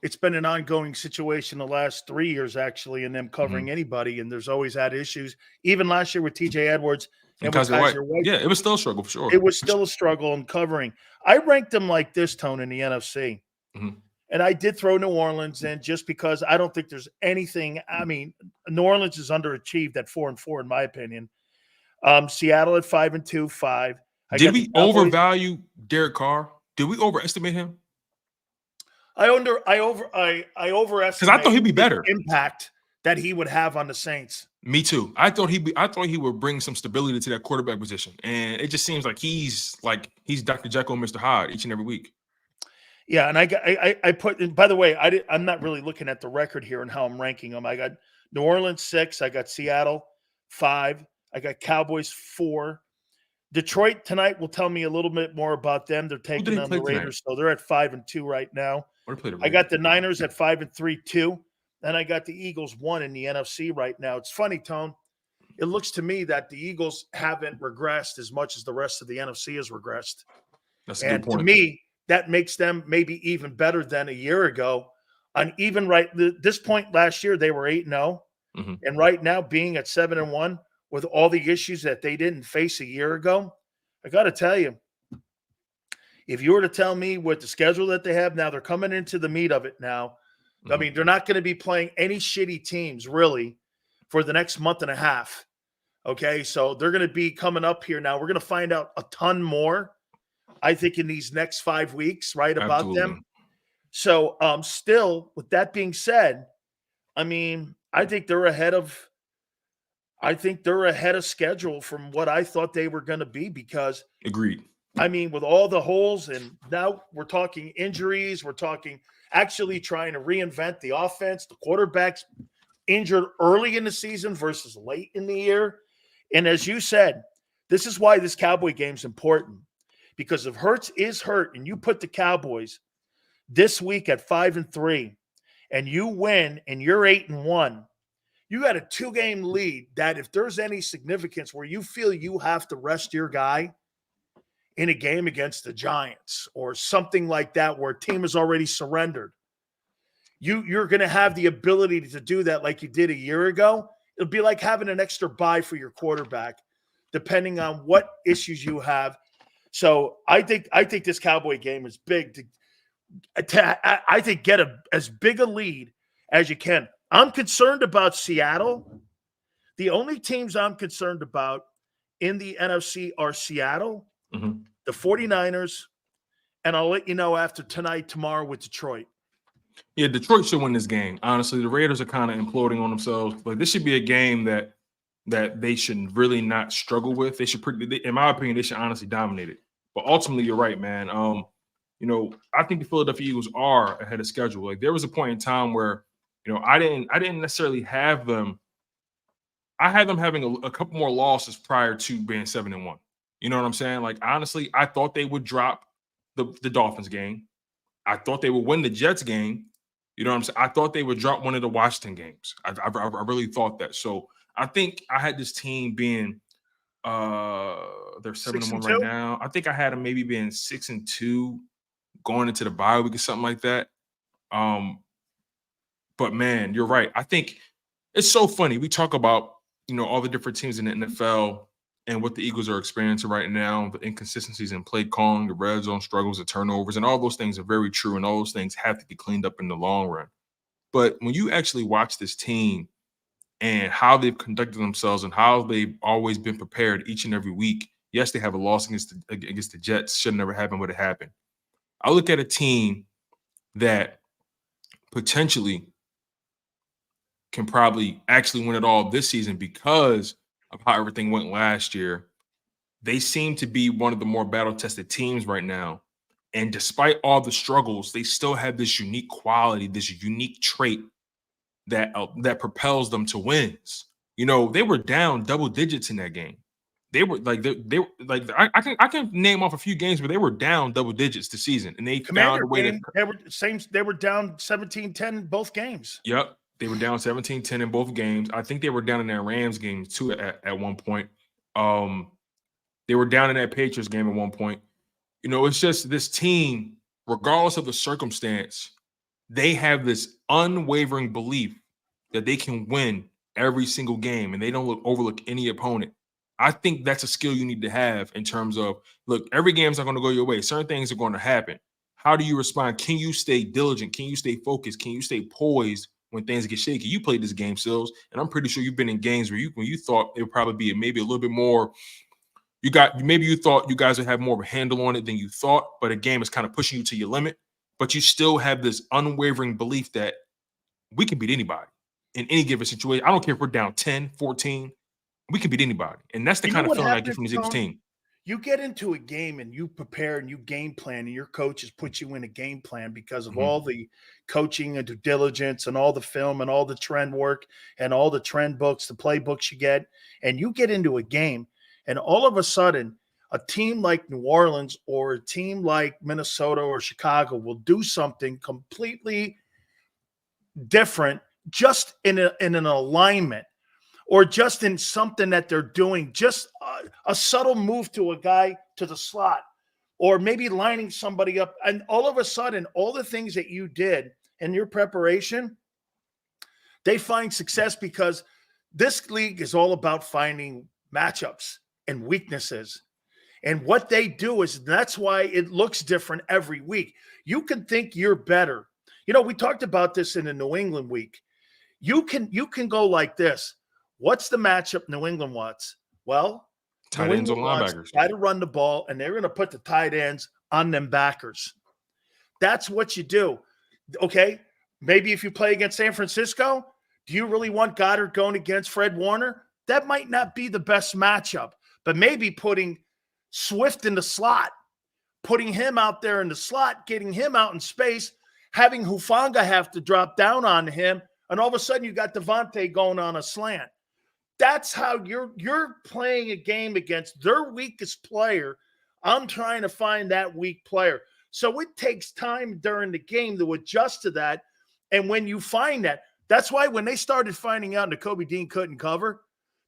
It's been an ongoing situation the last 3 years, actually, in them covering anybody, and there's always had issues. Even last year with TJ Edwards and with Kaiser White. Yeah, it was still a struggle for sure. It was still a struggle in covering. I ranked them like this, Tone, in the NFC. And I did throw New Orleans in just because I don't think there's anything. I mean, New Orleans is underachieved at 4-4, in my opinion. Seattle at 5-2, 5. Did we overvalue Derek Carr? Did we overestimate him? I overestimated because I thought he'd be better. The impact that he would have on the Saints. Me too. I thought he would bring some stability to that quarterback position, and it just seems like he's Dr. Jekyll and Mr. Hyde each and every week. Yeah, and I put. By the way, I'm not really looking at the record here and how I'm ranking them. I got New Orleans 6. I got Seattle 5. I got Cowboys 4. Detroit tonight will tell me a little bit more about them. They're taking on the Raiders, so they're at 5-2 right now. I got the Niners at 5-3 too, and I got the Eagles 1 in the NFC right now. It's funny, Tone. It looks to me that the Eagles haven't regressed as much as the rest of the NFC has regressed. That's a good point. To me, that makes them maybe even better than a year ago. And even this point last year, they were 8-0, and right now being at 7-1. With all the issues that they didn't face a year ago, I got to tell you, if you were to tell me with the schedule that they have now, they're coming into the meat of it now. I mean, they're not going to be playing any shitty teams really for the next month and a half. Okay, so they're going to be coming up here now. We're going to find out a ton more, I think, in these next 5 weeks, right, about them. So still, with that being said, I mean, I think they're ahead of schedule from what I thought they were going to be because – Agreed. I mean, with all the holes, and now we're talking injuries, we're talking actually trying to reinvent the offense. The quarterback's injured early in the season versus late in the year. And as you said, this is why this Cowboy game's important. Because if Hurts is hurt and you put the Cowboys this week at 5-3 and you win and you're 8-1, you got a 2-game lead that if there's any significance where you feel you have to rest your guy in a game against the Giants or something like that where a team has already surrendered, you're going to have the ability to do that like you did a year ago. It'll be like having an extra bye for your quarterback, depending on what issues you have. So I think this Cowboy game is big. I think, get as big a lead as you can. I'm concerned about Seattle. The only teams I'm concerned about in the NFC are Seattle, the 49ers, and I'll let you know after tomorrow with Detroit. Yeah, Detroit should win this game. Honestly, the Raiders are kind of imploding on themselves. Like, this should be a game that they should really not struggle with. They should, in my opinion, they should honestly dominate it. But ultimately, you're right, man. I think the Philadelphia Eagles are ahead of schedule. Like, there was a point in time where, I didn't necessarily have them. I had them having a couple more losses prior to being 7-1. You know what I'm saying? Like, honestly, I thought they would drop the Dolphins game. I thought they would win the Jets game. You know what I'm saying? I thought they would drop one of the Washington games. I really thought that. So I think I had this team being they're 7-1 right now. I think I had them maybe being 6-2 going into the bye week or something like that. But man, you're right. I think it's so funny. We talk about, all the different teams in the NFL and what the Eagles are experiencing right now, the inconsistencies in play calling, the red zone struggles, the turnovers, and all those things are very true, and all those things have to be cleaned up in the long run. But when you actually watch this team and how they've conducted themselves and how they've always been prepared each and every week, yes, they have a loss against the Jets. Should never happen, but it happened. I look at a team that potentially can probably actually win it all this season because of how everything went last year. They seem to be one of the more battle-tested teams right now. And despite all the struggles, they still have this unique quality, this unique trait that propels them to wins. They were down double digits in that game. They were I can name off a few games where they were down double digits this season, and they found a way to. They were down 17-10 in both games. Yep. They were down 17-10 in both games. I think they were down in that Rams game too at one point. They were down in that Patriots game at one point. It's just this team, regardless of the circumstance, they have this unwavering belief that they can win every single game and they don't overlook any opponent. I think that's a skill you need to have in terms of, look, every game's not going to go your way. Certain things are going to happen. How do you respond? Can you stay diligent? Can you stay focused? Can you stay poised when things get shaky? You played this game, Sills, and I'm pretty sure you've been in games where when you thought it would probably be maybe a little bit more. Maybe you thought you guys would have more of a handle on it than you thought, but a game is kind of pushing you to your limit. But you still have this unwavering belief that we can beat anybody in any given situation. I don't care if we're down 10, 14. We can beat anybody. And that's the kind of feeling I get from this Eagles team. You get into a game and you prepare and you game plan, and your coaches put you in a game plan because of all the coaching and due diligence and all the film and all the trend work and all the trend books, the playbooks you get. And you get into a game, and all of a sudden, a team like New Orleans or a team like Minnesota or Chicago will do something completely different just in an alignment, or just in something that they're doing, just a subtle move to a guy to the slot, or maybe lining somebody up. And all of a sudden, all the things that you did in your preparation, they find success, because this league is all about finding matchups and weaknesses. And what they do is, that's why it looks different every week. You can think you're better. We talked about this in the New England week. You can go like this. What's the matchup New England wants? Well, tight ends or linebackers. Try to run the ball, and they're going to put the tight ends on them backers. That's what you do. Okay, maybe if you play against San Francisco, do you really want Goddard going against Fred Warner? That might not be the best matchup, but maybe putting Swift in the slot, putting him out there in the slot, getting him out in space, having Hufanga have to drop down on him, and all of a sudden you got Devontae going on a slant. That's how you're playing a game against their weakest player. I'm trying to find that weak player. So it takes time during the game to adjust to that. And when you find that, that's why when they started finding out Nakobe Dean couldn't cover,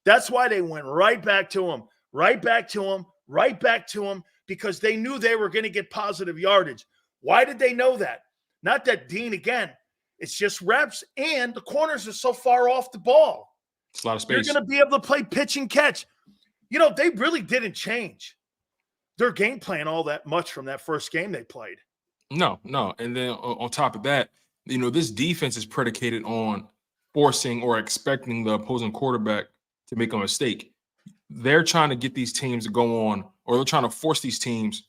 that's why they went right back to him, because they knew they were going to get positive yardage. Why did they know that? Not that Dean, again, it's just reps, and the corners are so far off the ball. It's a lot of space. You're going to be able to play pitch and catch. They really didn't change their game plan all that much from that first game they played. No. And then on top of that, this defense is predicated on forcing or expecting the opposing quarterback to make a mistake. They're trying to get these teams to go on, or they're trying to force these teams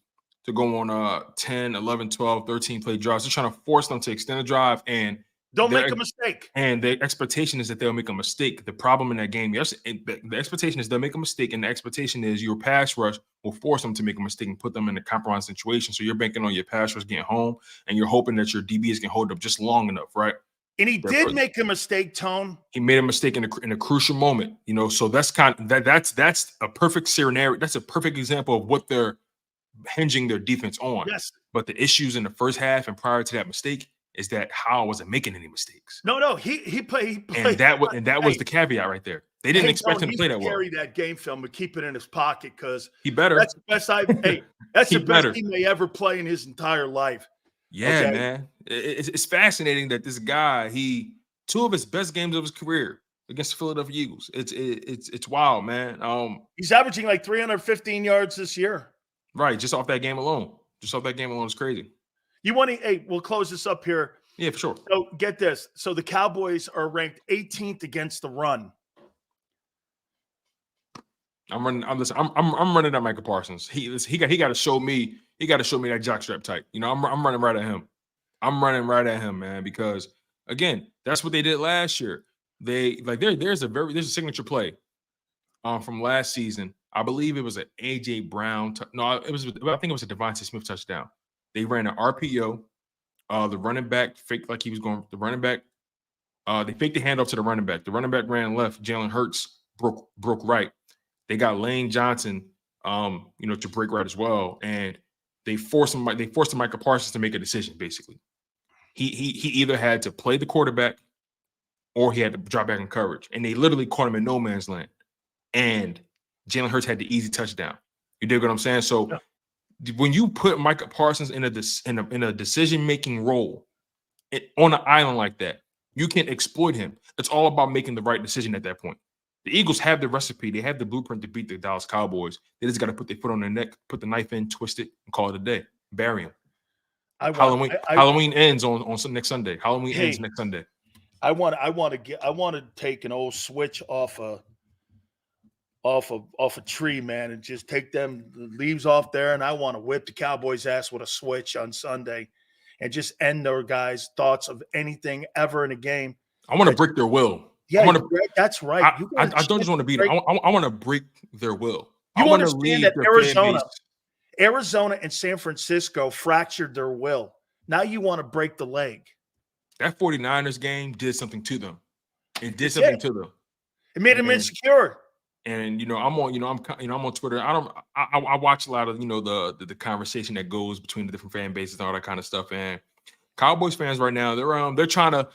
to go on 10, 11, 12, 13 play drives. They're trying to force them to extend the drive and don't make a mistake. And the expectation is that they'll make a mistake. The problem in that game, yes, the expectation is they'll make a mistake, and the expectation is your pass rush will force them to make a mistake and put them in a compromised situation. So you're banking on your pass rush getting home, and you're hoping that your DBs can hold up just long enough, right? And he did make a mistake, Tone. He made a mistake in a crucial moment, So that's that's a perfect scenario. That's a perfect example of what they're hinging their defense on. Yes. But the issues in the first half and prior to that mistake is that Howe wasn't making any mistakes. No, he played. And that was the caviat right there. They didn't expect him to play that well. Carry that game film and keep it in his pocket because he better. That's the best that's the best he may ever play in his entire life. Yeah, okay? Man. It's fascinating that this guy, two of his best games of his career against the Philadelphia Eagles. It's wild, man. He's averaging like 315 yards this year. Right, just off that game alone. Just off that game alone is crazy. You want to? Hey, we'll close this up here. Yeah, for sure. So get this. So the Cowboys are ranked 18th against the run. I'm running at Michael Parsons. He got to show me. He got to show me that jockstrap type. I'm running right at him. I'm running right at him, man. Because again, that's what they did last year. There's a signature play, from last season. I believe it was an AJ Brown. I think it was a Devontae Smith touchdown. They ran an RPO. The running back faked like he was going. The running back, they faked the handoff to the running back. The running back ran left. Jalen Hurts broke right. They got Lane Johnson, to break right as well, and they forced him. They forced Michael Parsons to make a decision. Basically, he either had to play the quarterback, or he had to drop back in coverage, and they literally caught him in no man's land. And Jalen Hurts had the easy touchdown. You dig what I'm saying? So. Yeah. When you put Micah Parsons in a decision-making role on an island like that, you can exploit him. It's all about making the right decision at that point. The Eagles have the recipe. They have the blueprint to beat the Dallas Cowboys. They just got to put their foot on their neck, put the knife in, twist it, and call it a day. Bury him. Halloween ends on next Sunday. Halloween ends next Sunday. I want to take an old switch off a tree, man, and just take them leaves off there. And I want to whip the Cowboys' ass with a switch on Sunday and just end their guys' thoughts of anything ever in a game. I want to break their will. Yeah, that's right. I don't just want to beat them. I want to break their will. You understand that Arizona and San Francisco fractured their will. Now you want to break the leg. That 49ers game did something to them. It did something to them. It made them insecure. And I'm on Twitter. I watch a lot of the conversation that goes between the different fan bases and all that kind of stuff. And Cowboys fans right now, they're trying to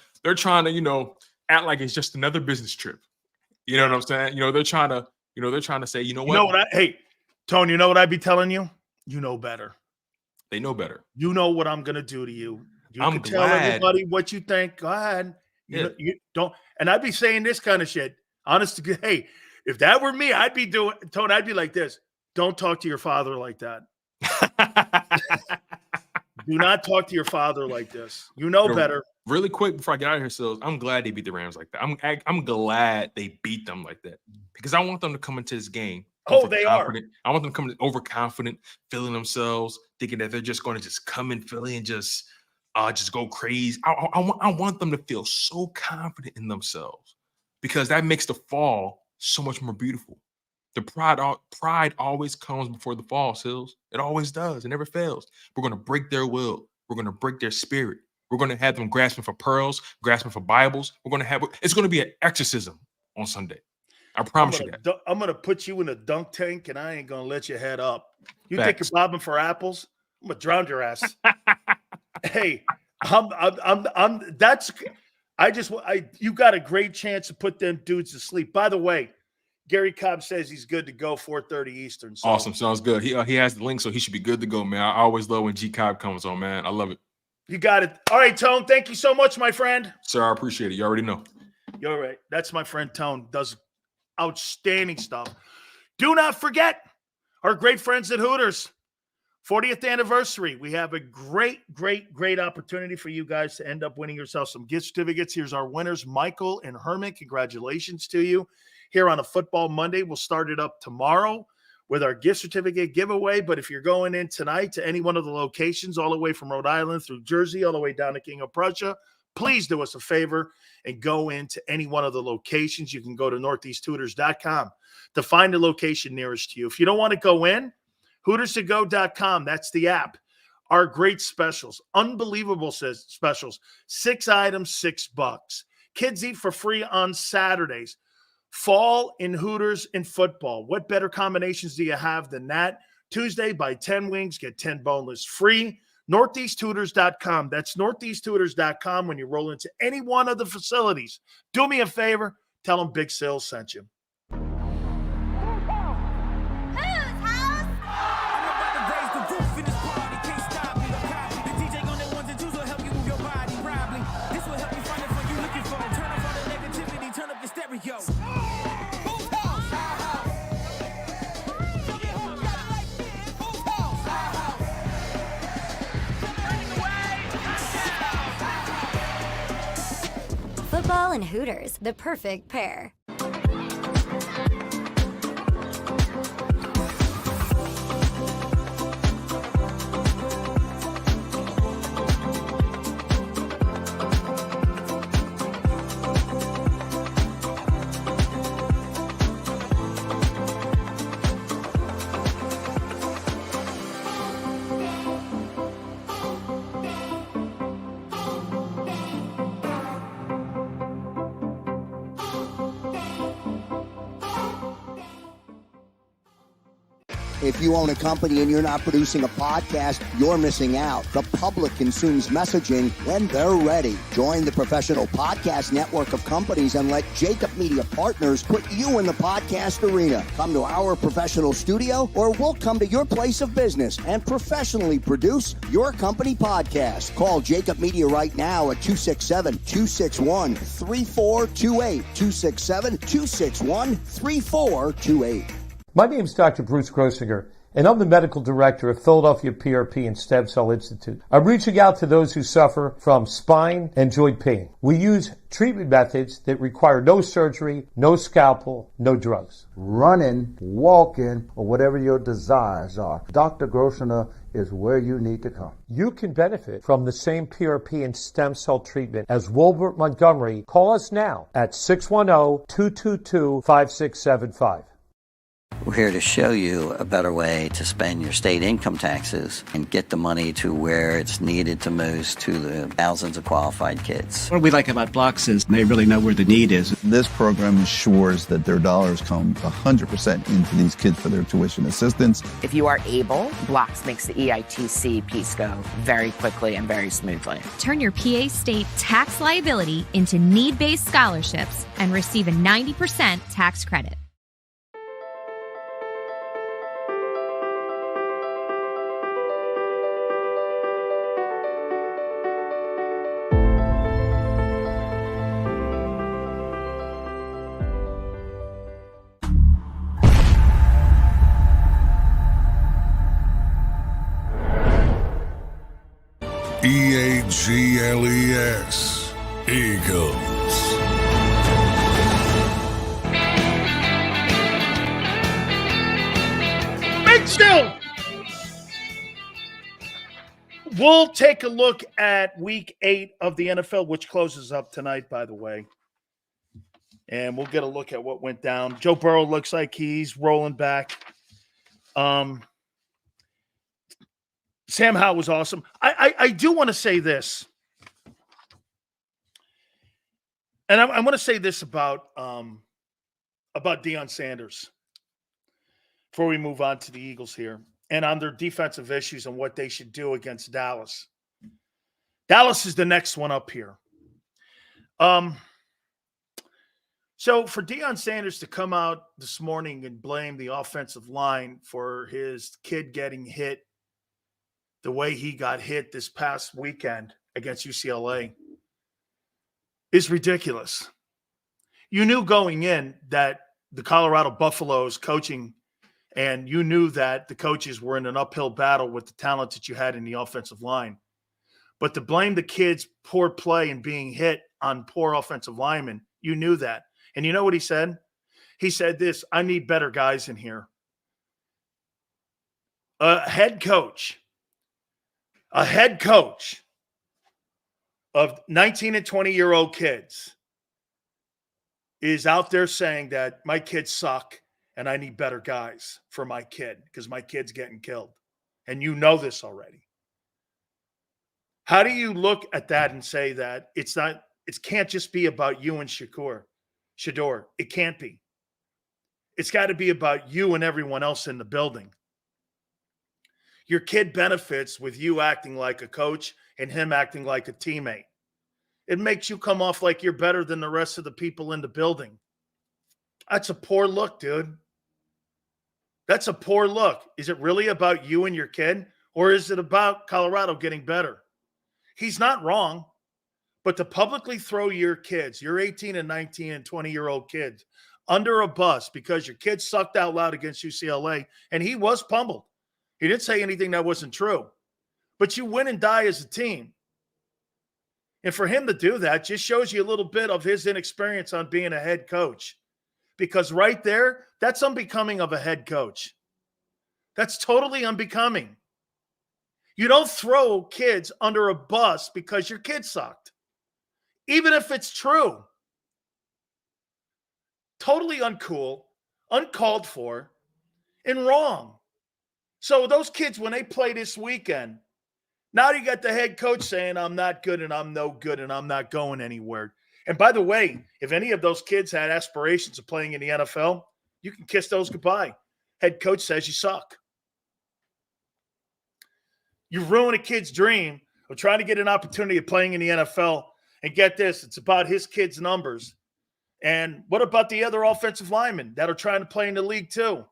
act like it's just another business trip. You know what I'm saying? They're trying to say, hey, Tony, you know what I'd be telling you? You know better. They know better. You know what I'm gonna do to you. You can tell everybody what you think. Go ahead. You don't. And I'd be saying this kind of shit. Honest to hey. If that were me, I'd be like this. Don't talk to your father like that. Do not talk to your father like this. You know better. Really quick before I get out of here, Sills, I'm glad they beat the Rams like that. I'm glad they beat them like that because I want them to come into this game. Oh, they are. I want them to come in overconfident, feeling themselves, thinking that they're just going to just come in Philly and just go crazy. I want them to feel so confident in themselves because that makes the fall so much more beautiful. The pride always comes before the fall, Sills. It always does. It never fails. We're going to break their will. We're going to break their spirit. We're going to have them grasping for pearls, grasping for Bibles. It's going to be an exorcism on Sunday. I promise you that. I'm going to put you in a dunk tank and I ain't going to let you head up. You think you're bobbing for apples? I'm going to drown your ass. Hey, you got a great chance to put them dudes to sleep. By the way, Gary Cobb says he's good to go 4:30 Eastern. So. Awesome. Sounds good. He has the link, so he should be good to go, man. I always love when G Cobb comes on, man. I love it. You got it. All right, Tone. Thank you so much, my friend. Sir, I appreciate it. You already know. You're all right. That's my friend Tone. Does outstanding stuff. Do not forget our great friends at Hooters. 40th anniversary. We have a great opportunity for you guys to end up winning yourself some gift certificates. Here's our winners, Michael and Herman. Congratulations to you. Here on a Football Monday, we'll start it up tomorrow with our gift certificate giveaway. But if you're going in tonight to any one of the locations, all the way from Rhode Island through Jersey, all the way down to King of Prussia, please do us a favor and go into any one of the locations. You can go to northeasttutors.com to find the location nearest to you. If you don't want to go in, HootersToGo.com, that's the app. Our great specials, unbelievable specials. 6 items, $6. Kids eat for free on Saturdays. Fall in Hooters and football. What better combinations do you have than that? Tuesday, buy 10 wings, get 10 boneless free. NortheastTutors.com. That's NortheastTutors.com when you roll into any one of the facilities. Do me a favor, tell them Big Sills sent you. Football and Hooters, the perfect pair. If you own a company and you're not producing a podcast, you're missing out. The public consumes messaging when they're ready. Join the professional podcast network of companies and let JAKIB Media Partners put you in the podcast arena. Come to our professional studio or we'll come to your place of business and professionally produce your company podcast. Call JAKIB Media right now at 267-261-3428. 267-261-3428. My name is Dr. Bruce Grossinger, and I'm the medical director of Philadelphia PRP and Stem Cell Institute. I'm reaching out to those who suffer from spine and joint pain. We use treatment methods that require no surgery, no scalpel, no drugs. Running, walking, or whatever your desires are, Dr. Grossinger is where you need to come. You can benefit from the same PRP and stem cell treatment as Wilbert Montgomery. Call us now at 610-222-5675. We're here to show you a better way to spend your state income taxes and get the money to where it's needed to most to the thousands of qualified kids. What we like about Blocks is they really know where the need is. This program ensures that their dollars come 100% into these kids for their tuition assistance. If you are able, Blocks makes the EITC piece go very quickly and very smoothly. Turn your PA state tax liability into need-based scholarships and receive a 90% tax credit. EAGLES, Eagles. Big Show! We'll take a look at week 8 of the NFL, which closes up tonight, by the way. And we'll get a look at what went down. Joe Burrow looks like he's rolling back. Sam Howell was awesome. I do want to say this. And I want to say this about Dion Sanders before we move on to the Eagles here and on their defensive issues and what they should do against Dallas. Dallas is the next one up here. So for Dion Sanders to come out this morning and blame the offensive line for his kid getting hit the way he got hit this past weekend against UCLA is ridiculous. You knew going in that the Colorado Buffaloes coaching And you knew that the coaches were in an uphill battle with the talent that you had in the offensive line. But to blame the kids' poor play and being hit on poor offensive linemen, you knew that. And you know what he said? He said this, I need better guys in here. A head coach of 19 and 20-year-old kids is out there saying that my kids suck and I need better guys for my kid because my kid's getting killed. And you know this already. How do you look at that and say that it can't just be about you and Shador? It can't be. It's got to be about you and everyone else in the building. Your kid benefits with you acting like a coach and him acting like a teammate. It makes you come off like you're better than the rest of the people in the building. That's a poor look, dude. That's a poor look. Is it really about you and your kid, or is it about Colorado getting better? He's not wrong, but to publicly throw your kids, your 18 and 19 and 20-year-old kids, under a bus because your kid sucked out loud against UCLA, and he was pummeled. He didn't say anything that wasn't true. But you win and die as a team. And for him to do that just shows you a little bit of his inexperience on being a head coach. Because right there, that's unbecoming of a head coach. That's totally unbecoming. You don't throw kids under a bus because your kid sucked. Even if it's true. Totally uncool, uncalled for, and wrong. So those kids, when they play this weekend, now you got the head coach saying, I'm not good and I'm no good and I'm not going anywhere. And by the way, if any of those kids had aspirations of playing in the NFL, you can kiss those goodbye. Head coach says you suck. You ruin a kid's dream of trying to get an opportunity of playing in the NFL. And get this, it's about his kids' numbers. And what about the other offensive linemen that are trying to play in the league too?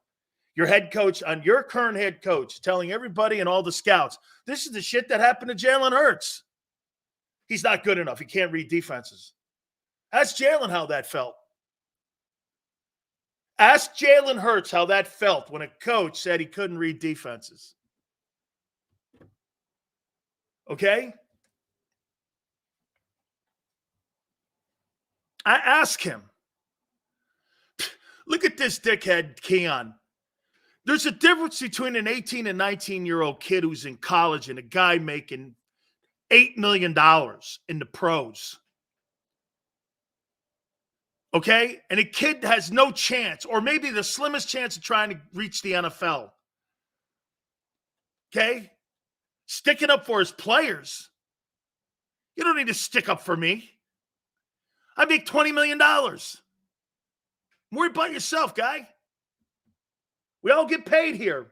Your head coach, on your current head coach, telling everybody and all the scouts, this is the shit that happened to Jalen Hurts. He's not good enough. He can't read defenses. Ask Jalen how that felt. Ask Jalen Hurts how that felt when a coach said he couldn't read defenses. Okay? I ask him. Look at this dickhead, Keon. There's a difference between an 18 and 19-year-old kid who's in college and a guy making $8 million in the pros. Okay? And a kid has no chance, or maybe the slimmest chance of trying to reach the NFL. Okay? Sticking up for his players. You don't need to stick up for me. I make $20 million. Worry about yourself, guy. We all get paid here.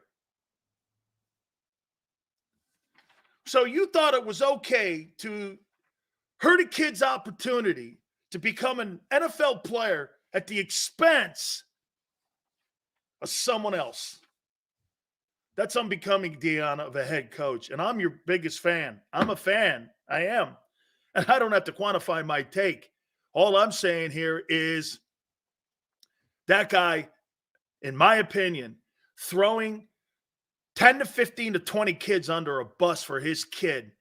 So you thought it was okay to hurt a kid's opportunity to become an NFL player at the expense of someone else. That's unbecoming, Dion, of a head coach. And I'm your biggest fan. I'm a fan. I am. And I don't have to quantify my take. All I'm saying here is that guy, in my opinion, throwing 10 to 15 to 20 kids under a bus for his kid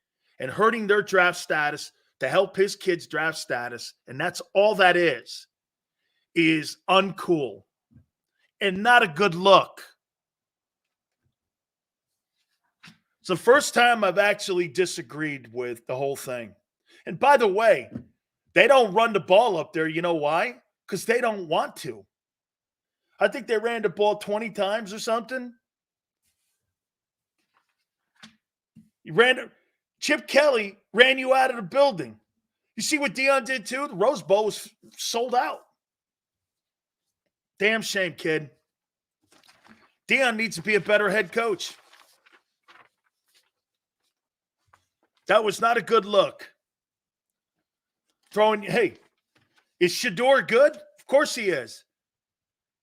and hurting their draft status to help his kid's draft status, and that's all that is uncool and not a good look. It's the first time I've actually disagreed with the whole thing. And by the way, they don't run the ball up there. You know why? Because they don't want to. I think they ran the ball 20 times or something. Chip Kelly ran you out of the building. You see what Dion did too? The Rose Bowl was sold out. Damn shame, kid. Dion needs to be a better head coach. That was not a good look. Hey, is Shador good? Of course he is.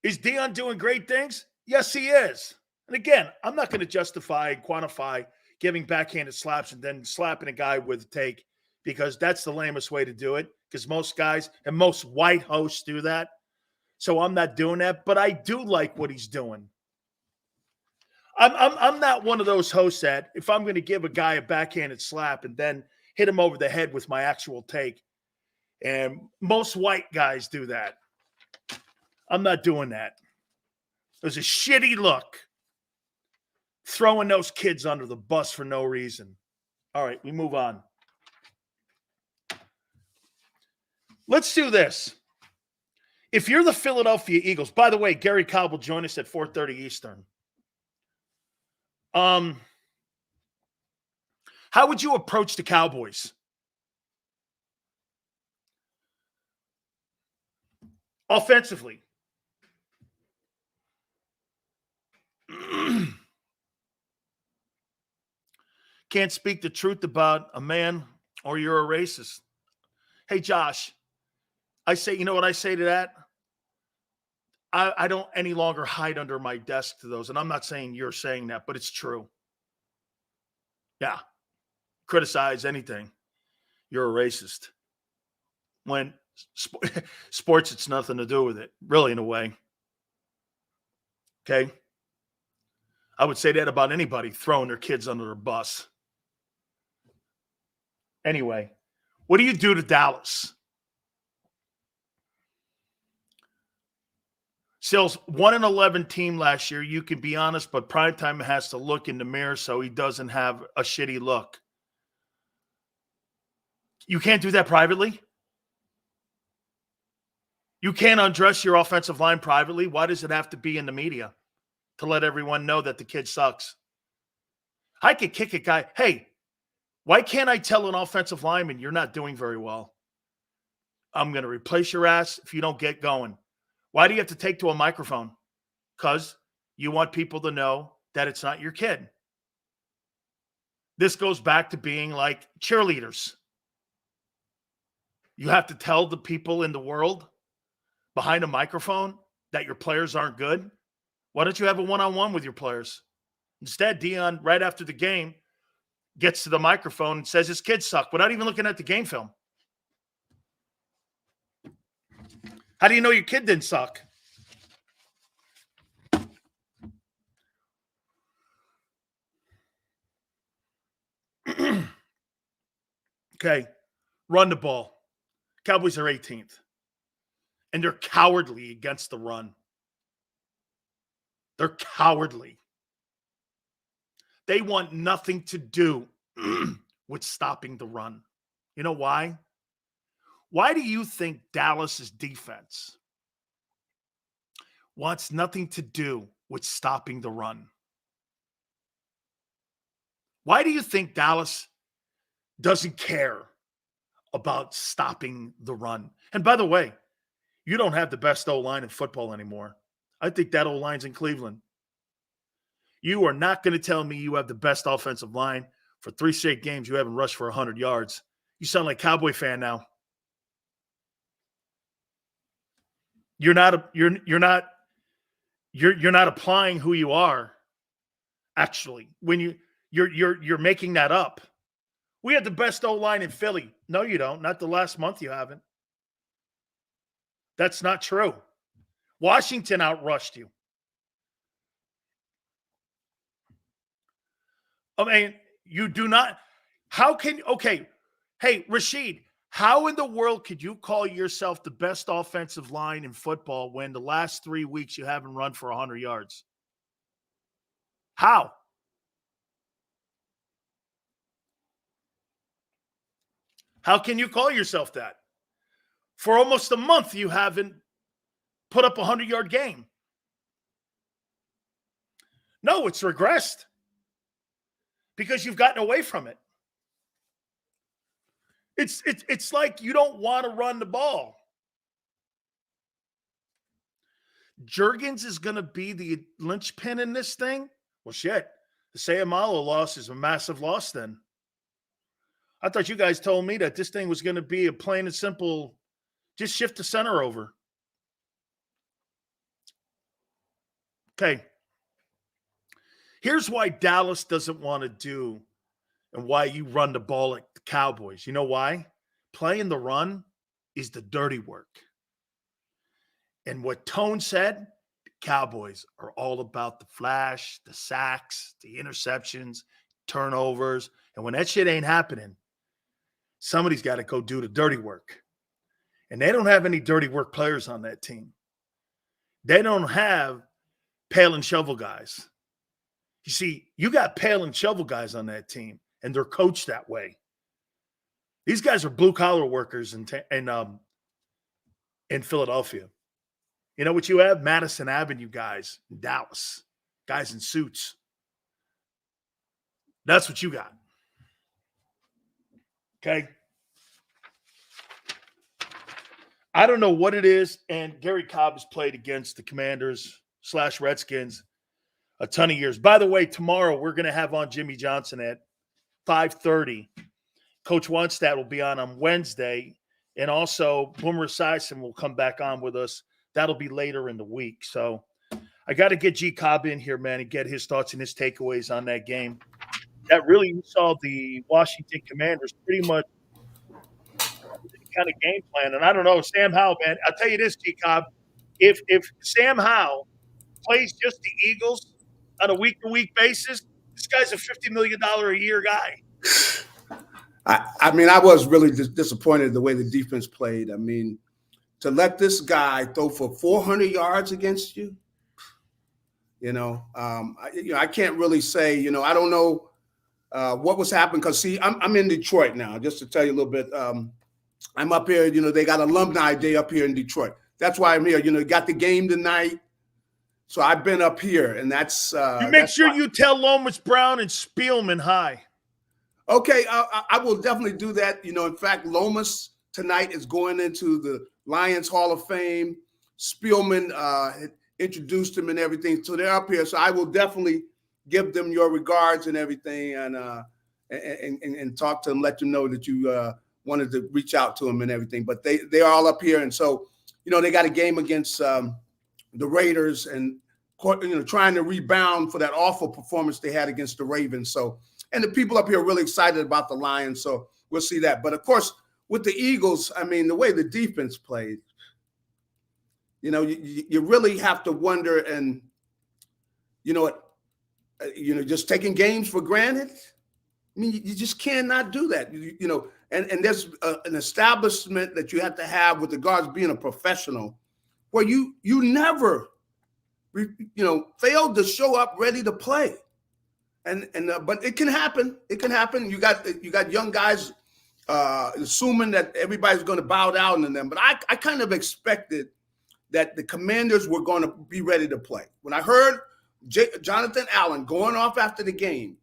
Is Dion doing great things? Yes, he is. And again, I'm not going to justify and quantify giving backhanded slaps and then slapping a guy with a take because that's the lamest way to do it because most guys and most white hosts do that. So I'm not doing that, but I do like what he's doing. I'm not one of those hosts that if I'm going to give a guy a backhanded slap and then hit him over the head with my actual take, and most white guys do that. I'm not doing that. It was a shitty look. Throwing those kids under the bus for no reason. All right, we move on. Let's do this. If you're the Philadelphia Eagles, by the way, Gary Cobb will join us at 4:30 Eastern. How would you approach the Cowboys? Offensively. Can't speak the truth about a man or you're a racist. Hey, Josh, I say, you know what I say to that? I don't any longer hide under my desk to those. And I'm not saying you're saying that, but it's true. Yeah. Criticize anything. You're a racist. When sports, it's nothing to do with it, really, in a way. Okay? I would say that about anybody throwing their kids under a bus. Anyway, what do you do to Dallas? Sills, 1-11 team last year. You can be honest, but Primetime has to look in the mirror so he doesn't have a shitty look. You can't do that privately? You can't undress your offensive line privately? Why does it have to be in the media to let everyone know that the kid sucks? I could kick a guy. Hey, why can't I tell an offensive lineman you're not doing very well? I'm going to replace your ass if you don't get going. Why do you have to take to a microphone? Because you want people to know that it's not your kid. This goes back to being like cheerleaders. You have to tell the people in the world behind a microphone that your players aren't good. Why don't you have a one-on-one with your players? Instead, Dion, right after the game, gets to the microphone and says his kids suck without even looking at the game film. How do you know your kid didn't suck? Okay, run the ball. Cowboys are 18th. And they're cowardly against the run. They're cowardly. They want nothing to do with stopping the run. You know why? Why do you think Dallas's defense wants nothing to do with stopping the run? Why do you think Dallas doesn't care about stopping the run? And by the way, you don't have the best O-line in football anymore. I think that O-line's in Cleveland. You are not going to tell me you have the best offensive line. For 3 straight games, you haven't rushed for 100 yards. You sound like a Cowboy fan now. You're not applying who you are. Actually, when you're making that up. We had the best O-line in Philly. No, you don't. Not the last month you haven't. That's not true. Washington outrushed you. I mean, you do not. How can, okay. Hey, Rashid, how in the world could you call yourself the best offensive line in football when the last 3 weeks you haven't run for 100 yards? How? How can you call yourself that? For almost a month, you haven't put up a 100-yard game. No, it's regressed because you've gotten away from it. It's like you don't want to run the ball. Juergens is going to be the linchpin in this thing? Well, shit. The Sayamalo loss is a massive loss then. I thought you guys told me that this thing was going to be a plain and simple, just shift the center over. Okay. Here's why Dallas doesn't want to do and why you run the ball like the Cowboys. You know why? Playing the run is the dirty work. And what Tone said Cowboys are all about the flash, the sacks, the interceptions, turnovers. And when that shit ain't happening, somebody's got to go do the dirty work. And they don't have any dirty work players on that team. They don't have pail and shovel guys. You see, you got pail and shovel guys on that team, and they're coached that way. These guys are blue-collar workers in Philadelphia. You know what you have? Madison Avenue guys in Dallas, guys in suits. That's what you got. Okay? I don't know what it is, and Gary Cobb has played against the Commanders/Redskins a ton of years. By the way, tomorrow we're going to have on Jimmy Johnson at 5:30. Coach Wannstedt will be on Wednesday, and also Boomer Esiason will come back on with us. That'll be later in the week. So I got to get G Cobb in here, man, and get his thoughts and his takeaways on that game. That really saw the Washington Commanders pretty much kind of game plan. And I don't know, Sam Howell, man, I'll tell you this, G Cobb, if Sam Howell plays just the Eagles on a week-to-week basis, this guy's a $50 million a year guy. I mean, I was really disappointed the way the defense played. I mean, to let this guy throw for 400 yards against you, I can't really say, I don't know what was happening. Because, see, I'm in Detroit now, just to tell you a little bit. I'm up here, they got Alumni Day up here in Detroit. That's why I'm here. Got the game tonight. So I've been up here, and that's you make sure you tell Lomas Brown and Spielman hi. Okay, I will definitely do that. In fact, Lomas tonight is going into the Lions Hall of Fame. Spielman introduced him and everything, so they're up here. So I will definitely give them your regards and everything, and talk to them, let them know that you wanted to reach out to them and everything. But they are all up here, and so they got a game against the Raiders, and trying to rebound for that awful performance they had against the Ravens. So. And the people up here are really excited about the Lions, so we'll see that. But, of course, with the Eagles, I mean, the way the defense played, you really have to wonder, and, just taking games for granted. I mean, you just cannot do that, and there's an establishment that you have to have with regards to being a professional where you never, failed to show up ready to play. But it can happen. It can happen. You got young guys assuming that everybody's going to bow down to them. But I kind of expected that the Commanders were going to be ready to play. When I heard Jonathan Allen going off after the game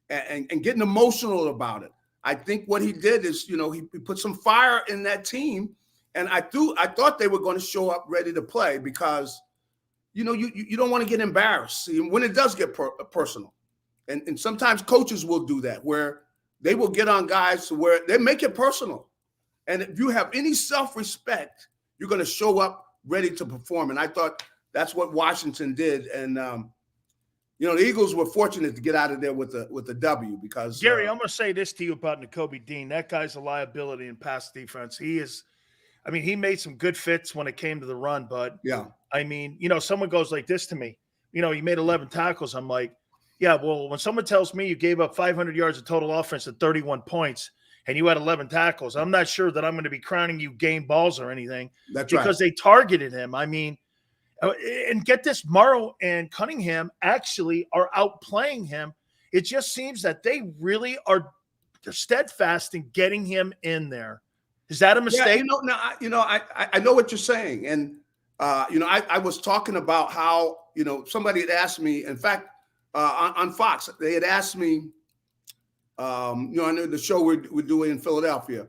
and getting emotional about it, I think what he did is, he put some fire in that team. And I thought they were going to show up ready to play because, you don't want to get embarrassed. See, when it does get personal. And sometimes coaches will do that, where they will get on guys to where they make it personal. And if you have any self-respect, you're going to show up ready to perform. And I thought that's what Washington did. And, the Eagles were fortunate to get out of there with a W because – Gary, I'm going to say this to you about Nakobe Dean. That guy's a liability in pass defense. He made some good fits when it came to the run. But, yeah, someone goes like this to me. He made 11 tackles. I'm like, yeah, well, when someone tells me you gave up 500 yards of total offense at 31 points and you had 11 tackles, I'm not sure that I'm going to be crowning you game balls or anything. That's because they targeted him. And get this, Morrow and Cunningham actually are outplaying him. It just seems that they really are steadfast in getting him in there. Is that a mistake? Yeah, I know what you're saying. And, I was talking about how, somebody had asked me, in fact, on Fox, they had asked me, I know the show we're doing in Philadelphia,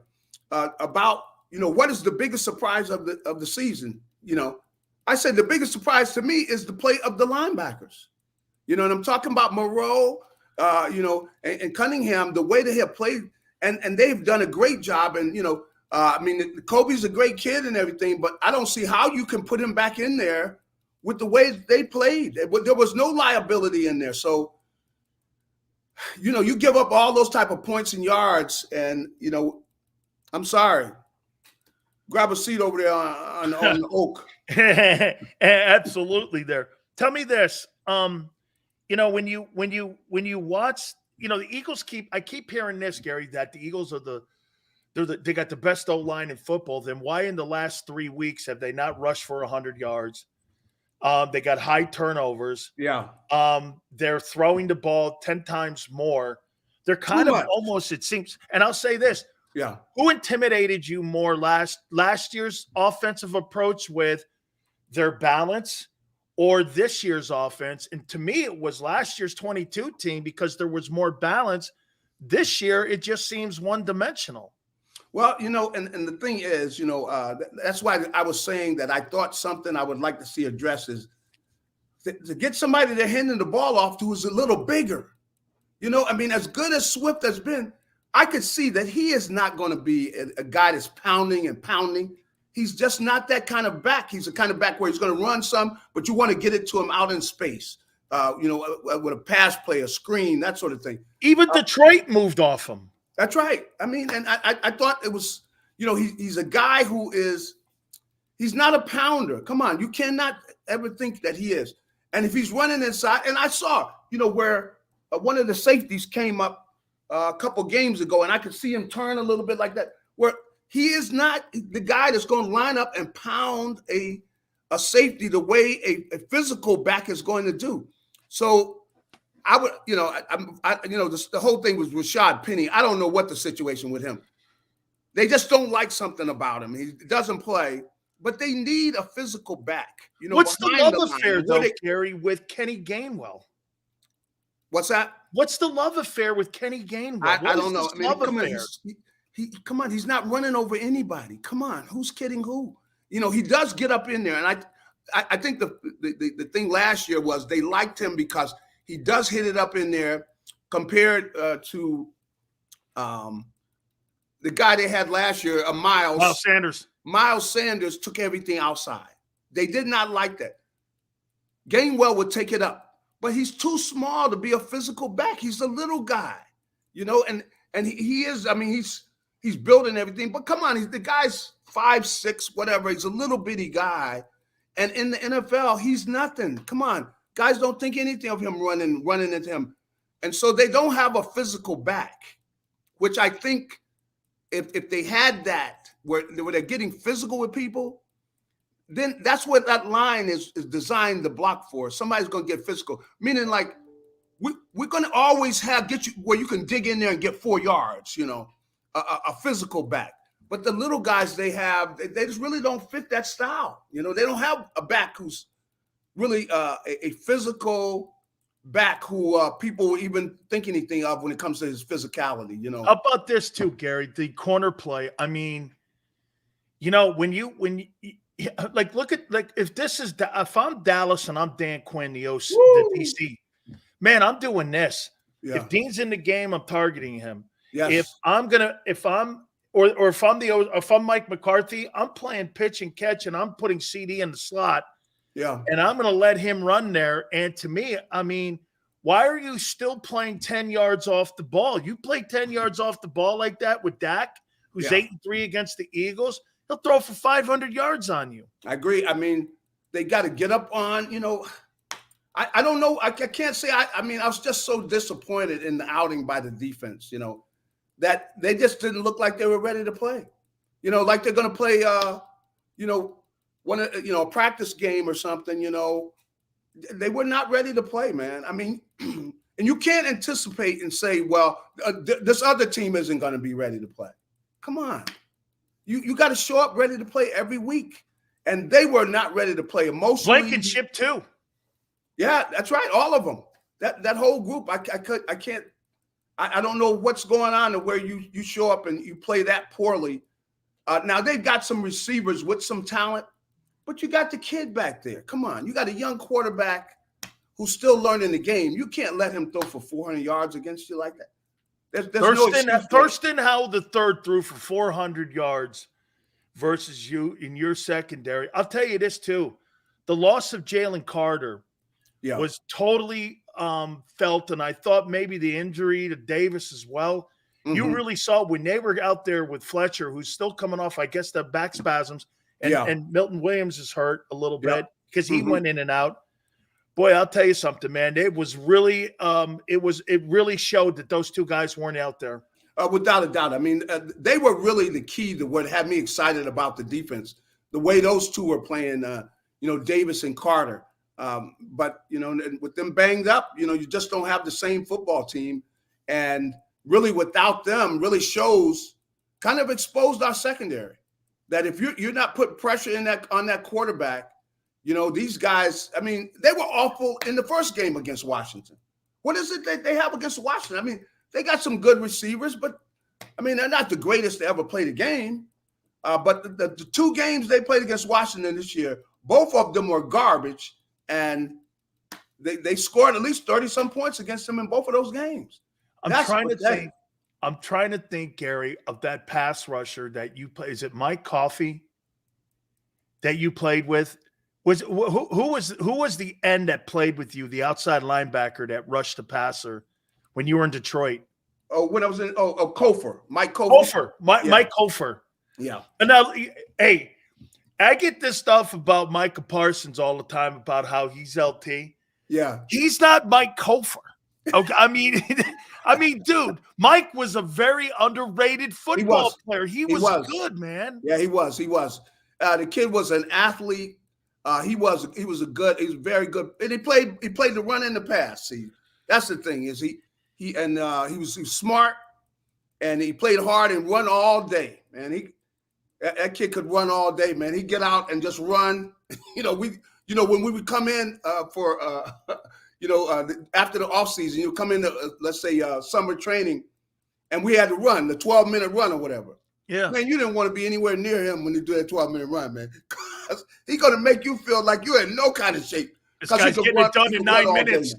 about, what is the biggest surprise of the season? I said the biggest surprise to me is the play of the linebackers. And I'm talking about Moreau, and Cunningham, the way they have played, and they've done a great job. And, Kobe's a great kid and everything, but I don't see how you can put him back in there with the way they played. There was no liability in there. So, you give up all those type of points and yards and, I'm sorry. Grab a seat over there on the oak. Absolutely there. Tell me this. You know, when you watch, you know, the Eagles I keep hearing this, Gary, that the Eagles are they got the best O-line in football. Then why in the last 3 weeks have they not rushed for 100 yards? They got high turnovers. Yeah. They're throwing the ball 10 times more. They're kind of almost, it seems, and I'll say this. Yeah. Who intimidated you more last year's offensive approach with their balance or this year's offense? And to me, it was last year's 22 team because there was more balance. This year, it just seems one-dimensional. Well, you know, and the thing is, you know, that's why I was saying that I thought something I would like to see addressed is to get somebody they're handing the ball off to who's a little bigger. You know, I mean, as good as Swift has been, I could see that he is not going to be a guy that's pounding and pounding. He's just not that kind of back. He's the kind of back where he's going to run some, but you want to get it to him out in space, you know, with a pass play, a screen, that sort of thing. Even Detroit moved off him. That's right. I mean, and I thought it was, you know, he's a guy who he's not a pounder. Come on, you cannot ever think that he is. And if he's running inside, and I saw, you know, where one of the safeties came up a couple games ago, and I could see him turn a little bit like that, where he is not the guy that's going to line up and pound a safety the way a physical back is going to do. So I would, you know, the whole thing was Rashad Penny. I don't know what the situation with him. They just don't like something about him. He doesn't play, but they need a physical back. You know, what's the love affair, though, Gary, with Kenny Gainwell? What's that? What's the love affair with Kenny Gainwell? I don't know. I mean, come on, he's not running over anybody. Come on, who's kidding who? You know, he does get up in there, and I think the thing last year was they liked him because he does hit it up in there compared to the guy they had last year, Miles Sanders. Miles Sanders took everything outside. They did not like that. Gainwell would take it up, but he's too small to be a physical back. He's a little guy, you know, and he is. I mean, he's building everything. But come on, the guy's 5'6", whatever. He's a little bitty guy, and in the NFL, he's nothing. Come on. Guys don't think anything of him running into him. And so they don't have a physical back, which I think if they had that, where they're getting physical with people, then that's what that line is designed to block for. Somebody's going to get physical, meaning like we're going to always get you where you can dig in there and get 4 yards, you know, a physical back. But the little guys they have, they just really don't fit that style. You know, they don't have a back who's really a physical back who people even think anything of when it comes to his physicality, you know. How about this too, Gary? The corner play. I mean, you know, when you like look at like if I'm Dallas and I'm Dan Quinn, the DC, man, I'm doing this. Yeah. If Dean's in the game, I'm targeting him. Yes. If I'm Mike McCarthy, I'm playing pitch and catch, and I'm putting CD in the slot. Yeah. And I'm going to let him run there. And to me, I mean, why are you still playing 10 yards off the ball? You play 10 yards off the ball like that with Dak, who's 8-3 against the Eagles, he'll throw for 500 yards on you. I agree. I mean, they got to get up on, you know, I don't know. I can't say. I mean, I was just so disappointed in the outing by the defense, you know, that they just didn't look like they were ready to play. You know, like they're going to play, you know, a practice game or something, you know. They were not ready to play, man. I mean, and you can't anticipate and say, well, this other team isn't going to be ready to play. Come on. You got to show up ready to play every week. And they were not ready to play emotionally. Blankenship too. Yeah, that's right. All of them. That whole group, I don't know what's going on to where you show up and you play that poorly. Now, they've got some receivers with some talent, but you got the kid back there. Come on. You got a young quarterback who's still learning the game. You can't let him throw for 400 yards against you like that. Thurston Howell III threw for 400 yards versus you in your secondary. I'll tell you this, too. The loss of Jalen Carter was totally felt, and I thought maybe the injury to Davis as well. Mm-hmm. You really saw when they were out there with Fletcher, who's still coming off, I guess, the back spasms, And Milton Williams is hurt a little bit because he Mm-hmm. went in and out. Boy, I'll tell you something, man. It was really, it really showed that those two guys weren't out there. Without a doubt. I mean, they were really the key to what had me excited about the defense. The way those two were playing, Davis and Carter. But, with them banged up, you just don't have the same football team. And really without them really shows, kind of exposed our secondary. That if you're not putting pressure on that quarterback, these guys, I mean, they were awful in the first game against Washington. What is it that they have against Washington? I mean, they got some good receivers, but, I mean, they're not the greatest to ever play the game. But the two games they played against Washington this year, both of them were garbage, and they scored at least 30-some points against them in both of those games. I'm trying to think, Gary, of that pass rusher that you play. Is it Mike Coffey that you played with? Who was the end that played with you, the outside linebacker that rushed the passer when you were in Detroit? Oh, when I was in Kofor, Mike Kofor. Mike Kofor. Yeah. And now, hey, I get this stuff about Micah Parsons all the time about how he's LT. Yeah. He's not Mike Kofor. Okay, I mean, dude, Mike was a very underrated football player. He was good, man. Yeah, he was. The kid was an athlete. He was very good, and he played the run and the pass. See, that's the thing is he was smart, and he played hard and run all day. Man, that kid could run all day. Man, he'd get out and just run. When we would come in for after the offseason, you come into let's say summer training, and we had to run the 12-minute run or whatever. Yeah, man, you didn't want to be anywhere near him when you do that 12-minute run, man. Because he's going to make you feel like you're in no kind of shape. This guy's getting it done in 9 minutes.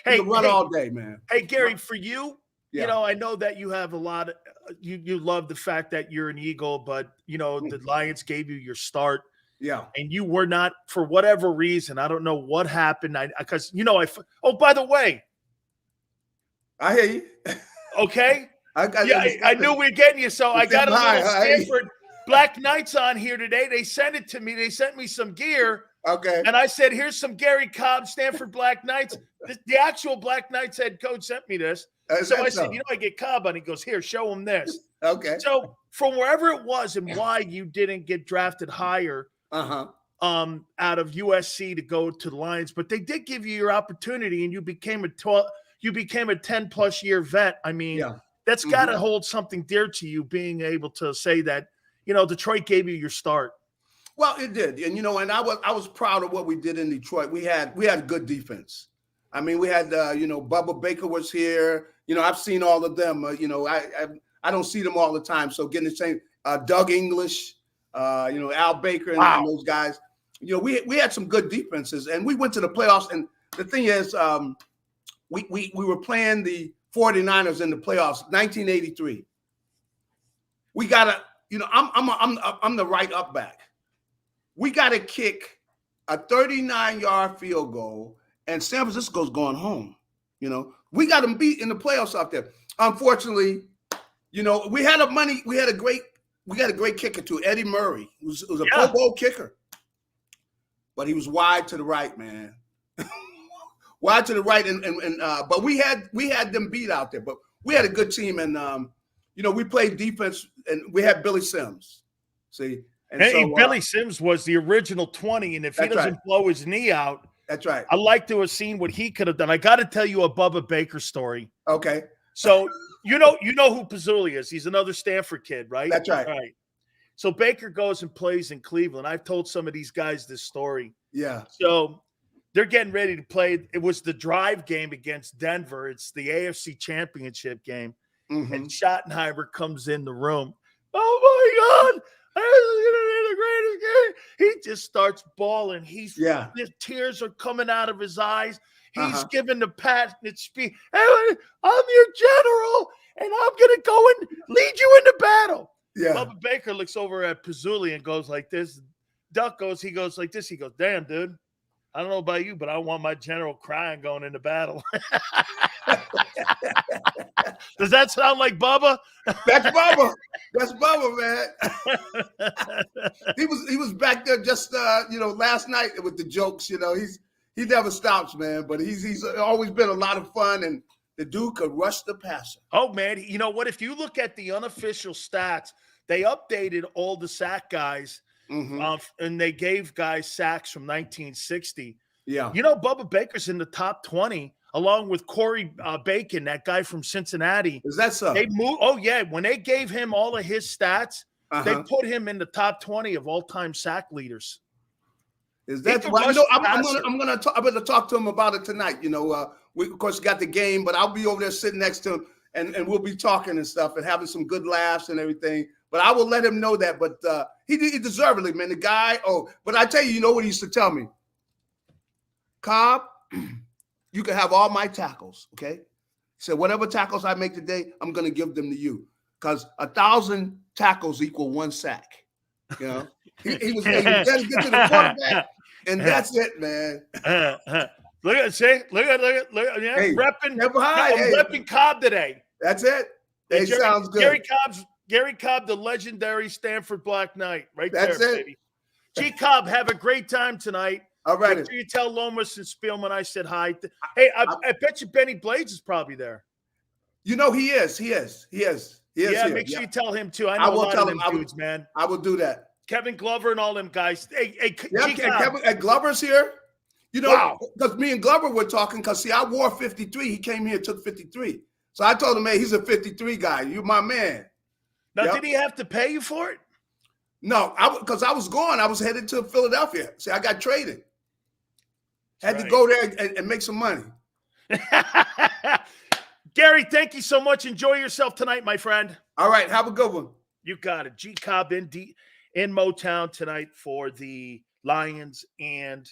Hey, run all day, man. Hey, Gary, for you, I know that you have a lot of you love the fact that you're an Eagle, but the Lions gave you your start. Yeah, and you were not, for whatever reason. I don't know what happened. Oh, by the way, I hear you. Okay. I knew we were getting you, so I got a little Stanford Black Knights on here today. They sent it to me. They sent me some gear. Okay. And I said, here's some Gary Cobb, Stanford Black Knights. The actual Black Knights head coach sent me this. So I said, I get Cobb on. He goes, here, show him this. Okay. So from wherever it was and why you didn't get drafted higher out of USC to go to the Lions, but they did give you your opportunity and you became a 10+ year vet. I mean, that's got to hold something dear to you, being able to say that, Detroit gave you your start. Well, it did. And, and I was proud of what we did in Detroit. We had good defense. I mean, we had, Bubba Baker was here. I've seen all of them. I don't see them all the time. So getting the same, Doug English, Al Baker and those guys, we had some good defenses, and we went to the playoffs. And the thing is, we were playing the 49ers in the playoffs, 1983. We gotta, I'm the right up back. We gotta kick a 39-yard field goal, and San Francisco's going home. We got them beat in the playoffs out there. Unfortunately, we had a great kicker too, Eddie Murray, who was a Pro Bowl kicker, but he was wide to the right, man. Wide to the right, but we had them beat out there. But we had a good team, and we played defense, and we had Billy Sims. See, and Billy Sims was the original 20, and if he doesn't blow his knee out, that's right. I'd like to have seen what he could have done. I got to tell you a Bubba Baker story. Okay. So you know who Pizzulli is. He's another Stanford kid, right? That's right. Right. So Baker goes and plays in Cleveland. I've told some of these guys this story. Yeah. So they're getting ready to play. It was the drive game against Denver. It's the AFC Championship game. Mm-hmm. And Schottenheimer comes in the room. Oh, my God. This is going to be the greatest game. He just starts bawling. His tears are coming out of his eyes. He's giving the passionate speech. Hey, I'm your general, and I'm going to go and lead you into battle. Yeah. Bubba Baker looks over at Pizzulli and goes like this. Duck goes, he goes like this. He goes, damn, dude. I don't know about you, but I don't want my general crying going into battle. Does that sound like Bubba? That's Bubba. That's Bubba, man. he was back there just last night with the jokes. He never stops, man. But he's always been a lot of fun, and the dude could rush the passer. Oh man, you know what? If you look at the unofficial stats, they updated all the sack guys, and they gave guys sacks from 1960. Yeah, Bubba Baker's in the top 20. Along with Corey Bacon, that guy from Cincinnati. Is that so? They moved. Oh yeah, when they gave him all of his stats, they put him in the top 20 of all-time sack leaders. Is that right? I'm going to talk to him about it tonight. We of course got the game, but I'll be over there sitting next to him, and we'll be talking and stuff and having some good laughs and everything. But I will let him know that. But he deservedly, man. The guy. Oh, but I tell you, what he used to tell me, Cobb. You can have all my tackles, okay? He said, whatever tackles I make today, I'm going to give them to you because 1,000 tackles equal 1 sack. He was ready to get to the quarterback, and that's it, man. Look at, yeah, hey, repping Cobb today. That's it. Hey, sounds good. Gary Cobb, the legendary Stanford Black Knight, right there, that's it. Baby. G Cobb, have a great time tonight. All right. Make sure you tell Lomas and Spielman I said hi. Hey, I bet you Benny Blades is probably there. He is. He is. Yeah, make sure you tell him too. I will tell him, dudes, man. I will do that. Kevin Glover and all them guys. Hey, Kevin Glover's here. Because me and Glover were talking. Because I wore 53. He came here and took 53. So I told him, hey, he's a 53 guy. You my man. Now, did he have to pay you for it? No, because I was gone. I was headed to Philadelphia. See, I got traded. Had to go there and make some money. Gary, thank you so much. Enjoy yourself tonight, my friend. All right. Have a good one. You got it. G Cobb in Motown tonight for the Lions and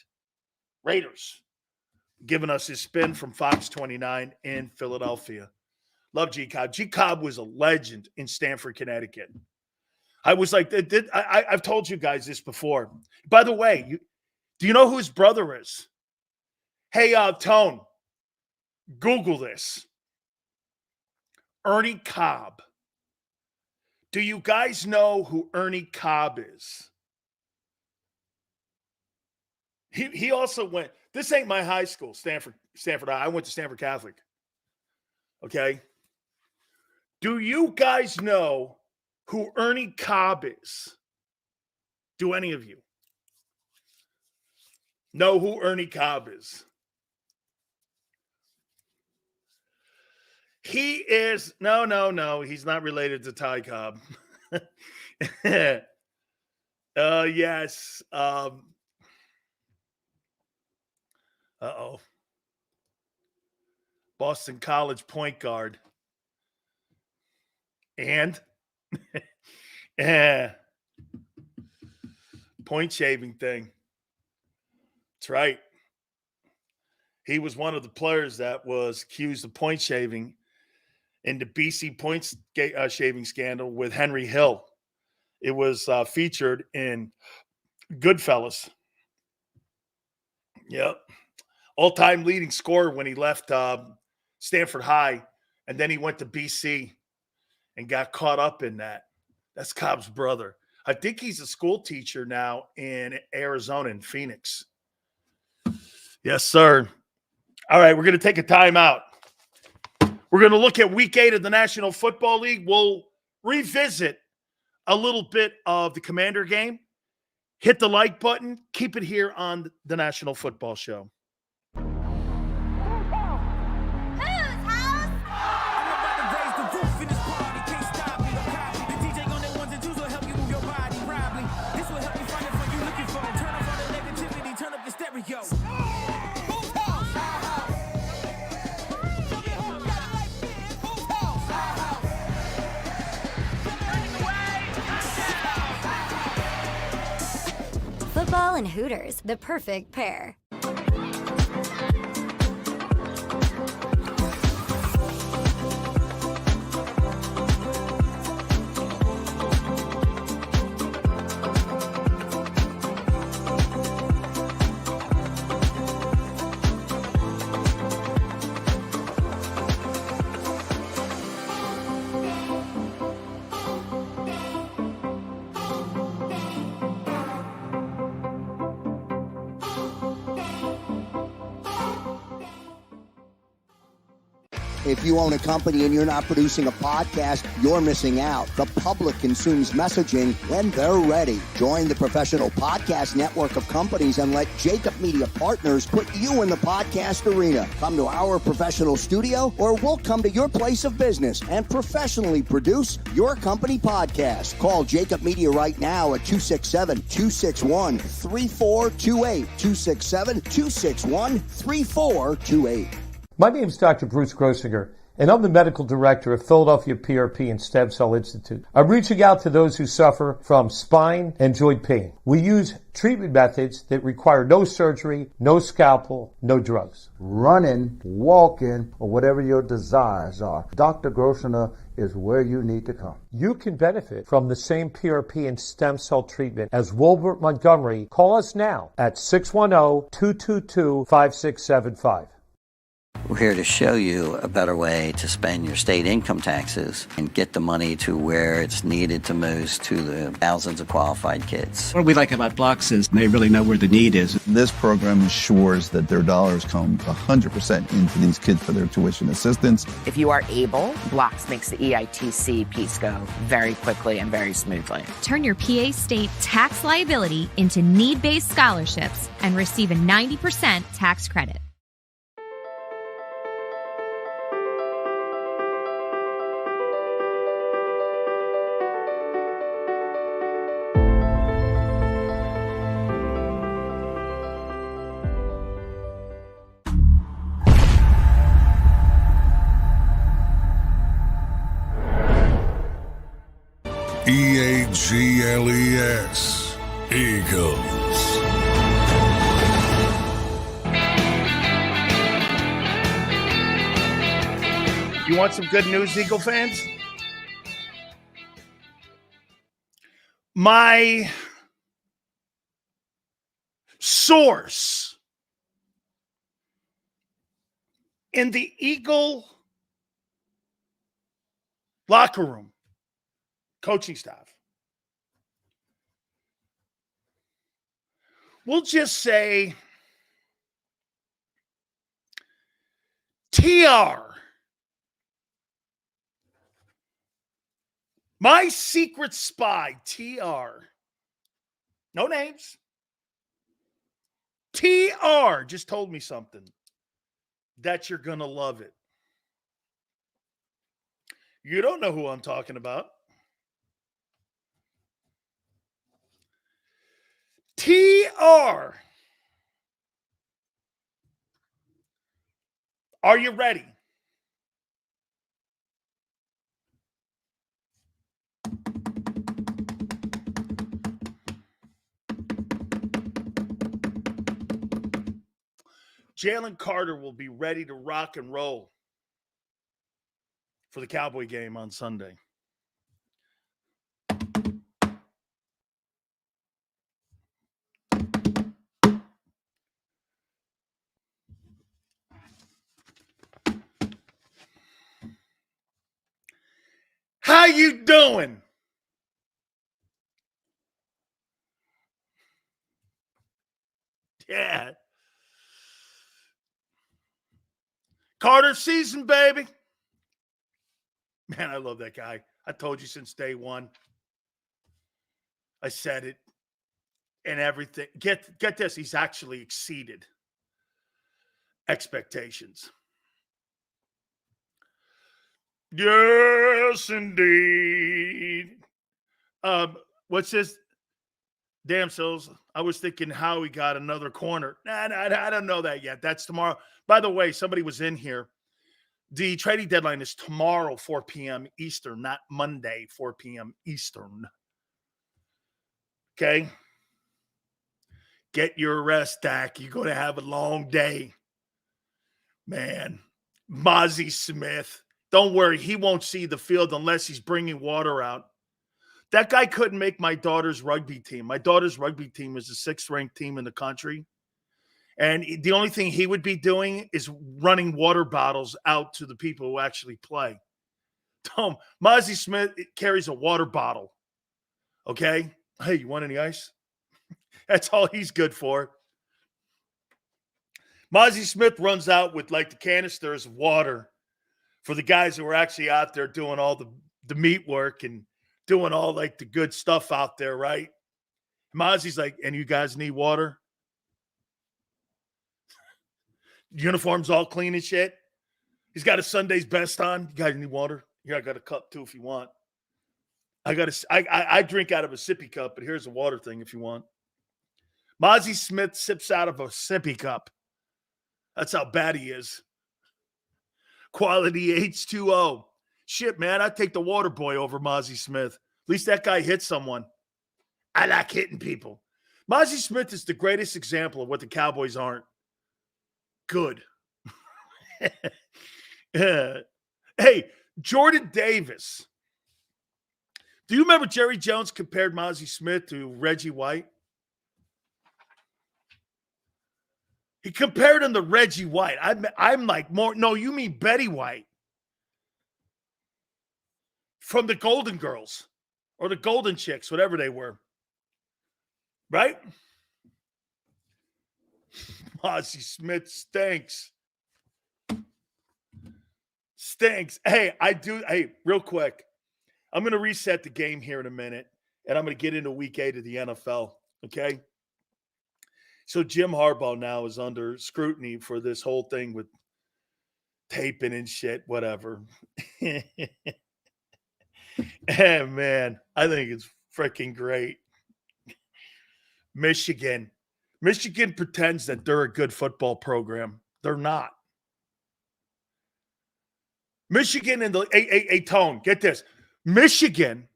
Raiders, giving us his spin from Fox 29 in Philadelphia. Love G Cobb. G Cobb was a legend in Stamford, Connecticut. I was like, I've told you guys this before. By the way, do you know who his brother is? Hey, Tone, Google this. Ernie Cobb. Do you guys know who Ernie Cobb is? He also went, this ain't my high school, Stanford High. I went to Stanford Catholic. Okay? Do you guys know who Ernie Cobb is? Do any of you know who Ernie Cobb is? He is, no. He's not related to Ty Cobb. Yes. Boston College point guard. And point shaving thing. That's right. He was one of the players that was accused of point shaving in the BC point shaving scandal with Henry Hill. It was featured in Goodfellas. Yep. All-time leading scorer when he left Stanford High, and then he went to BC and got caught up in that. That's Cobb's brother. I think he's a school teacher now in Arizona, in Phoenix. Yes, sir. All right, we're going to take a timeout. We're going to look at Week 8 of the National Football League. We'll revisit a little bit of the Commander game. Hit the like button. Keep it here on the National Football Show. Football and Hooters, the perfect pair. If you own a company and you're not producing a podcast, you're missing out. The public consumes messaging when they're ready. Join the professional podcast network of companies and let JAKIB Media Partners put you in the podcast arena. Come to our professional studio or we'll come to your place of business and professionally produce your company podcast. Call JAKIB Media right now at 267-261-3428. 267-261-3428. My name is Dr. Bruce Grossinger, and I'm the medical director of Philadelphia PRP and Stem Cell Institute. I'm reaching out to those who suffer from spine and joint pain. We use treatment methods that require no surgery, no scalpel, no drugs. Running, walking, or whatever your desires are, Dr. Grossinger is where you need to come. You can benefit from the same PRP and stem cell treatment as Wilbert Montgomery. Call us now at 610-222-5675. We're here to show you a better way to spend your state income taxes and get the money to where it's needed to most to the thousands of qualified kids. What we like about Blocks is they really know where the need is. This program ensures that their dollars come 100% into these kids for their tuition assistance. If you are able, Blocks makes the EITC piece go very quickly and very smoothly. Turn your PA state tax liability into need-based scholarships and receive a 90% tax credit. EAGLES, Eagles. You want some good news, Eagle fans? My source in the Eagle locker room, coaching staff, we'll just say TR, my secret spy, TR, no names, TR just told me something that you're going to love it. You don't know who I'm talking about. TR, are you ready? Jalen Carter will be ready to rock and roll for the Cowboy game on Sunday. How you doing? Yeah. Carter season, baby. Man, I love that guy. I told you since day one. I said it and everything. Get this. He's actually exceeded expectations. Yes, indeed. What's this? Damn, Sills. I was thinking Howie got another corner. Nah, I don't know that yet. That's tomorrow. By the way, somebody was in here. The trading deadline is tomorrow, 4 p.m. Eastern, not Monday, 4 p.m. Eastern. Okay? Get your rest, Dak. You're going to have a long day. Man. Mazy Smith. Don't worry. He won't see the field unless he's bringing water out. That guy couldn't make my daughter's rugby team. My daughter's rugby team is the 6th-ranked team in the country. And the only thing he would be doing is running water bottles out to the people who actually play. Tom, Mazy Smith carries a water bottle. Okay? Hey, you want any ice? That's all he's good for. Mazy Smith runs out with like the canisters of water for the guys who are actually out there doing all the meat work and doing all like the good stuff out there, right? Mazy's like, and you guys need water? Uniform's all clean and shit. He's got his Sunday's best on. You guys need water? Here, I got a cup too if you want. I drink out of a sippy cup, but here's a water thing if you want. Mazy Smith sips out of a sippy cup. That's how bad he is. Quality H2O. Shit, man, I'd take the water boy over Mazy Smith. At least that guy hit someone. I like hitting people. Mazy Smith is the greatest example of what the Cowboys aren't. Good. Hey, Jordan Davis. Do you remember Jerry Jones compared Mazy Smith to Reggie White? He compared him to Reggie White. I'm like, more. No, you mean Betty White from the Golden Girls or the Golden Chicks, whatever they were. Right? Mazy Smith stinks. Stinks. Hey, real quick. I'm going to reset the game here in a minute, and I'm going to get into week 8 of the NFL, okay? So Jim Harbaugh now is under scrutiny for this whole thing with taping and shit, whatever. And man, I think it's freaking great. Michigan pretends that they're a good football program. They're not. Michigan in the Tone, get this. Michigan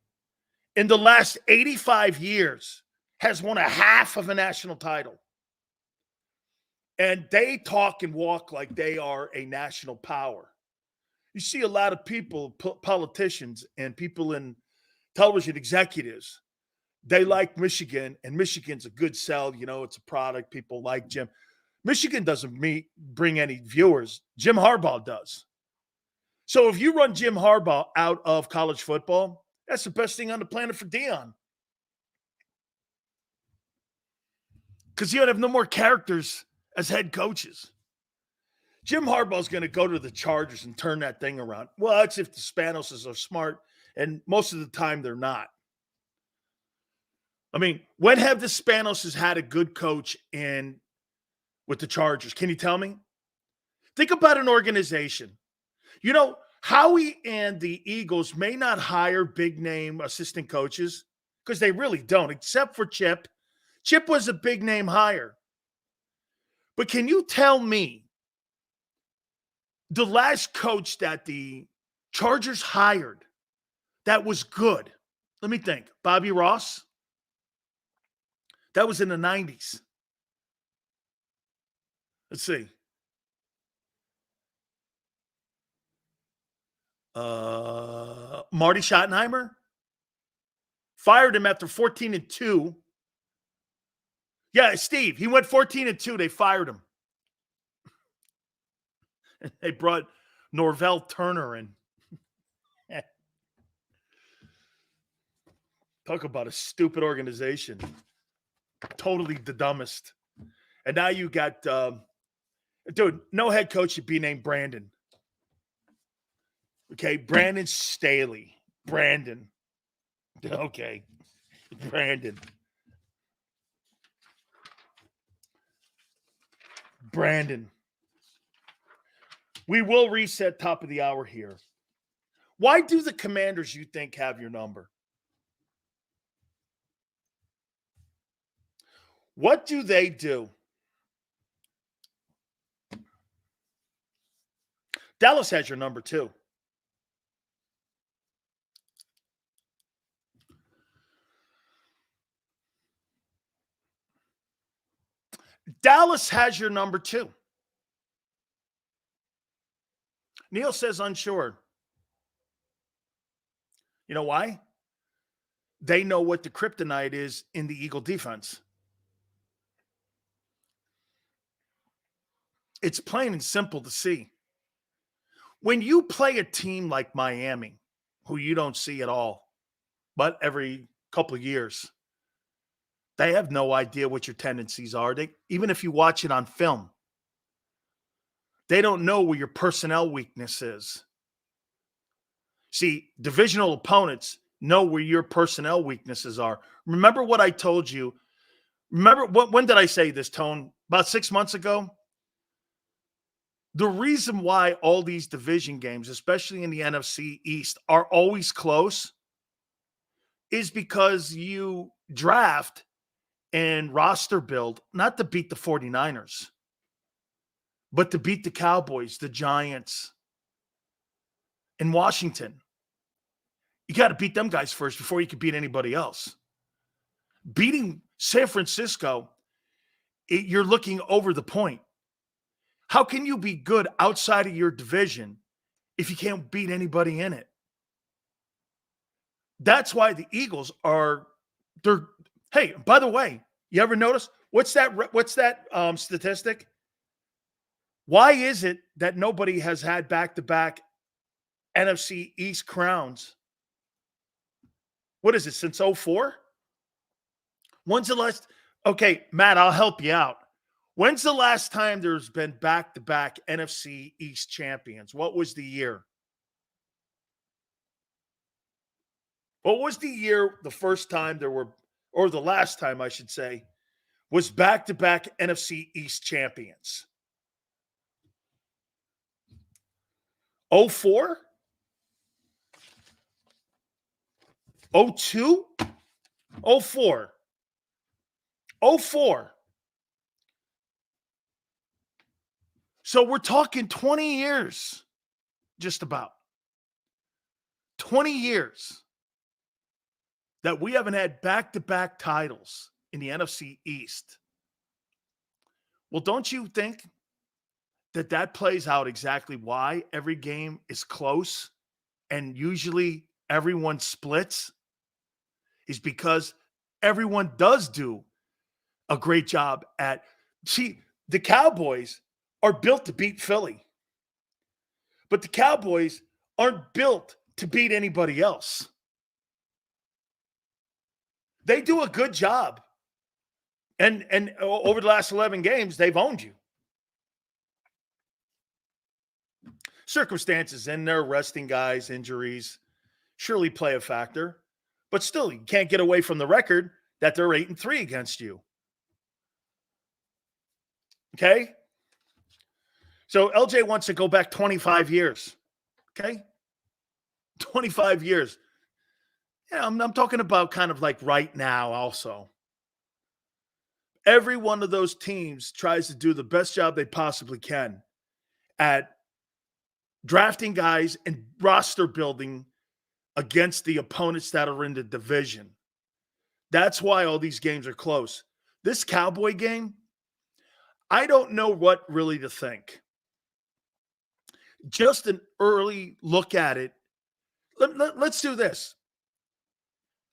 in the last 85 years has won a half of a national title. And they talk and walk like they are a national power. You see a lot of people, politicians and people in television executives, they like Michigan, and Michigan's a good sell. You know, it's a product. People like Jim. Michigan doesn't bring any viewers. Jim Harbaugh does. So if you run Jim Harbaugh out of college football, that's the best thing on the planet for Dion. Because you don't have no more characters as head coaches. Jim Harbaugh's going to go to the Chargers and turn that thing around. Well, that's if the Spanoses are smart, and most of the time they're not. I mean, when have the Spanoses had a good coach with the Chargers? Can you tell me? Think about an organization. You know, Howie and the Eagles may not hire big-name assistant coaches because they really don't, except for Chip. Chip was a big-name hire. But can you tell me the last coach that the Chargers hired that was good? Let me think. Bobby Ross? That was in the 90s. Let's see. Marty Schottenheimer fired him after 14-2. Yeah, Steve, he went 14-2. They fired him. And they brought Norvell Turner in. Talk about a stupid organization. Totally the dumbest. And now you got, dude, no head coach should be named Brandon. Okay, Brandon Staley. Brandon. Okay, Brandon. We will reset top of the hour here. Why do the Commanders, you think, have your number? What do they do? Dallas has your number too. Dallas has your number too. Neil says unsure. You know why? They know what the kryptonite is in the Eagle defense. It's plain and simple to see. When you play a team like Miami, who you don't see at all, but every couple of years, they have no idea what your tendencies are. Even if you watch it on film, they don't know where your personnel weakness is. See, divisional opponents know where your personnel weaknesses are. Remember what I told you. Remember, when did I say this, Tone? About 6 months ago? The reason why all these division games, especially in the NFC East, are always close is because you draft and roster build not to beat the 49ers, but to beat the Cowboys, the Giants, and Washington. You got to beat them guys first before you can beat anybody else. Beating San Francisco, you're looking over the point. How can you be good outside of your division if you can't beat anybody in it? That's why the Eagles hey, by the way, you ever notice what's that statistic? Why is it that nobody has had back-to-back NFC East crowns? What is it, since 2004? When's the last? Okay, Matt, I'll help you out. When's the last time there's been back-to-back NFC East champions? What was the year? What was the year the first time there were, or the last time I should say, was back-to-back NFC East champions? 2004? 2002? 2004. 2004. So we're talking 20 years, just about. 20 years that we haven't had back-to-back titles in the NFC East. Well, don't you think that plays out exactly why every game is close and usually everyone splits? Is because everyone does do a great job at, see, the Cowboys are built to beat Philly. But the Cowboys aren't built to beat anybody else. They do a good job. And over the last 11 games, they've owned you. Circumstances in there, resting guys, injuries, surely play a factor. But still, you can't get away from the record that they're 8-3 against you. Okay? So LJ wants to go back 25 years. Okay? 25 years. Yeah, I'm talking about kind of like right now also. Every one of those teams tries to do the best job they possibly can at drafting guys and roster building against the opponents that are in the division. That's why all these games are close. This Cowboy game, I don't know what really to think. Just an early look at it. Let's do this.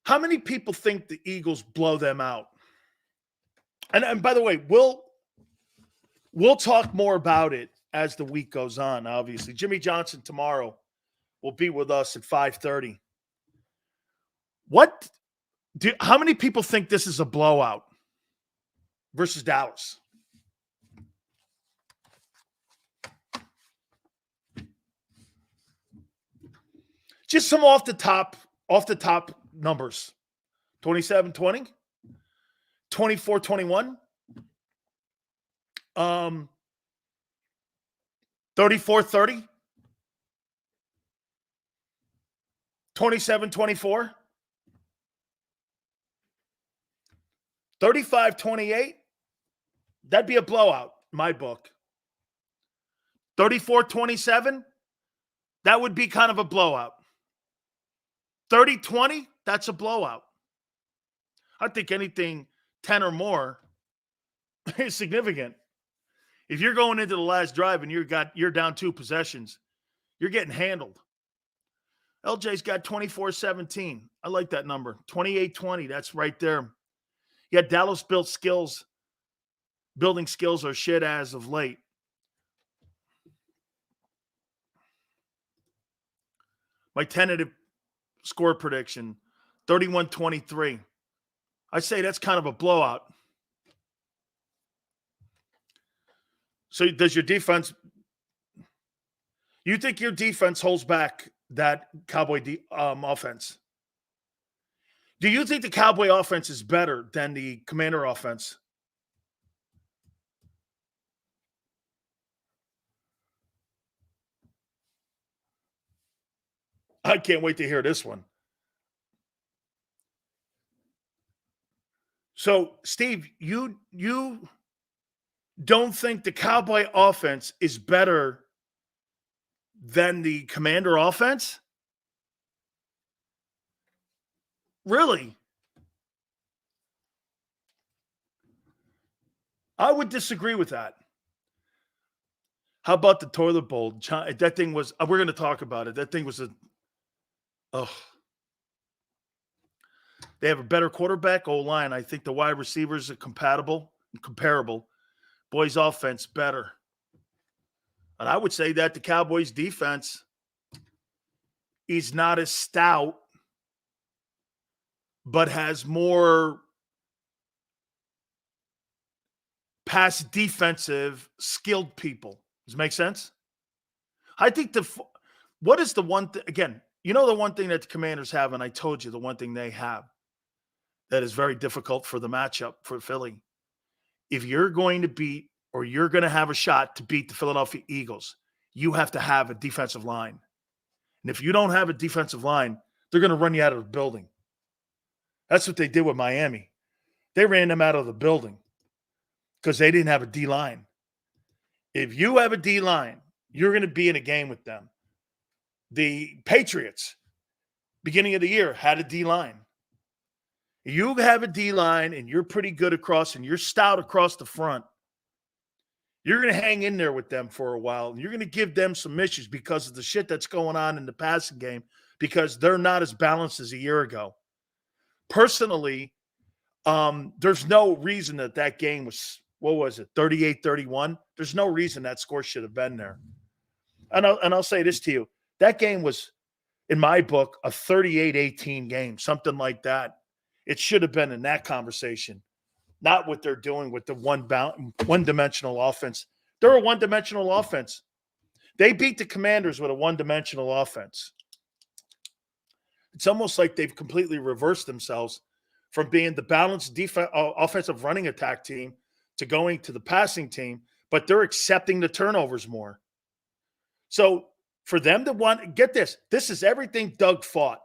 How many people think the Eagles blow them out? And by the way, we'll talk more about it as the week goes on, obviously. Jimmy Johnson tomorrow will be with us at 5:30. How many people think this is a blowout versus Dallas? Just some off the top numbers. 27-20, 24-21, 34-30, 27-24, 35-28. That'd be a blowout in my book. 34-27, that would be kind of a blowout. 30-20, that's a blowout. I think anything 10 or more is significant. If you're going into the last drive and you're down 2 possessions, you're getting handled. LJ's got 24-17. I like that number. 28-20, that's right there. Yeah, Dallas building skills are shit as of late. My tentative score prediction, 31-23. I say that's kind of a blowout. So does your defense – you think your defense holds back that Cowboy offense. Do you think the Cowboy offense is better than the Commander offense? I can't wait to hear this one. So, Steve, you don't think the Cowboy offense is better than the Commander offense? Really? I would disagree with that. How about the toilet bowl? That thing was, we're going to talk about it. That thing was they have a better quarterback, O-line. I think the wide receivers are comparable. Boys' offense better. And I would say that the Cowboys' defense is not as stout, but has more pass defensive skilled people. Does it make sense? I think what is the one thing, again, you know the one thing that the Commanders have, and I told you the one thing they have that is very difficult for the matchup for Philly. If you're going to beat or you're going to have a shot to beat the Philadelphia Eagles, you have to have a defensive line. And if you don't have a defensive line, they're going to run you out of the building. That's what they did with Miami. They ran them out of the building because they didn't have a D-line. If you have a D-line, you're going to be in a game with them. The Patriots, beginning of the year, had a D-line. You have a D-line and you're pretty good across and you're stout across the front. You're going to hang in there with them for a while. And you're going to give them some issues because of the shit that's going on in the passing game because they're not as balanced as a year ago. Personally, there's no reason that game was, 38-31? There's no reason that score should have been there. And I'll say this to you. That game was, in my book, a 38-18 game, something like that. It should have been in that conversation, not what they're doing with the one-dimensional offense. They're a one-dimensional offense. They beat the Commanders with a one-dimensional offense. It's almost like they've completely reversed themselves from being the balanced offensive running attack team to going to the passing team, but they're accepting the turnovers more. So for them to get this is everything Doug fought.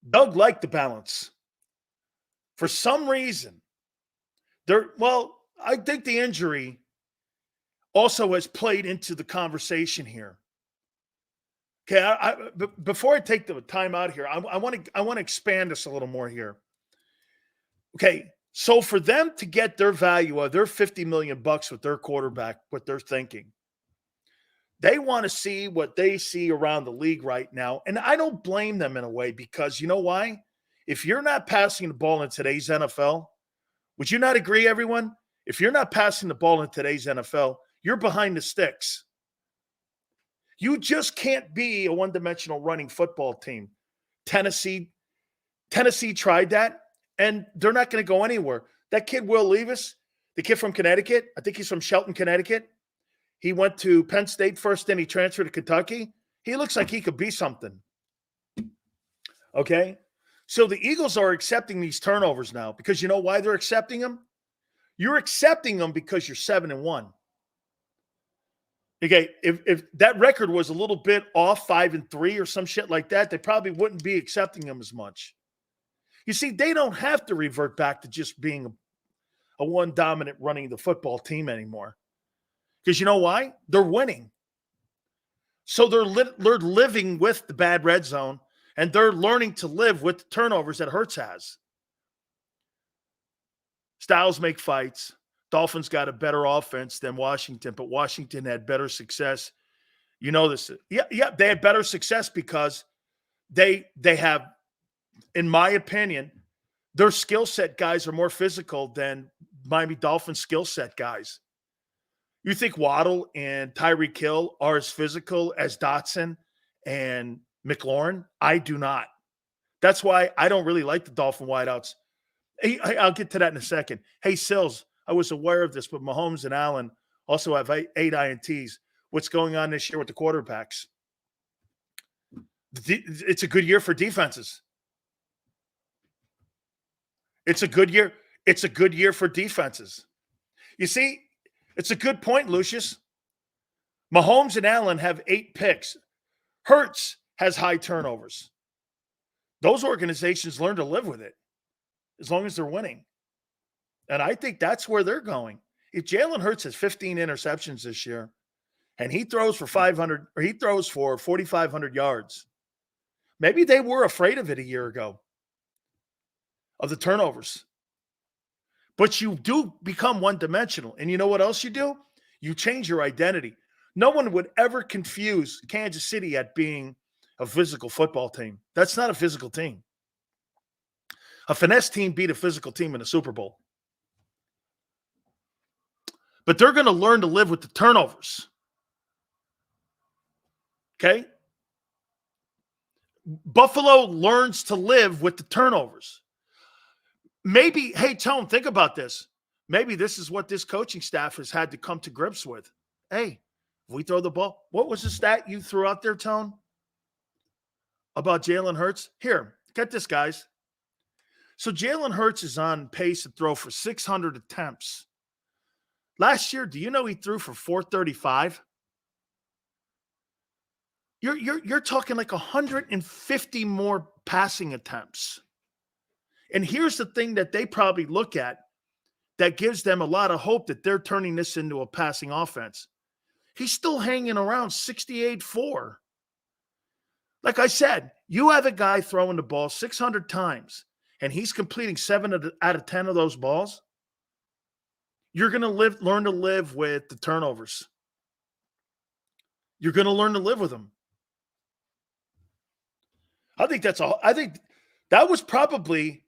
Doug liked the balance. For some reason, I think the injury also has played into the conversation here. Okay, before I take the time out here, I want to expand this a little more here. Okay, so for them to get their value of their $50 million with their quarterback, what they're thinking, they want to see what they see around the league right now. And I don't blame them in a way because you know why? If you're not passing the ball in today's NFL, would you not agree, everyone? If you're not passing the ball in today's NFL, you're behind the sticks. You just can't be a one-dimensional running football team. Tennessee tried that, and they're not going to go anywhere. That kid, Will Levis, the kid from Connecticut, I think he's from Shelton, Connecticut. He went to Penn State first, then he transferred to Kentucky. He looks like he could be something. Okay? So the Eagles are accepting these turnovers now because you know why they're accepting them? You're accepting them because you're 7-1. Okay, if that record was a little bit off, 5-3 or some shit like that, they probably wouldn't be accepting them as much. You see, they don't have to revert back to just being a one dominant running the football team anymore. Because you know why? They're winning. So they're living with the bad red zone, and they're learning to live with the turnovers that Hurts has. Styles make fights. Dolphins got a better offense than Washington, but Washington had better success. You know this. Yeah, they had better success because they have, in my opinion, their skill set guys are more physical than Miami Dolphins skill set guys. You think Waddle and Tyreek Hill are as physical as Dotson and McLaurin? I do not. That's why I don't really like the Dolphin wideouts. Hey, I'll get to that in a second. Hey, Sills, I was aware of this, but Mahomes and Allen also have 8 INTs. What's going on this year with the quarterbacks? It's a good year for defenses. It's a good year. It's a good year for defenses. You see, it's a good point, Lucius. Mahomes and Allen have 8 picks. Hurts has high turnovers. Those organizations learn to live with it as long as they're winning. And I think that's where they're going. If Jalen Hurts has 15 interceptions this year and he throws for 500 or he throws for 4,500 yards, maybe they were afraid of it a year ago, of the turnovers. But you do become one-dimensional. And you know what else you do? You change your identity. No one would ever confuse Kansas City at being a physical football team. That's not a physical team. A finesse team beat a physical team in the Super Bowl. But they're going to learn to live with the turnovers. Okay? Buffalo learns to live with the turnovers. Maybe, hey, Tone, think about this. Maybe this is what this coaching staff has had to come to grips with. Hey, if we throw the ball, what was the stat you threw out there, Tone, about Jalen Hurts? Here, get this, guys. So Jalen Hurts is on pace to throw for 600 attempts. Last year, do you know he threw for 435? You're talking like 150 more passing attempts. And here's the thing that they probably look at that gives them a lot of hope that they're turning this into a passing offense. He's still hanging around 68-4. Like I said, you have a guy throwing the ball 600 times, and he's completing 7 out of 10 of those balls. You're going to learn to live with the turnovers. You're going to learn to live with them. I think that was probably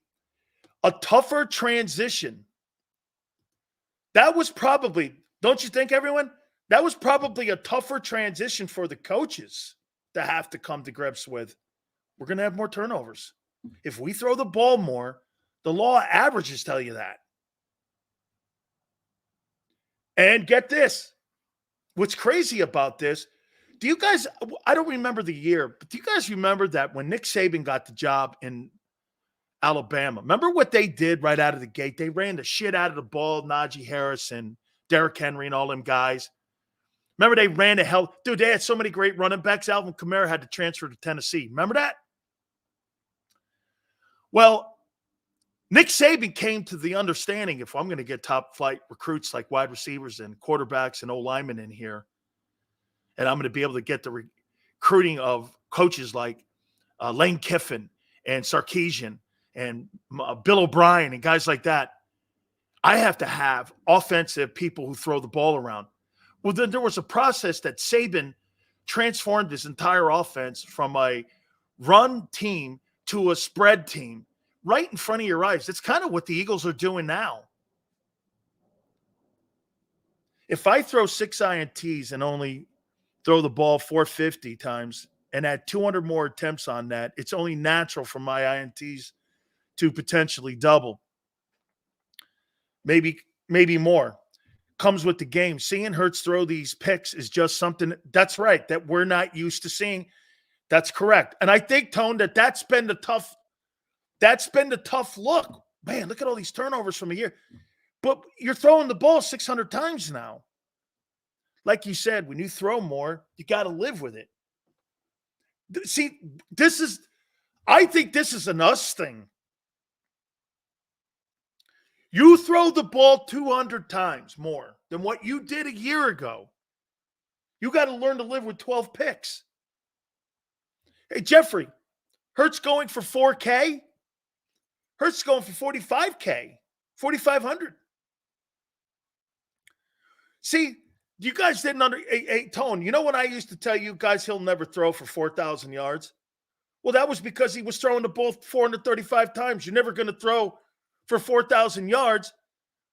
a tougher transition. That was probably, don't you think, everyone? That was probably a tougher transition for the coaches to have to come to grips with. We're going to have more turnovers. If we throw the ball more, the law of averages tell you that. And get this. What's crazy about this, do you guys, I don't remember the year, but do you guys remember that when Nick Sabin got the job in Alabama? Remember what they did right out of the gate? They ran the shit out of the ball, Najee Harris and Derrick Henry and all them guys. Remember they ran the hell. Dude, they had so many great running backs. Alvin Kamara had to transfer to Tennessee. Remember that? Well, Nick Saban came to the understanding, if I'm going to get top flight recruits like wide receivers and quarterbacks and O-linemen in here, and I'm going to be able to get the recruiting of coaches like Lane Kiffin and Sarkisian and Bill O'Brien and guys like that, I have to have offensive people who throw the ball around. Well, then there was a process that Sabin transformed his entire offense from a run team to a spread team right in front of your eyes. That's kind of what the Eagles are doing now. If I throw 6 INTs and only throw the ball 450 times and add 200 more attempts on that, it's only natural for my INTs to potentially double. Maybe more. Comes with the game. Seeing Hurts throw these picks is just something that's right that we're not used to seeing. That's correct. And I think, Tone, that's been the tough look. Man, look at all these turnovers from a year. But you're throwing the ball 600 times now. Like you said, when you throw more, you got to live with it. See, I think this is an us thing. You throw the ball 200 times more than what you did a year ago. You got to learn to live with 12 picks. Hey, Jeffrey, Hurts going for 4K? Hurts going for 45K, 4,500. See, you guys didn't Tone, you know when I used to tell you guys he'll never throw for 4,000 yards? Well, that was because he was throwing the ball 435 times. You're never going to throw for 4,000 yards,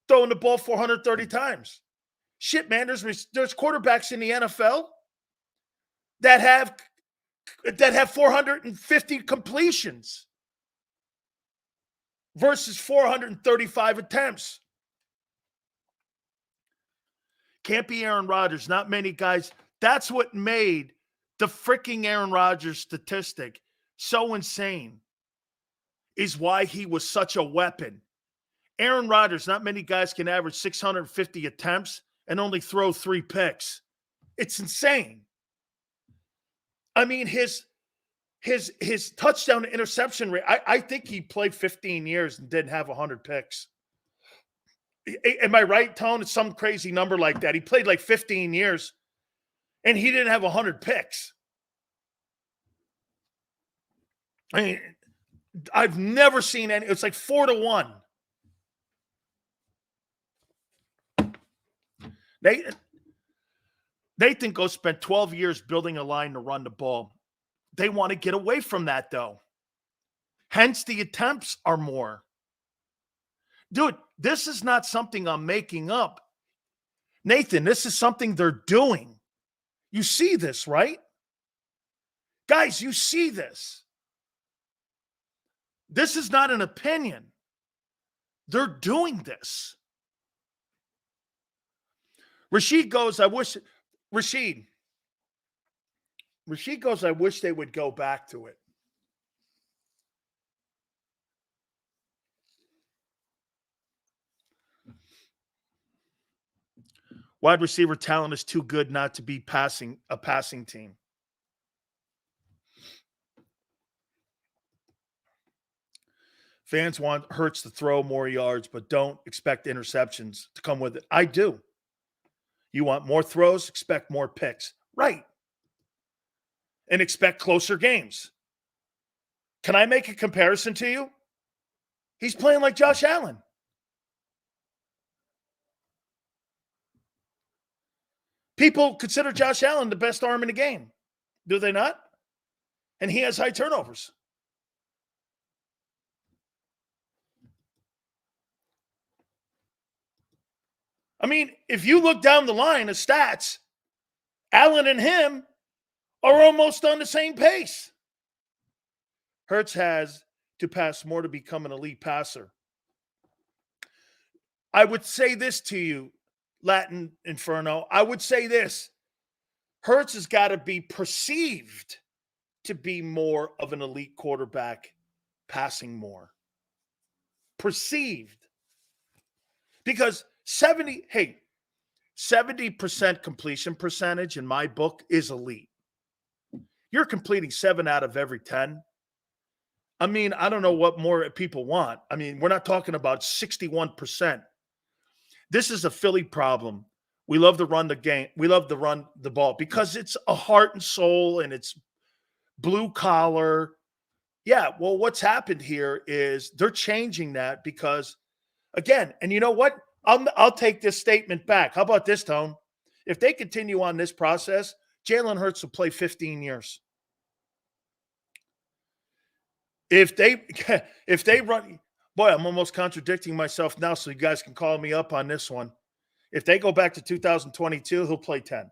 throwing the ball 430 times. Shit, man, there's quarterbacks in the NFL that have 450 completions versus 435 attempts. Can't be Aaron Rodgers. Not many guys. That's what made The freaking Aaron Rodgers statistic, so insane, is why he was such a weapon. Aaron Rodgers, not many guys can average 650 attempts and only throw 3 picks. It's insane. I mean, his touchdown to interception rate, I think he played 15 years and didn't have 100 picks. Am I right, Tone? It's some crazy number like that. He played like 15 years and he didn't have 100 picks. I mean, I've never seen any. It's like 4-1. Nathan go spent 12 years building a line to run the ball. They want to get away from that, though. Hence, the attempts are more. Dude, this is not something I'm making up. Nathan, this is something they're doing. You see this, right? Guys, you see this. This is not an opinion. They're doing this. Rashid goes, I wish they would go back to it. Wide receiver talent is too good not to be a passing team. Fans want Hurts to throw more yards, but don't expect interceptions to come with it. I do. You want more throws, expect more picks. Right. And expect closer games. Can I make a comparison to you? He's playing like Josh Allen. People consider Josh Allen the best arm in the game. Do they not? And he has high turnovers. I mean, if you look down the line of stats, Allen and him are almost on the same pace. Hurts has to pass more to become an elite passer. I would say this to you, Latin Inferno. I would say this. Hurts has got to be perceived to be more of an elite quarterback, passing more. Perceived. Because 70% completion percentage in my book is elite. You're completing 7 out of every 10. I mean, I don't know what more people want. I mean, we're not talking about 61%. This is a Philly problem. We love to run the game. We love to run the ball because it's a heart and soul and it's blue collar. Yeah, well, what's happened here is they're changing that because, again, and you know what? I'll take this statement back. How about this, Tone? If they continue on this process, Jalen Hurts will play 15 years. If they run, boy, I'm almost contradicting myself now, so you guys can call me up on this one. If they go back to 2022, he'll play 10.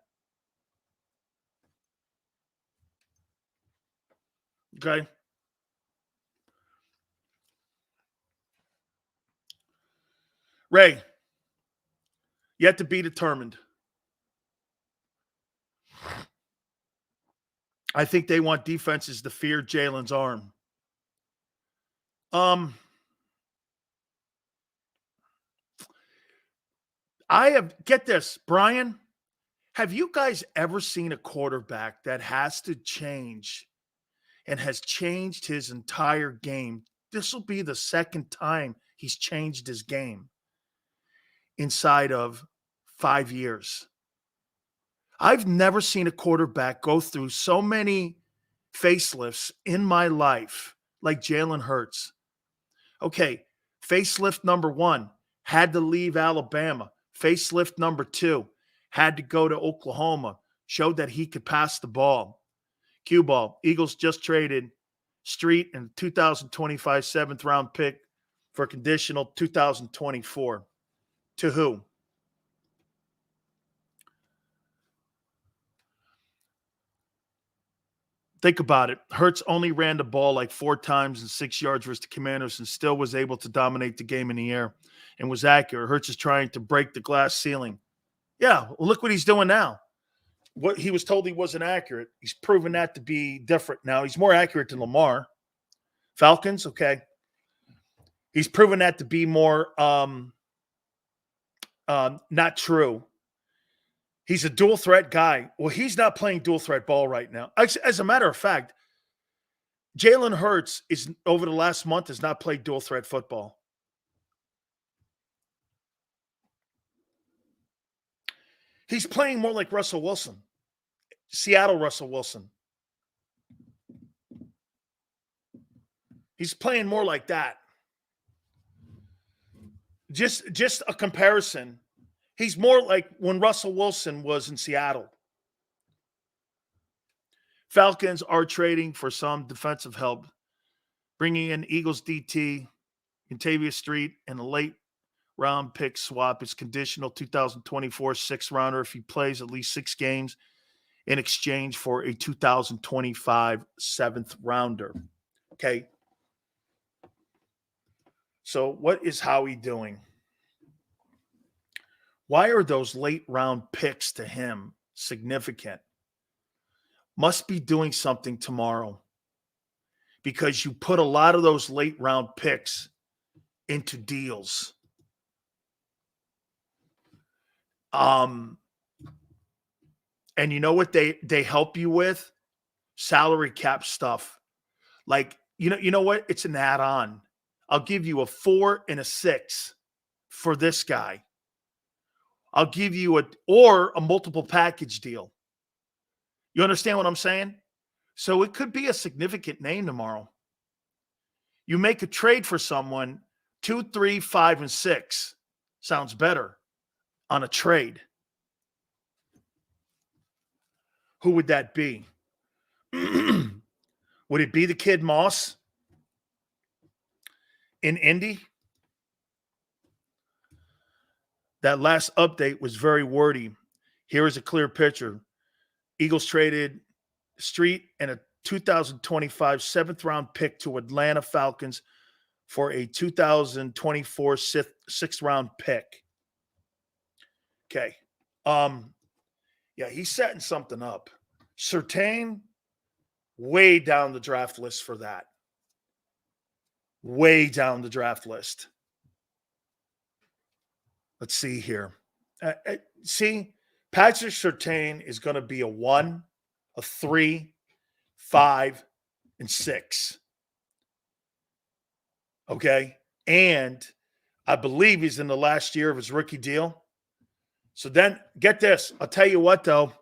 Okay. Ray, yet to be determined. I think they want defenses to fear Jalen's arm. Get this, Brian, have you guys ever seen a quarterback that has to change and has changed his entire game? This will be the second time he's changed his game inside of 5 years. I've never seen a quarterback go through so many facelifts in my life like Jalen Hurts. Okay, facelift number 1, had to leave Alabama. Facelift number 2, had to go to Oklahoma. Showed that he could pass the ball. Cue ball. Eagles just traded Street and 2025 7th round pick for conditional 2024. To who? Think about it. Hurts only ran the ball like 4 times and 6 yards versus the Commanders and still was able to dominate the game in the air and was accurate. Hurts is trying to break the glass ceiling. Yeah, well, look what he's doing now. what he was told he wasn't accurate. He's proven that to be different now. He's more accurate than Lamar. Falcons, okay. He's proven that to be more not true. He's a dual threat guy. Well, he's not playing dual threat ball right now. As a matter of fact, Jalen Hurts is over the last month has not played dual threat football. He's playing more like Russell Wilson, Seattle Russell Wilson. He's playing more like that. Just a comparison. He's more like when Russell Wilson was in Seattle. Falcons are trading for some defensive help, bringing in Eagles DT, Contavious Street, and a late round pick swap. It's conditional 2024 sixth rounder if he plays at least 6 games in exchange for a 2025 seventh rounder. Okay. So what is Howie doing? Why are those late round picks to him significant? Must be doing something tomorrow because you put a lot of those late round picks into deals. And you know what they help you with? Salary cap stuff. Like, you know what? It's an add-on. I'll give you a 4 and a 6 for this guy. I'll give you a multiple package deal. You understand what I'm saying? So it could be a significant name tomorrow. You make a trade for someone, 2, 3, 5, and 6. Sounds better on a trade. Who would that be? Would it be the kid Moss in Indy? That last update was very wordy. Here is a clear picture. Eagles traded Street and a 2025 seventh-round pick to Atlanta Falcons for a 2024 sixth-round pick. Okay. Yeah, he's setting something up. Surtain, way down the draft list for that. Way down the draft list. Let's see here. See, Patrick Surtain is going to be a 1, a 3, 5, and 6. Okay? And I believe he's in the last year of his rookie deal. So then, get this. I'll tell you what, though.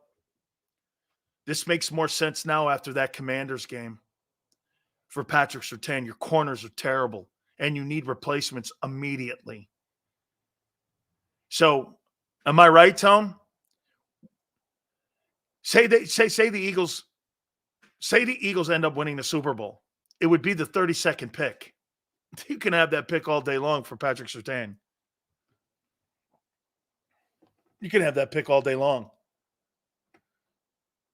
This makes more sense now after that Commanders game. For Patrick Surtain, your corners are terrible, and you need replacements immediately. So, am I right, Tone? Say the Eagles end up winning the Super Bowl. It would be the 32nd pick. You can have that pick all day long for Patrick Surtain. You can have that pick all day long.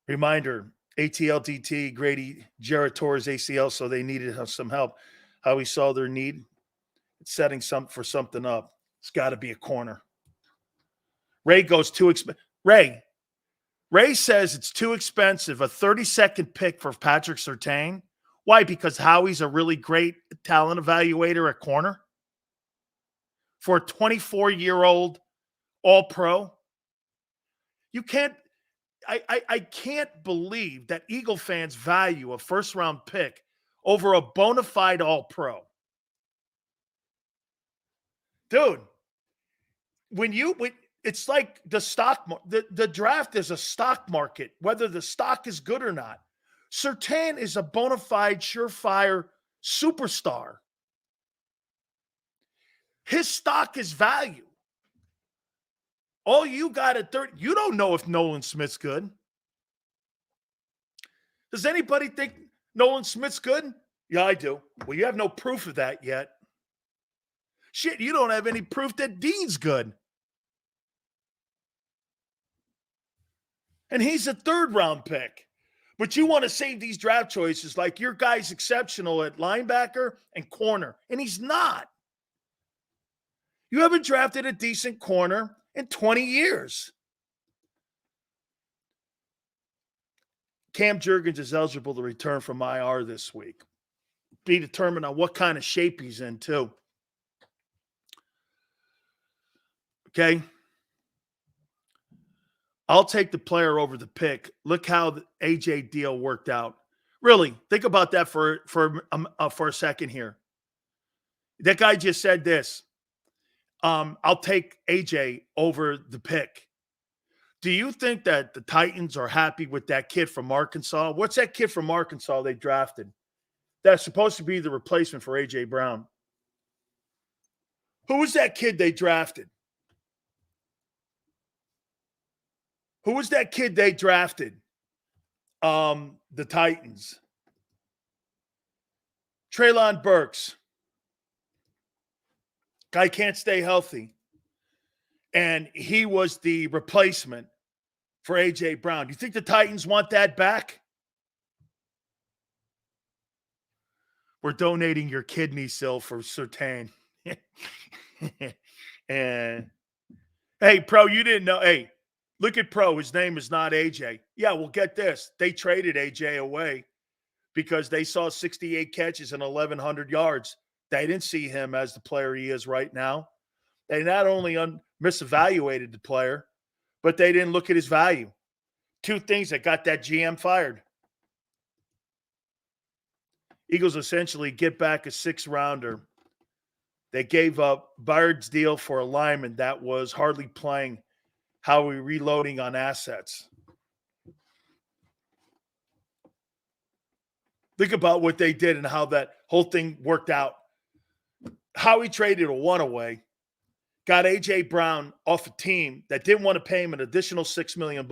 Reminder, ATL, DT, Grady, Jarrett tore his ACL, so they needed some help. How he saw their need, it's setting for something up. It's got to be a corner. Ray goes too expensive. Ray says it's too expensive, a 32nd pick for Patrick Surtain. Why? Because Howie's a really great talent evaluator at corner? For a 24-year-old all-pro? You can't – I can't believe that Eagle fans value a first-round pick over a bona fide all-pro. Dude, it's like the stock – the draft is a stock market, whether the stock is good or not. Surtain is a bona fide, surefire superstar. His stock is value. All you got at 30, you don't know if Nolan Smith's good. Does anybody think Nolan Smith's good? Yeah, I do. Well, you have no proof of that yet. Shit, you don't have any proof that Dean's good. And he's a third-round pick. But you want to save these draft choices like your guy's exceptional at linebacker and corner, and he's not. You haven't drafted a decent corner in 20 years. Cam Jurgens is eligible to return from IR this week. Be determined on what kind of shape he's in, too. Okay? I'll take the player over the pick. Look how the AJ deal worked out. Really, think about that for a second here. That guy just said this. I'll take AJ over the pick. Do you think that the Titans are happy with that kid from Arkansas? What's that kid from Arkansas they drafted? That's supposed to be the replacement for AJ Brown. Who was that kid they drafted? Who was that kid they drafted? The Titans. Treylon Burks. Guy can't stay healthy. And he was the replacement for A.J. Brown. Do you think the Titans want that back? We're donating your kidney, Sil, for Surtain. And hey, Pro, you didn't know. Hey, look at Pro. His name is not A.J. Yeah, well, get this. They traded A.J. away because they saw 68 catches and 1,100 yards. They didn't see him as the player he is right now. They not only misevaluated the player, but they didn't look at his value. Two things that got that GM fired. Eagles essentially get back a 6th-rounder. They gave up Byard's deal for a lineman that was hardly playing. How are we reloading on assets? Think about what they did and how that whole thing worked out. Howie traded a 1 away. Got A.J. Brown off a team that didn't want to pay him an additional $6 million.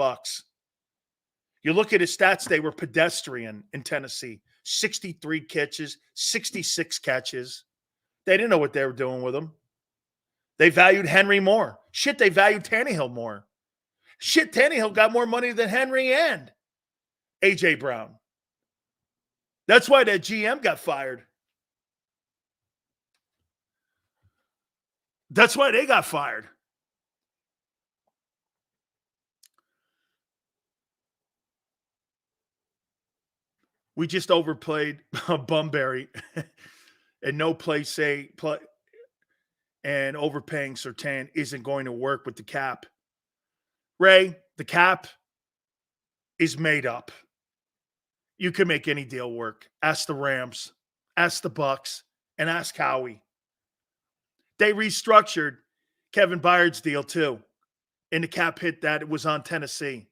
You look at his stats, they were pedestrian in Tennessee. 63 catches, 66 catches. They didn't know what they were doing with him. They valued Henry more. Shit, they valued Tannehill more. Shit, Tannehill got more money than Henry and A.J. Brown. That's why that GM got fired. That's why they got fired. We just overplayed Bunbury and no play and overpaying Surtain isn't going to work with the cap. Ray, the cap is made up. You can make any deal work. Ask the Rams, ask the Bucks, and ask Howie. They restructured Kevin Byard's deal too. And the cap hit that it was on Tennessee.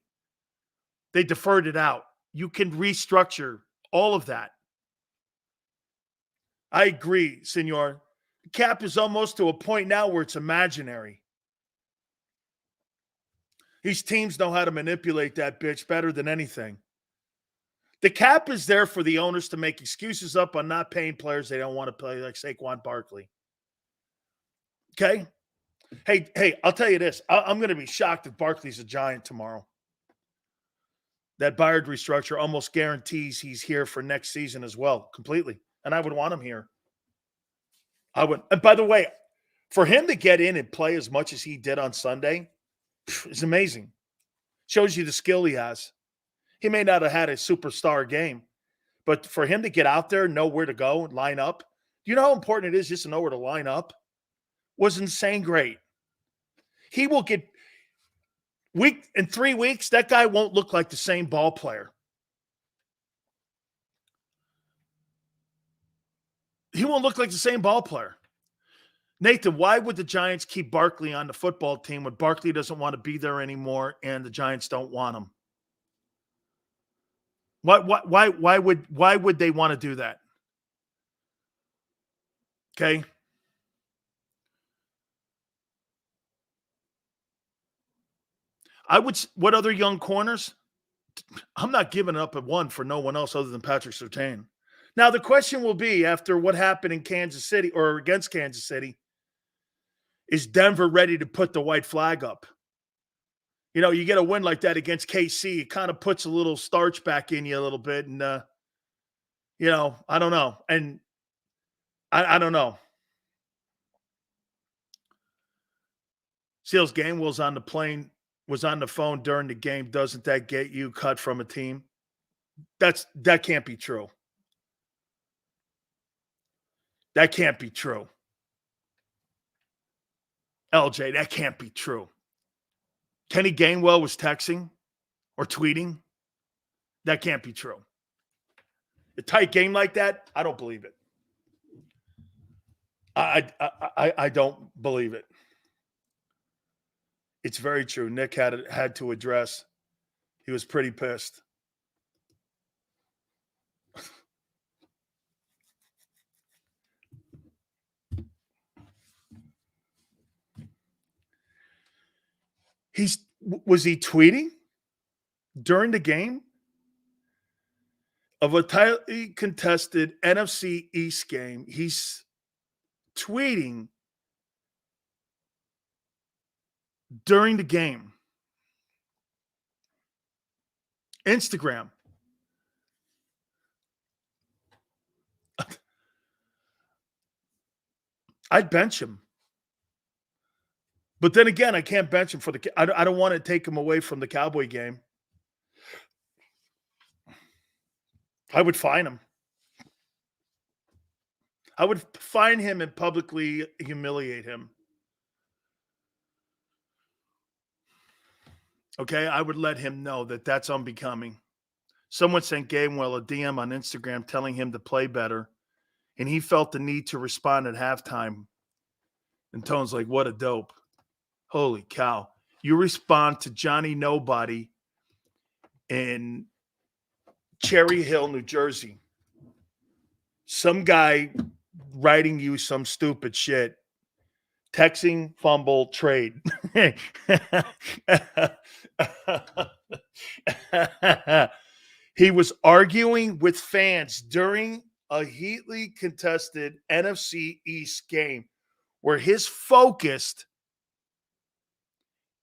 They deferred it out. You can restructure all of that. I agree, senor. The cap is almost to a point now where it's imaginary. These teams know how to manipulate that bitch better than anything. The cap is there for the owners to make excuses up on not paying players they don't want to play, like Saquon Barkley. Okay? Hey, I'll tell you this. I'm going to be shocked if Barkley's a Giant tomorrow. That Byard restructure almost guarantees he's here for next season as well, completely. And I would want him here. I would. And by the way, for him to get in and play as much as he did on Sunday is amazing. Shows you the skill he has. He may not have had a superstar game, but for him to get out there, know where to go, and line up, do you know how important it is just to know where to line up? Was insane great. He will get in 3 weeks, that guy won't look like the same ball player. He won't look like the same ball player. Nathan, why would the Giants keep Barkley on the football team when Barkley doesn't want to be there anymore and the Giants don't want him? Why would they want to do that? Okay. What other young corners? I'm not giving up at one for no one else other than Patrick Surtain. Now, the question will be, after what happened in Kansas City or against Kansas City, is Denver ready to put the white flag up? You know, you get a win like that against KC, it kind of puts a little starch back in you a little bit. And, you know, I don't know. And I don't know. Seals Gainwell's on the plane, was on the phone during the game. Doesn't that get you cut from a team? That can't be true. That can't be true. LJ, that can't be true. Kenny Gainwell was texting or tweeting. That can't be true. A tight game like that, I don't believe it. I don't believe it. It's very true. Nick had to address. He was pretty pissed. Was he tweeting during the game of a tightly contested NFC East game? He's tweeting during the game. Instagram. I'd bench him. But then again, I can't bench him for I don't want to take him away from the Cowboy game. I would fine him. I would fine him and publicly humiliate him. Okay, I would let him know that that's unbecoming. Someone sent Gainwell a DM on Instagram telling him to play better, and he felt the need to respond at halftime. And Tone's like, what a dope. Holy cow. You respond to Johnny Nobody in Cherry Hill, New Jersey. Some guy writing you some stupid shit. Texting, fumble, trade. He was arguing with fans during a heatedly contested NFC East game where his focused,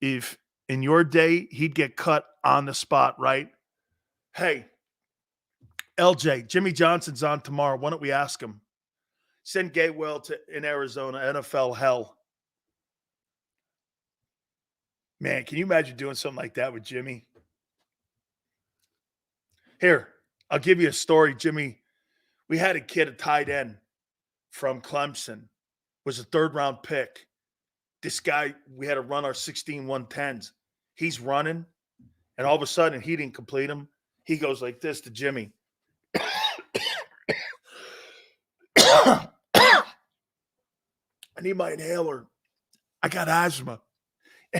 if in your day, he'd get cut on the spot, right? Hey, LJ, Jimmy Johnson's on tomorrow. Why don't we ask him? Send Gainwell in Arizona, NFL hell. Man, can you imagine doing something like that with Jimmy? Here, I'll give you a story, Jimmy. We had a kid, a tight end from Clemson, was a third-round pick. This guy, we had to run our 16-110s. He's running, and all of a sudden, he didn't complete them. He goes like this to Jimmy. I need my inhaler. I got asthma.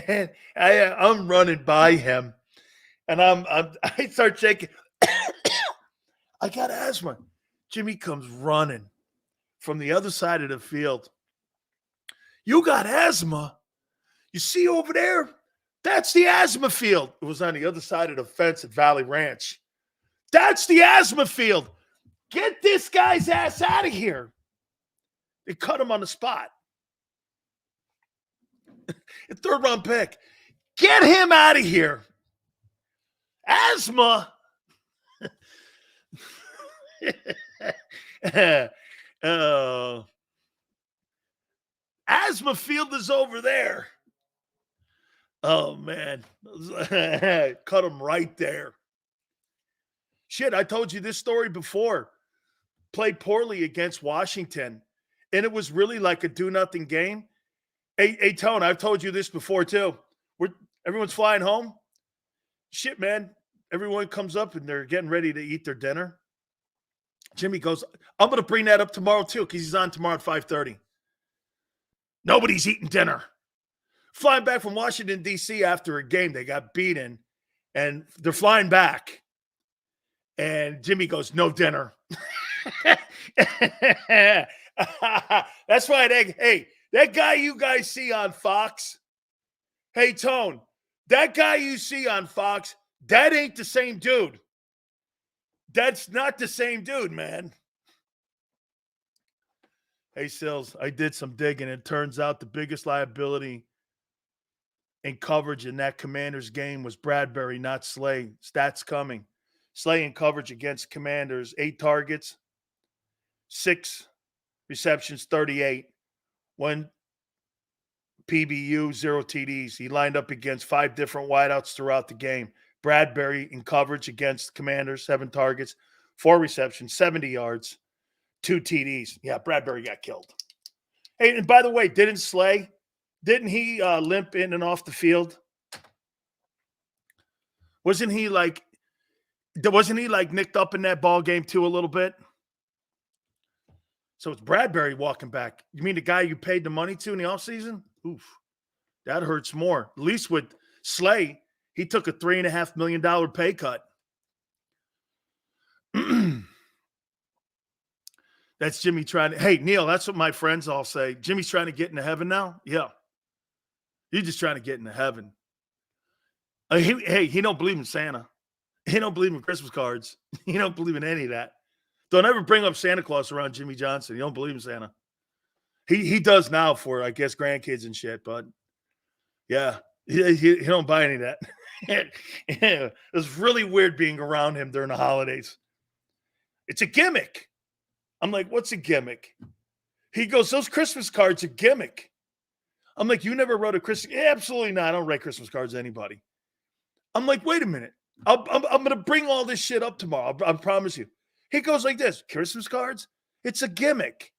And I'm running by him, and I start shaking. I got asthma. Jimmy comes running from the other side of the field. You got asthma? You see over there? That's the asthma field. It was on the other side of the fence at Valley Ranch. That's the asthma field. Get this guy's ass out of here. They cut him on the spot. A third-round pick. Get him out of here. Asthma. Asthma field is over there. Oh, man. Cut him right there. Shit, I told you this story before. Played poorly against Washington, and it was really like a do-nothing game. Hey, Tone, I've told you this before, too. Everyone's flying home. Shit, man. Everyone comes up, and they're getting ready to eat their dinner. Jimmy goes, I'm going to bring that up tomorrow, too, because he's on tomorrow at 5:30. Nobody's eating dinner. Flying back from Washington, D.C. after a game. They got beaten, and they're flying back. And Jimmy goes, no dinner. That's why, hey, that guy you guys see on Fox, hey, Tone, that guy you see on Fox, that ain't the same dude. That's not the same dude, man. Hey, Sills, I did some digging. It turns out the biggest liability in coverage in that Commanders game was Bradbury, not Slay. Stats coming. Slay in coverage against Commanders, 8 targets, 6 receptions, 38. 1 PBU, 0 TDs. He lined up against 5 different wideouts throughout the game. Bradbury in coverage against Commanders, 7 targets, 4 receptions, 70 yards, 2 TDs. Yeah, Bradbury got killed. Hey, and by the way, didn't he limp in and off the field? Wasn't he like nicked up in that ball game too a little bit? So it's Bradbury walking back. You mean the guy you paid the money to in the offseason? Oof, that hurts more. At least with Slay, he took a $3.5 million pay cut. That's Jimmy trying to – hey, Neil, that's what my friends all say. Jimmy's trying to get into heaven now? Yeah. He's just trying to get into heaven. He don't believe in Santa. He don't believe in Christmas cards. He don't believe in any of that. Don't ever bring up Santa Claus around Jimmy Johnson. He don't believe in Santa. He does now for, I guess, grandkids and shit, but yeah, he don't buy any of that. It was really weird being around him during the holidays. It's a gimmick. I'm like, what's a gimmick? He goes, those Christmas cards are gimmick. I'm like, you never wrote a Christmas? Yeah, absolutely not. I don't write Christmas cards to anybody. I'm like, wait a minute. I'm going to bring all this shit up tomorrow. I promise you. He goes like this, Christmas cards? It's a gimmick.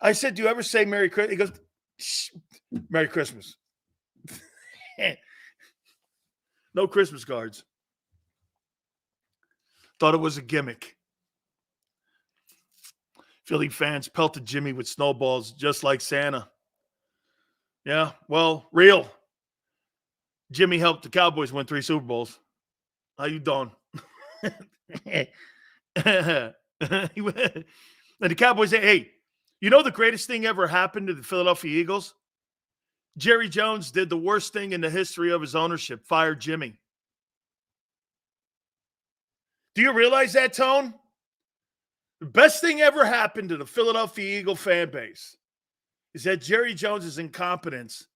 I said, do you ever say Merry Christmas? He goes, shh, Merry Christmas. No Christmas cards. Thought it was a gimmick. Philly fans pelted Jimmy with snowballs just like Santa. Yeah, well, real. Jimmy helped the Cowboys win 3 Super Bowls. How you doing? And the Cowboys say, hey, you know the greatest thing ever happened to the Philadelphia Eagles? Jerry Jones did the worst thing in the history of his ownership, fired Jimmy. Do you realize that, Tone? The best thing ever happened to the Philadelphia Eagle fan base is that Jerry Jones's incompetence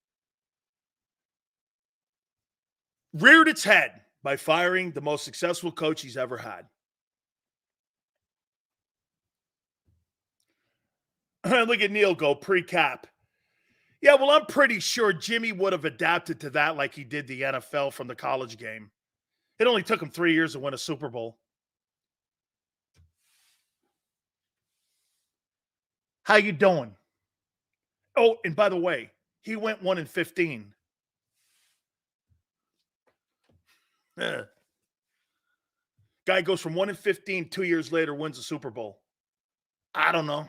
reared its head by firing the most successful coach he's ever had. Look at Neil go, pre-cap. Yeah, well, I'm pretty sure Jimmy would have adapted to that like he did the NFL from the college game. It only took him 3 years to win a Super Bowl. How you doing? Oh, and by the way, he went 1-15. Guy goes from 1-15, 2 years later wins a Super Bowl. I don't know.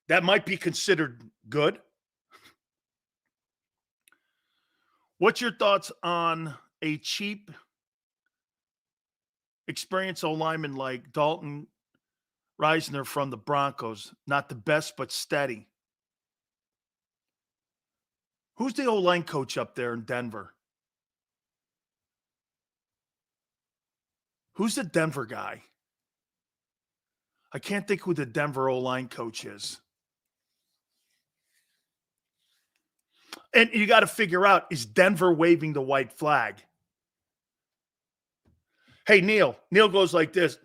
That might be considered good. What's your thoughts on a cheap, experienced O-lineman like Dalton Reisner from the Broncos? Not the best, but steady. Who's the O-line coach up there in Denver? Who's the Denver guy? I can't think who the Denver O-line coach is. And you got to figure out, is Denver waving the white flag? Hey, Neil. Neil goes like this.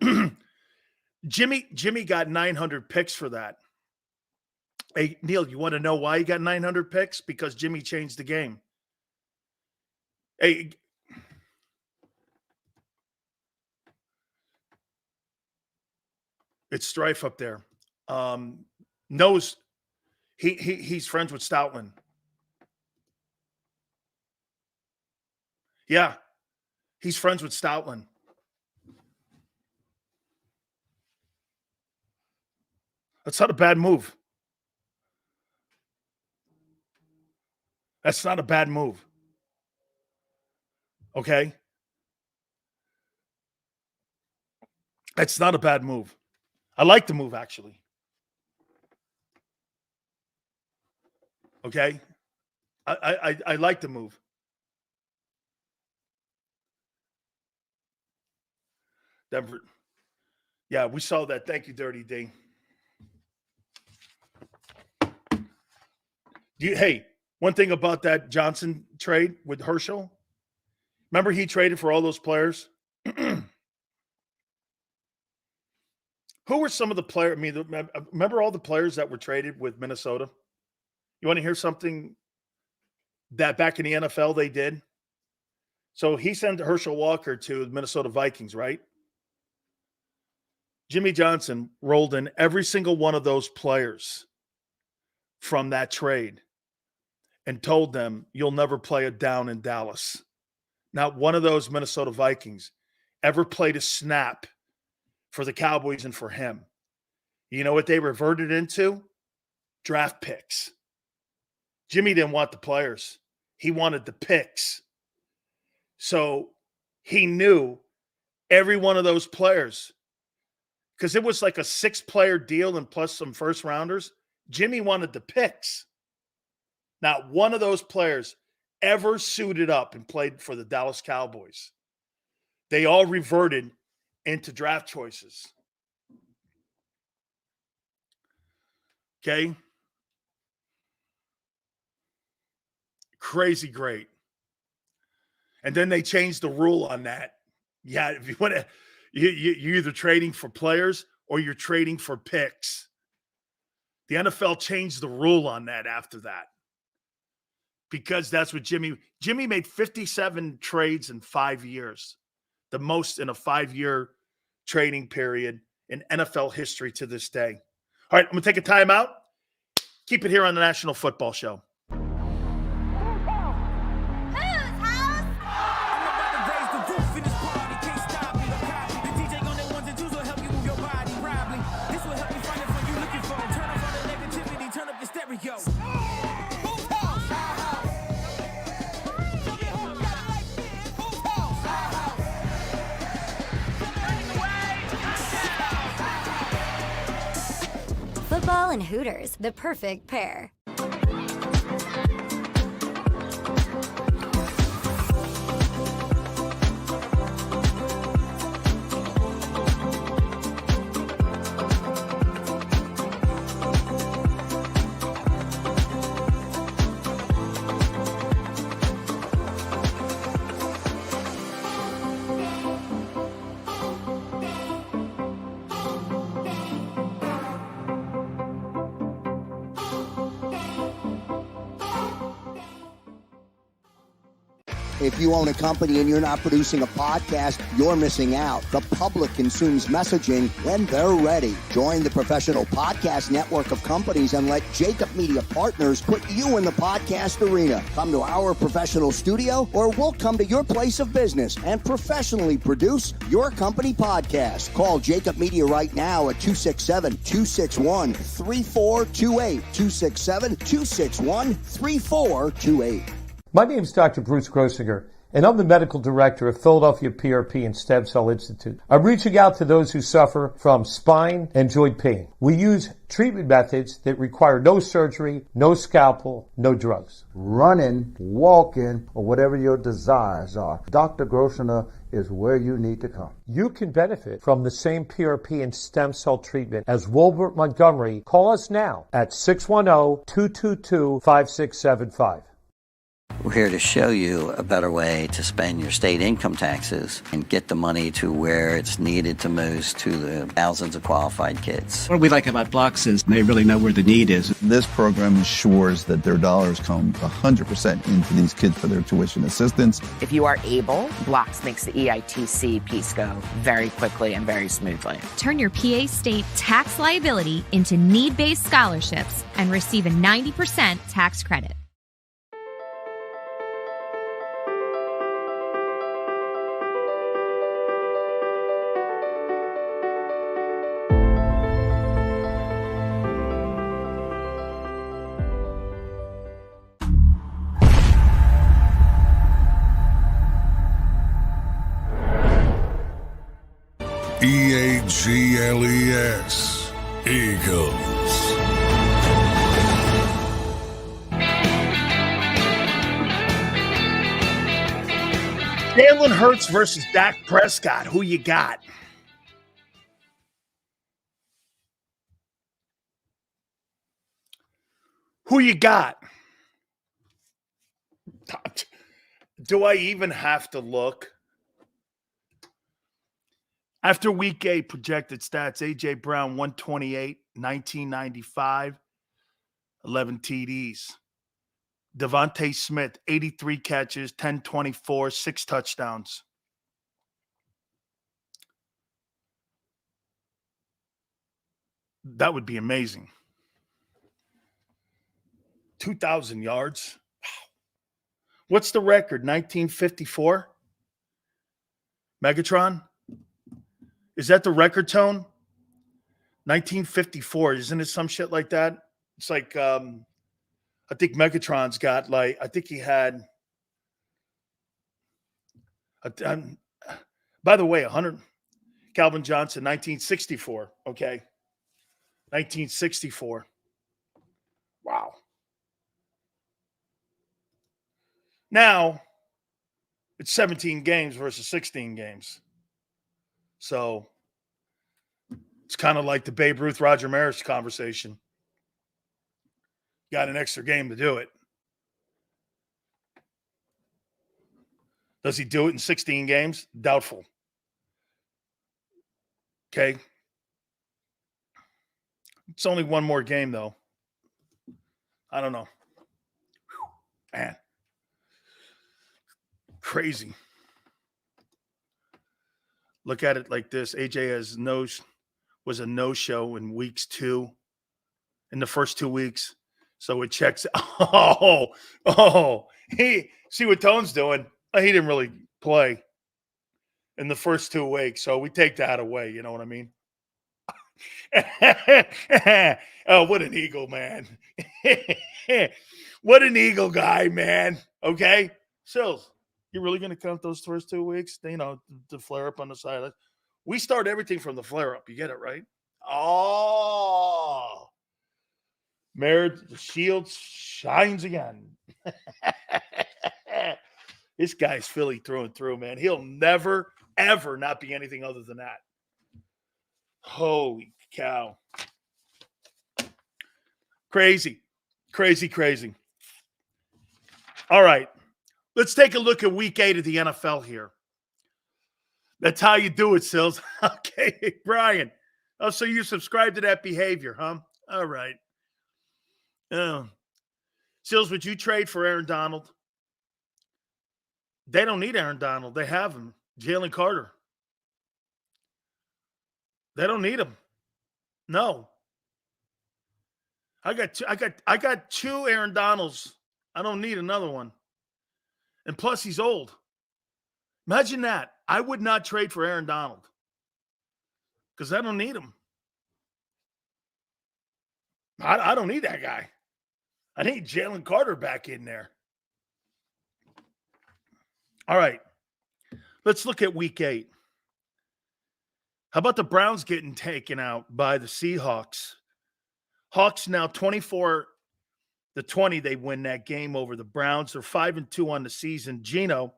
Jimmy got 900 picks for that. Hey, Neil, you want to know why he got 900 picks? Because Jimmy changed the game. Hey, it's strife up there. Knows he's friends with Stoutland. Yeah, he's friends with Stoutland. That's not a bad move. That's not a bad move. Okay? That's not a bad move. I like the move, actually. Okay? I like the move. Denver. Yeah, we saw that. Thank you, Dirty D. Hey, one thing about that Johnson trade with Herschel. Remember he traded for all those players? Who were some of the players? I mean, remember all the players that were traded with Minnesota? You want to hear something that back in the NFL they did? So he sent Herschel Walker to the Minnesota Vikings, right? Jimmy Johnson rolled in every single one of those players from that trade and told them, you'll never play a down in Dallas. Not one of those Minnesota Vikings ever played a snap for the Cowboys and for him. You know what they reverted into? Draft picks. Jimmy didn't want the players. He wanted the picks. So he knew every one of those players, because it was like a 6-player deal and plus some first rounders. Jimmy wanted the picks. Not one of those players ever suited up and played for the Dallas Cowboys. They all reverted into draft choices. Okay? Crazy great. And then they changed the rule on that. Yeah, if you want to, you're either trading for players or you're trading for picks. The NFL changed the rule on that after that, because that's what Jimmy made 57 trades in 5 years, the most in a 5-year trading period in NFL history to this day. All right, I'm going to take a timeout. Keep it here on the National Football Show. Football and Hooters, the perfect pair. If you own a company and you're not producing a podcast, you're missing out. The public consumes messaging when they're ready. Join the professional podcast network of companies and let JAKIB Media Partners put you in the podcast arena. Come to our professional studio, or we'll come to your place of business and professionally produce your company podcast. Call JAKIB Media right now at 267-261-3428. 267-261-3428. My name is Dr. Bruce Grossinger, and I'm the medical director of Philadelphia PRP and Stem Cell Institute. I'm reaching out to those who suffer from spine and joint pain. We use treatment methods that require no surgery, no scalpel, no drugs. Running, walking, or whatever your desires are, Dr. Grossinger is where you need to come. You can benefit from the same PRP and stem cell treatment as Wilbert Montgomery. Call us now at 610-222-5675. We're here to show you a better way to spend your state income taxes and get the money to where it's needed to most to the thousands of qualified kids. What we like about Blocks is they really know where the need is. This program ensures that their dollars come 100% into these kids for their tuition assistance. If you are able, Blocks makes the EITC piece go very quickly and very smoothly. Turn your PA state tax liability into need-based scholarships and receive a 90% tax credit. EAGLES, Eagles. Jalen Hurts versus Dak Prescott. Who you got? Who you got? Do I even have to look? After week 8 projected stats, A.J. Brown, 128, 1995, 11 TDs. Devontae Smith, 83 catches, 10-24, 6 touchdowns. That would be amazing. 2,000 yards. Wow. What's the record? 1954? Megatron? Is that the record, Tone? 1954. Isn't it some shit like that? It's like, I think Megatron's got like, I think he had, by the way, 100, Calvin Johnson, 1964. Okay. 1964. Wow. Now, it's 17 games versus 16 games. So, it's kind of like the Babe Ruth, Roger Maris conversation. Got an extra game to do it. Does he do it in 16 games? Doubtful. Okay. It's only one more game, though. I don't know. Whew. Man. Crazy. Look at it like this. AJ was a no-show in weeks 2, in the first 2 weeks. So it checks. See what Tone's doing. He didn't really play in the first 2 weeks. So we take that away. You know what I mean? Oh, what an Eagle, man. What an Eagle guy, man. Okay. Sills, you're really going to count those first 2 weeks? You know, the flare up on the side. We start everything from the flare up. You get it, right? Oh. Merit, the shield shines again. This guy's Philly through and through, man. He'll never, ever not be anything other than that. Holy cow. Crazy, crazy, crazy. All right. Let's take a look at week 8 of the NFL here. That's how you do it, Sills. Okay, Brian. Oh, so you subscribe to that behavior, huh? All right. Sills, would you trade for Aaron Donald? They don't need Aaron Donald. They have him. Jalen Carter. They don't need him. No. I got two Aaron Donalds. I don't need another one. And plus, he's old. Imagine that. I would not trade for Aaron Donald because I don't need him. I don't need that guy. I need Jalen Carter back in there. All right. Let's look at week 8. How about the Browns getting taken out by the Seahawks? Hawks now 24-20. They win that game over the Browns. They're 5-2 on the season. Geno,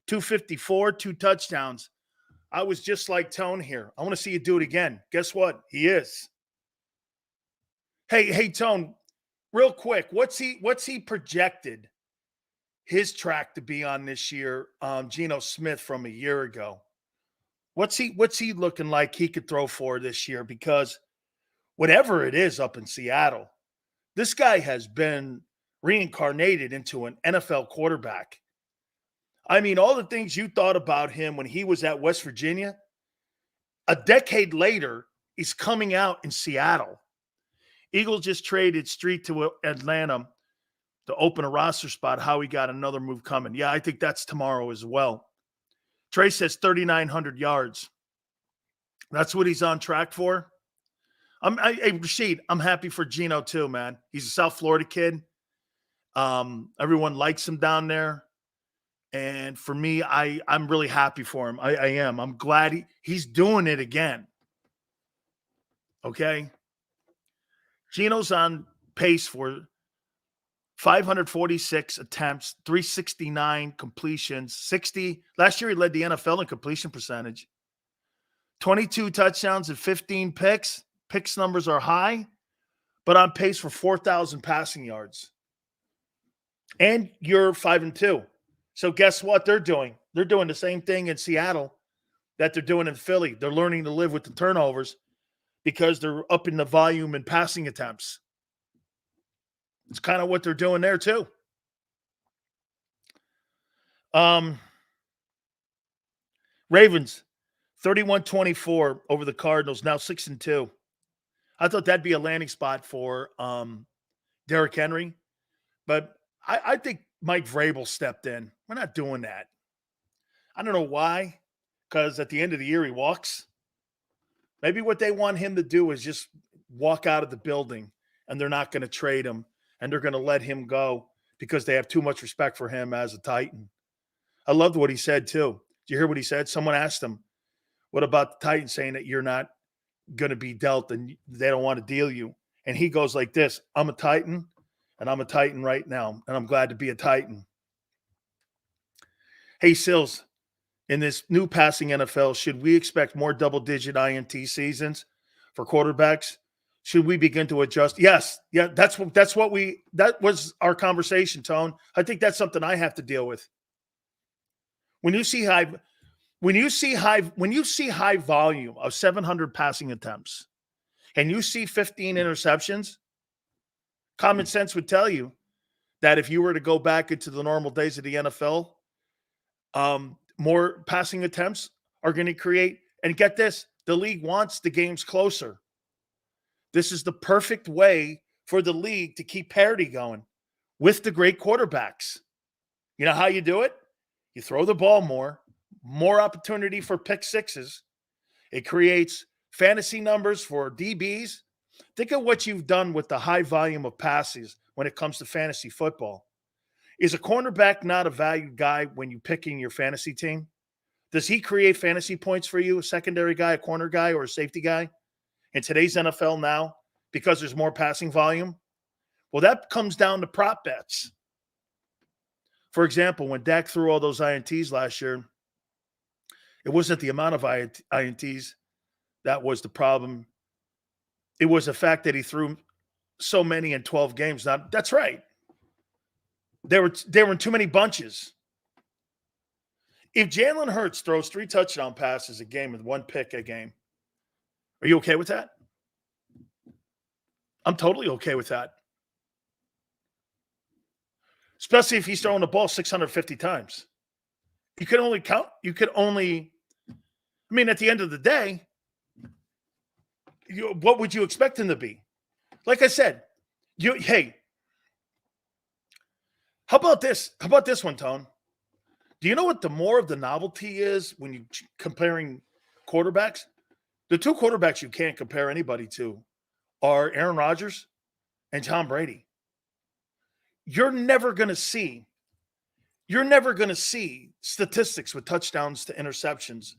254, 2 touchdowns. I was just like Tone here. I want to see you do it again. Guess what? He is. Hey, Tone, real quick, what's he projected his track to be on this year? Geno Smith from a year ago. What's he looking like he could throw for this year? Because whatever it is up in Seattle, this guy has been reincarnated into an NFL quarterback. I mean, all the things you thought about him when he was at West Virginia, a decade later, he's coming out in Seattle. Eagles just traded Street to Atlanta to open a roster spot. Howie got another move coming. Yeah, I think that's tomorrow as well. Trey says 3,900 yards. That's what he's on track for. Rashid, I'm happy for Geno too, man. He's a South Florida kid. Everyone likes him down there. And for me, I'm really happy for him. I am. I'm glad he's doing it again. Okay? Geno's on pace for 546 attempts, 369 completions, 60. Last year, he led the NFL in completion percentage. 22 touchdowns and 15 picks. Picks numbers are high, but on pace for 4,000 passing yards. And you're 5-2. So guess what they're doing? They're doing the same thing in Seattle that they're doing in Philly. They're learning to live with the turnovers because they're upping the volume and passing attempts. It's kind of what they're doing there too. Ravens, 31-24 over the Cardinals, now 6-2. I thought that'd be a landing spot for Derrick Henry, but I think Mike Vrabel stepped in. We're not doing that. I don't know why, because at the end of the year he walks. Maybe what they want him to do is just walk out of the building, and they're not going to trade him, and they're going to let him go because they have too much respect for him as a Titan. I loved what he said, too. Did you hear what he said? Someone asked him, what about the Titans saying that you're not going to be dealt and they don't want to deal you? And he goes like this, I'm a Titan, and I'm a Titan right now, and I'm glad to be a Titan. Hey, Sills, in this new passing NFL, should we expect more double-digit INT seasons for quarterbacks? Should we begin to adjust? Yes. Yeah, that was our conversation, Tone. I think that's something I have to deal with. When you see high volume of 700 passing attempts and you see 15 interceptions, common sense would tell you that if you were to go back into the normal days of the NFL, more passing attempts are going to create, and get this, the league wants the games closer. This is the perfect way for the league to keep parity going with the great quarterbacks. You know how you do it? You throw the ball more opportunity for pick sixes. It creates fantasy numbers for DBs. Think of what you've done with the high volume of passes when it comes to fantasy football. Is a cornerback not a valued guy when you're picking your fantasy team? Does he create fantasy points for you, a secondary guy, a corner guy, or a safety guy in today's NFL now because there's more passing volume? Well, that comes down to prop bets. For example, when Dak threw all those INTs last year, it wasn't the amount of INTs that was the problem. It was the fact that he threw so many in 12 games. Now, that's right. They were in too many bunches. If Jalen Hurts throws 3 touchdown passes a game with 1 pick a game, are you okay with that? I'm totally okay with that. Especially if he's throwing the ball 650 times. At the end of the day, what would you expect him to be? Like I said, how about this? How about this one, Tone? Do you know what the more of the novelty is when you're comparing quarterbacks? The 2 quarterbacks you can't compare anybody to are Aaron Rodgers and Tom Brady. You're never going to see statistics with touchdowns to interceptions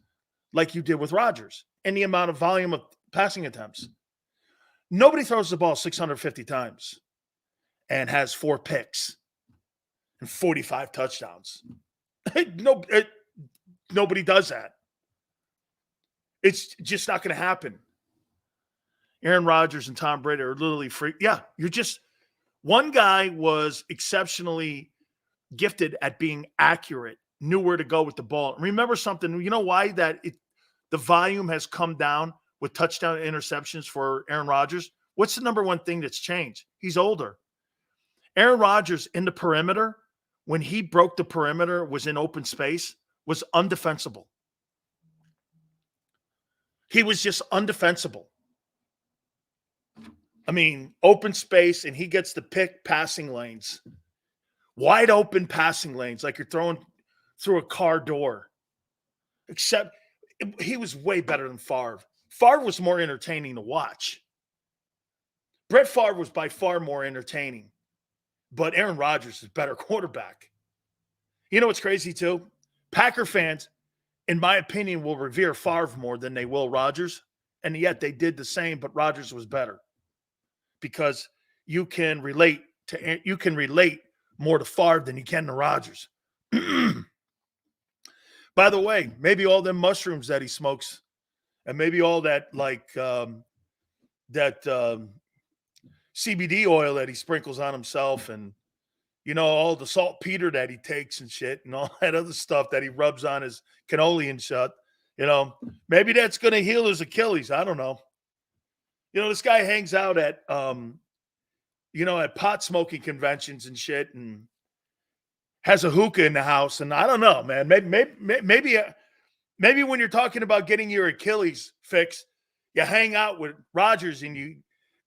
like you did with Rodgers and the amount of volume of passing attempts. Nobody throws the ball 650 times and has 4 picks and 45 touchdowns. Nobody does that. It's just not going to happen. Aaron Rodgers and Tom Brady are literally free. Yeah, one guy was exceptionally gifted at being accurate, knew where to go with the ball. Remember something, you know why the volume has come down with touchdown interceptions for Aaron Rodgers? What's the number one thing that's changed? He's older. Aaron Rodgers in the perimeter, when he broke the perimeter, was in open space, was undefensible. He was just undefensible. I mean, open space, and he gets to pick passing lanes. Wide open passing lanes, like you're throwing through a car door. Except he was way better than Favre. Favre was more entertaining to watch. Brett Favre was by far more entertaining. But Aaron Rodgers is a better quarterback. You know what's crazy, too? Packer fans, in my opinion, will revere Favre more than they will Rodgers. And yet they did the same, but Rodgers was better. Because you can relate more to Favre than you can to Rodgers. By the way, maybe all them mushrooms that he smokes, and maybe all that CBD oil that he sprinkles on himself, and all the saltpeter that he takes and shit, and all that other stuff that he rubs on his cannoli and shit. Maybe that's going to heal his Achilles. I don't know. This guy hangs out at, at pot smoking conventions and shit, and has a hookah in the house, and I don't know, man. Maybe when you're talking about getting your Achilles fixed, you hang out with Rodgers and you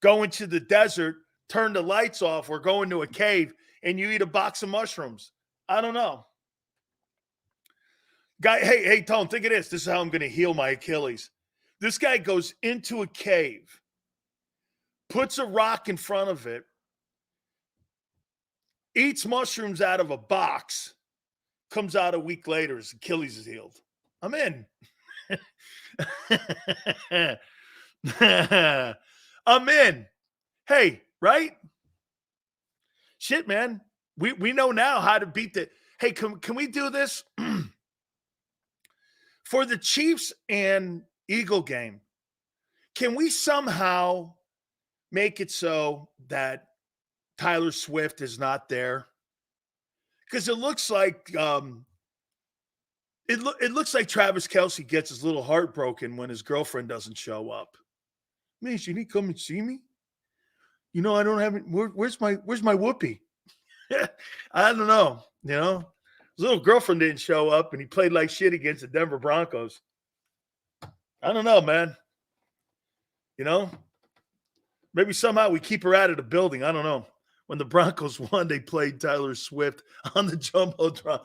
go into the desert, turn the lights off, or go into a cave and you eat a box of mushrooms. I don't know. Guy, hey, Tone, think of this. This is how I'm going to heal my Achilles. This guy goes into a cave, puts a rock in front of it, eats mushrooms out of a box, comes out a week later, his Achilles is healed. I'm in. I'm in. Hey, right? Shit, man. We know now how to beat the. Hey, can we do this? For the Chiefs and Eagle game, can we somehow make it so that Tyler Swift is not there? Because it looks like it looks like Travis Kelce gets his little heart broken when his girlfriend doesn't show up. Man, should he come and see me? You know, I don't have it. Where's my whoopee? I don't know. You know, his little girlfriend didn't show up, and he played like shit against the Denver Broncos. I don't know, man. You know, maybe somehow we keep her out of the building. I don't know. When the Broncos won, they played Tyler Swift on the Jumbotron.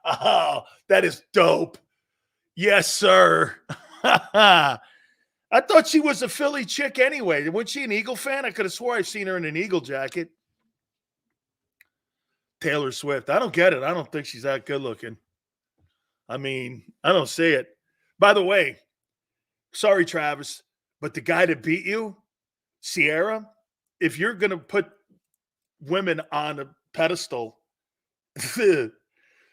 Oh, that is dope. Yes, sir. I thought she was a Philly chick anyway. Wasn't she an Eagle fan? I could have swore I've seen her in an Eagle jacket. Taylor Swift. I don't get it. I don't think she's that good looking. I mean, I don't see it. By the way, sorry, Travis, but the guy that beat you, Sierra, if you're going to put women on a pedestal,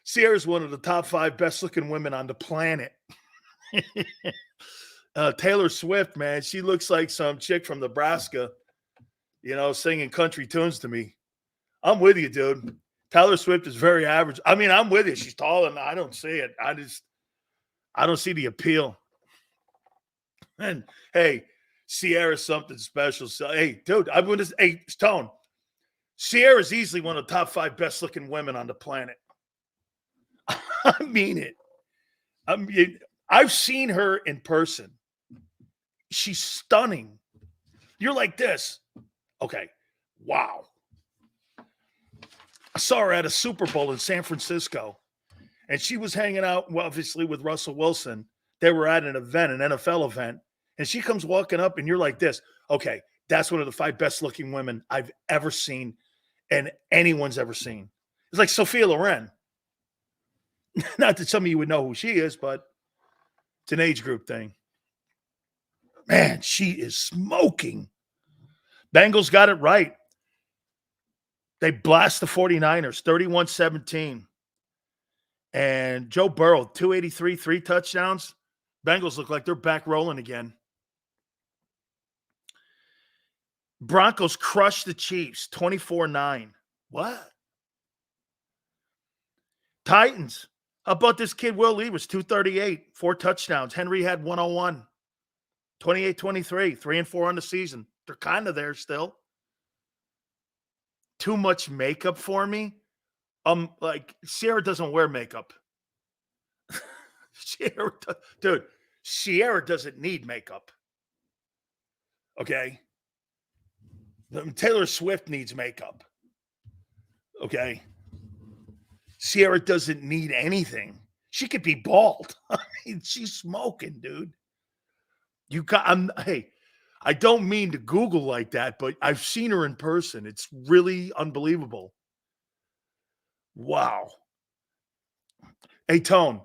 Sierra's one of the top 5 best looking women on the planet. Taylor Swift, man, she looks like some chick from Nebraska, you know, singing country tunes to me. I'm with you, dude. Taylor Swift is very average. I mean, I'm with you. She's tall, and I don't see it. I don't see the appeal. And hey, Sierra's something special. So, hey, dude, I'm going to, hey, Stone, Sierra's easily one of the top 5 best looking women on the planet. I mean it. I've seen her in person. She's stunning. You're like this. Okay. Wow. I saw her at a Super Bowl in San Francisco, and she was hanging out, well, obviously, with Russell Wilson. They were at an event, an NFL event, and she comes walking up, and you're like this. Okay, that's one of the 5 best-looking women I've ever seen and anyone's ever seen. It's like Sophia Loren. Not that some of you would know who she is, but it's an age group thing. Man, she is smoking. Bengals got it right. They blast the 49ers, 31-17. And Joe Burrow, 283, 3 touchdowns. Bengals look like they're back rolling again. Broncos crushed the Chiefs, 24-9. What? Titans. How about this kid, Will Levis, 238, 4 touchdowns. Henry had 101, 28-23, 3-4 on the season. They're kind of there still. Too much makeup for me. Like Sierra doesn't wear makeup. Sierra doesn't need makeup. Okay. Taylor Swift needs makeup. Okay. Sierra doesn't need anything. She could be bald. I mean, she's smoking, dude. Hey, I don't mean to Google like that, but I've seen her in person. It's really unbelievable. Wow. Hey, Tone.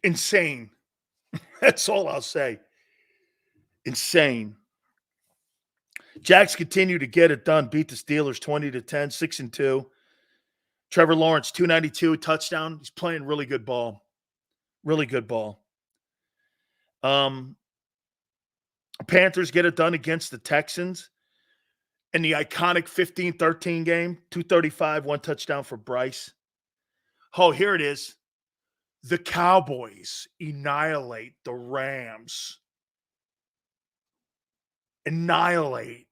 Insane. That's all I'll say. Insane. Jacks continue to get it done. Beat the Steelers 20-10, 6-2. Trevor Lawrence, 292, touchdown. He's playing really good ball. Really good ball. Panthers get it done against the Texans in the iconic 15-13 game. 235, 1 touchdown for Bryce. Oh, here it is. The Cowboys annihilate the Rams. Annihilate.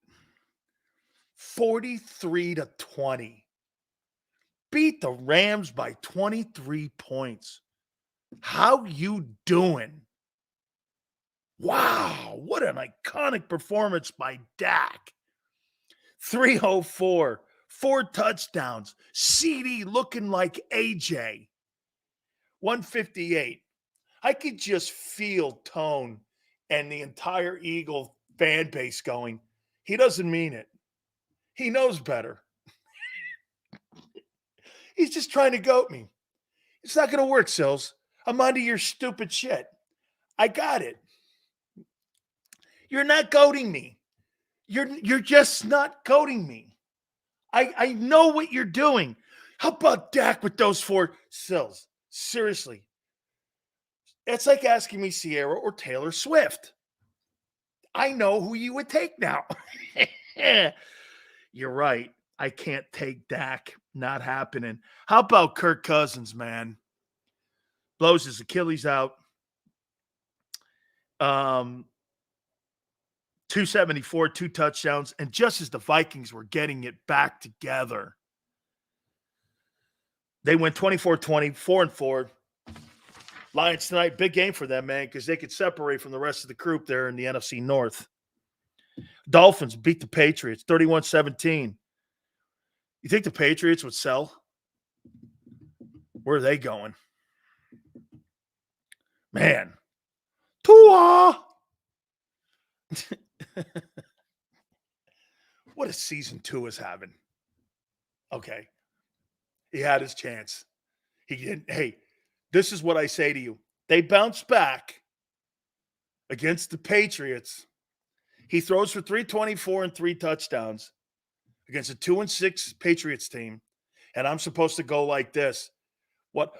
43-20. beat the Rams by 23 points. How you doing? Wow, what an iconic performance by Dak. 304, 4 touchdowns. CD looking like AJ. 158. I could just feel Tone and the entire Eagle fan base going, he doesn't mean it. He knows better. He's just trying to goat me. It's not going to work, Sills. I'm onto your stupid shit. I got it. You're not goating me. You're just not goating me. I know what you're doing. How about Dak with those 4 Sills? Seriously. It's like asking me Sierra or Taylor Swift. I know who you would take now. You're right. I can't take Dak. Not happening. How about Kirk Cousins, man? Blows his Achilles out. 274, 2 touchdowns. And just as the Vikings were getting it back together, they went 24-20, 4-4. Lions tonight, big game for them, man, because they could separate from the rest of the group there in the NFC North. Dolphins beat the Patriots 31-17. You think the Patriots would sell? Where are they going? Man. Tua! What a season Tua's having. Okay. He had his chance. He didn't. Hey, this is what I say to you. They bounced back against the Patriots. He throws for 324 and 3 touchdowns against a 2-6 Patriots team. And I'm supposed to go like this. What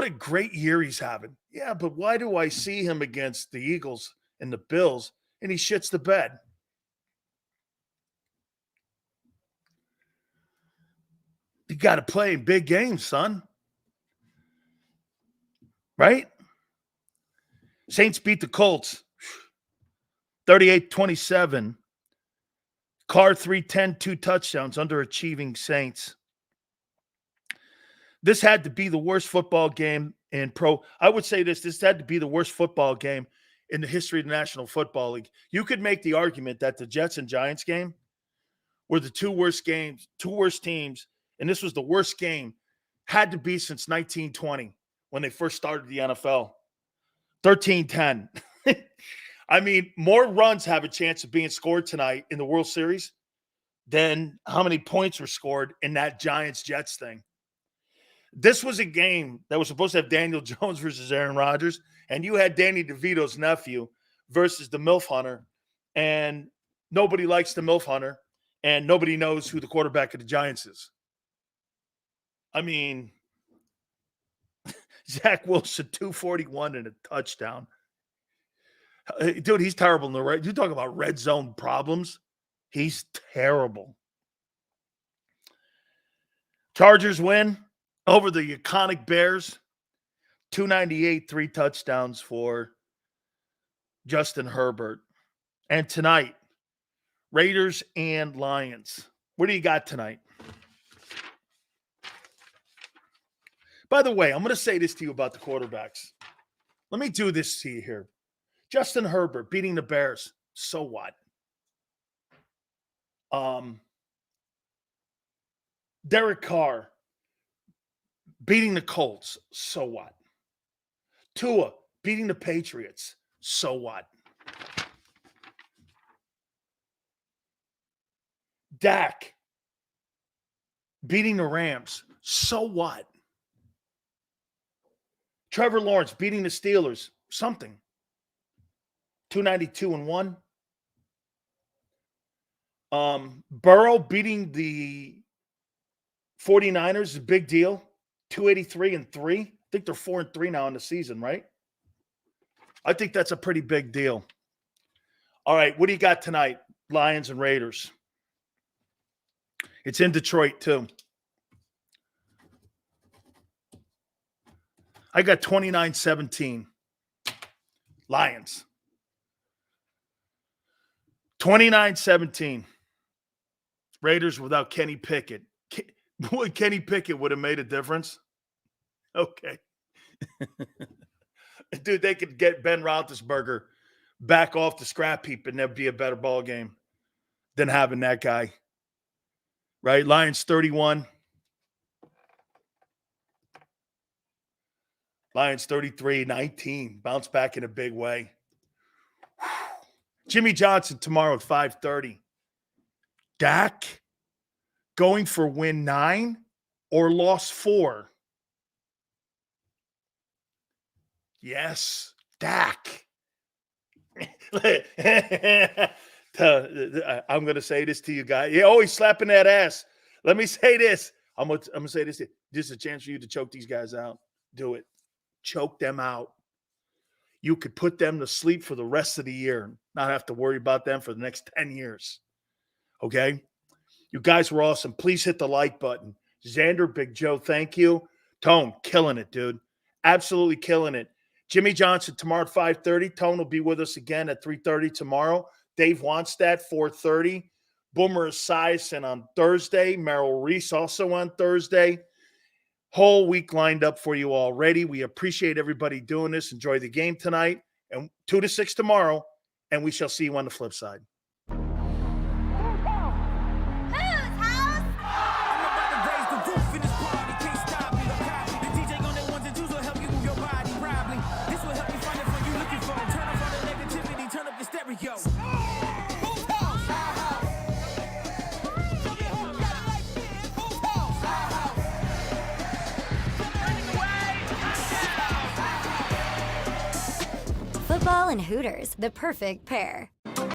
a great year he's having. Yeah, but why do I see him against the Eagles and the Bills and he shits the bed? You got to play in big games, son. Right? Saints beat the Colts 38-27. Carr 310, 2 touchdowns, underachieving Saints. This had to be the worst football game in pro. I would say this had to be the worst football game in the history of the National Football League. You could make the argument that the Jets and Giants game were the 2 worst games, 2 worst teams, and this was the worst game, had to be since 1920 when they first started the NFL. 13-10. I mean, more runs have a chance of being scored tonight in the World Series than how many points were scored in that Giants-Jets thing. This was a game that was supposed to have Daniel Jones versus Aaron Rodgers, and you had Danny DeVito's nephew versus the MILF Hunter, and nobody likes the MILF Hunter, and nobody knows who the quarterback of the Giants is. I mean, Zach Wilson, 241 and a touchdown. Dude, he's terrible in the red. You talk about red zone problems. He's terrible. Chargers win over the iconic Bears. 298, 3 touchdowns for Justin Herbert. And tonight, Raiders and Lions. What do you got tonight? By the way, I'm going to say this to you about the quarterbacks. Let me do this to you here. Justin Herbert beating the Bears. So what? Derek Carr beating the Colts. So what? Tua beating the Patriots. So what? Dak beating the Rams. So what? Trevor Lawrence beating the Steelers. Something. 292-1. Burrow beating the 49ers is a big deal. 283-3. I think they're 4-3 now in the season, right? I think that's a pretty big deal. All right, what do you got tonight? Lions and Raiders. It's in Detroit, too. I got 29-17. Lions. 29-17. Raiders without Kenny Pickett. Boy, Kenny Pickett would have made a difference. Okay. Dude, they could get Ben Roethlisberger back off the scrap heap and there'd be a better ball game than having that guy. Right? Lions 31. Lions 33-19. Bounce back in a big way. Jimmy Johnson tomorrow at 5:30. Dak going for win 9 or loss 4? Yes, Dak. I'm going to say this to you guys. You're always slapping that ass. Let me say this. I'm going to say this. This is a chance for you to choke these guys out. Do it. Choke them out. You could put them to sleep for the rest of the year and not have to worry about them for the next 10 years. Okay? You guys were awesome. Please hit the like button. Xander, Big Joe, thank you. Tone, killing it, dude. Absolutely killing it. Jimmy Johnson tomorrow at 5:30. Tone will be with us again at 3:30 tomorrow. Dave Wonstadt, 4:30. Boomer Esiason on Thursday. Merrill Reese also on Thursday. Whole week lined up for you already. We appreciate everybody doing this. Enjoy the game tonight. And 2 to 6 tomorrow. And we shall see you on the flip side. Football and Hooters, the perfect pair.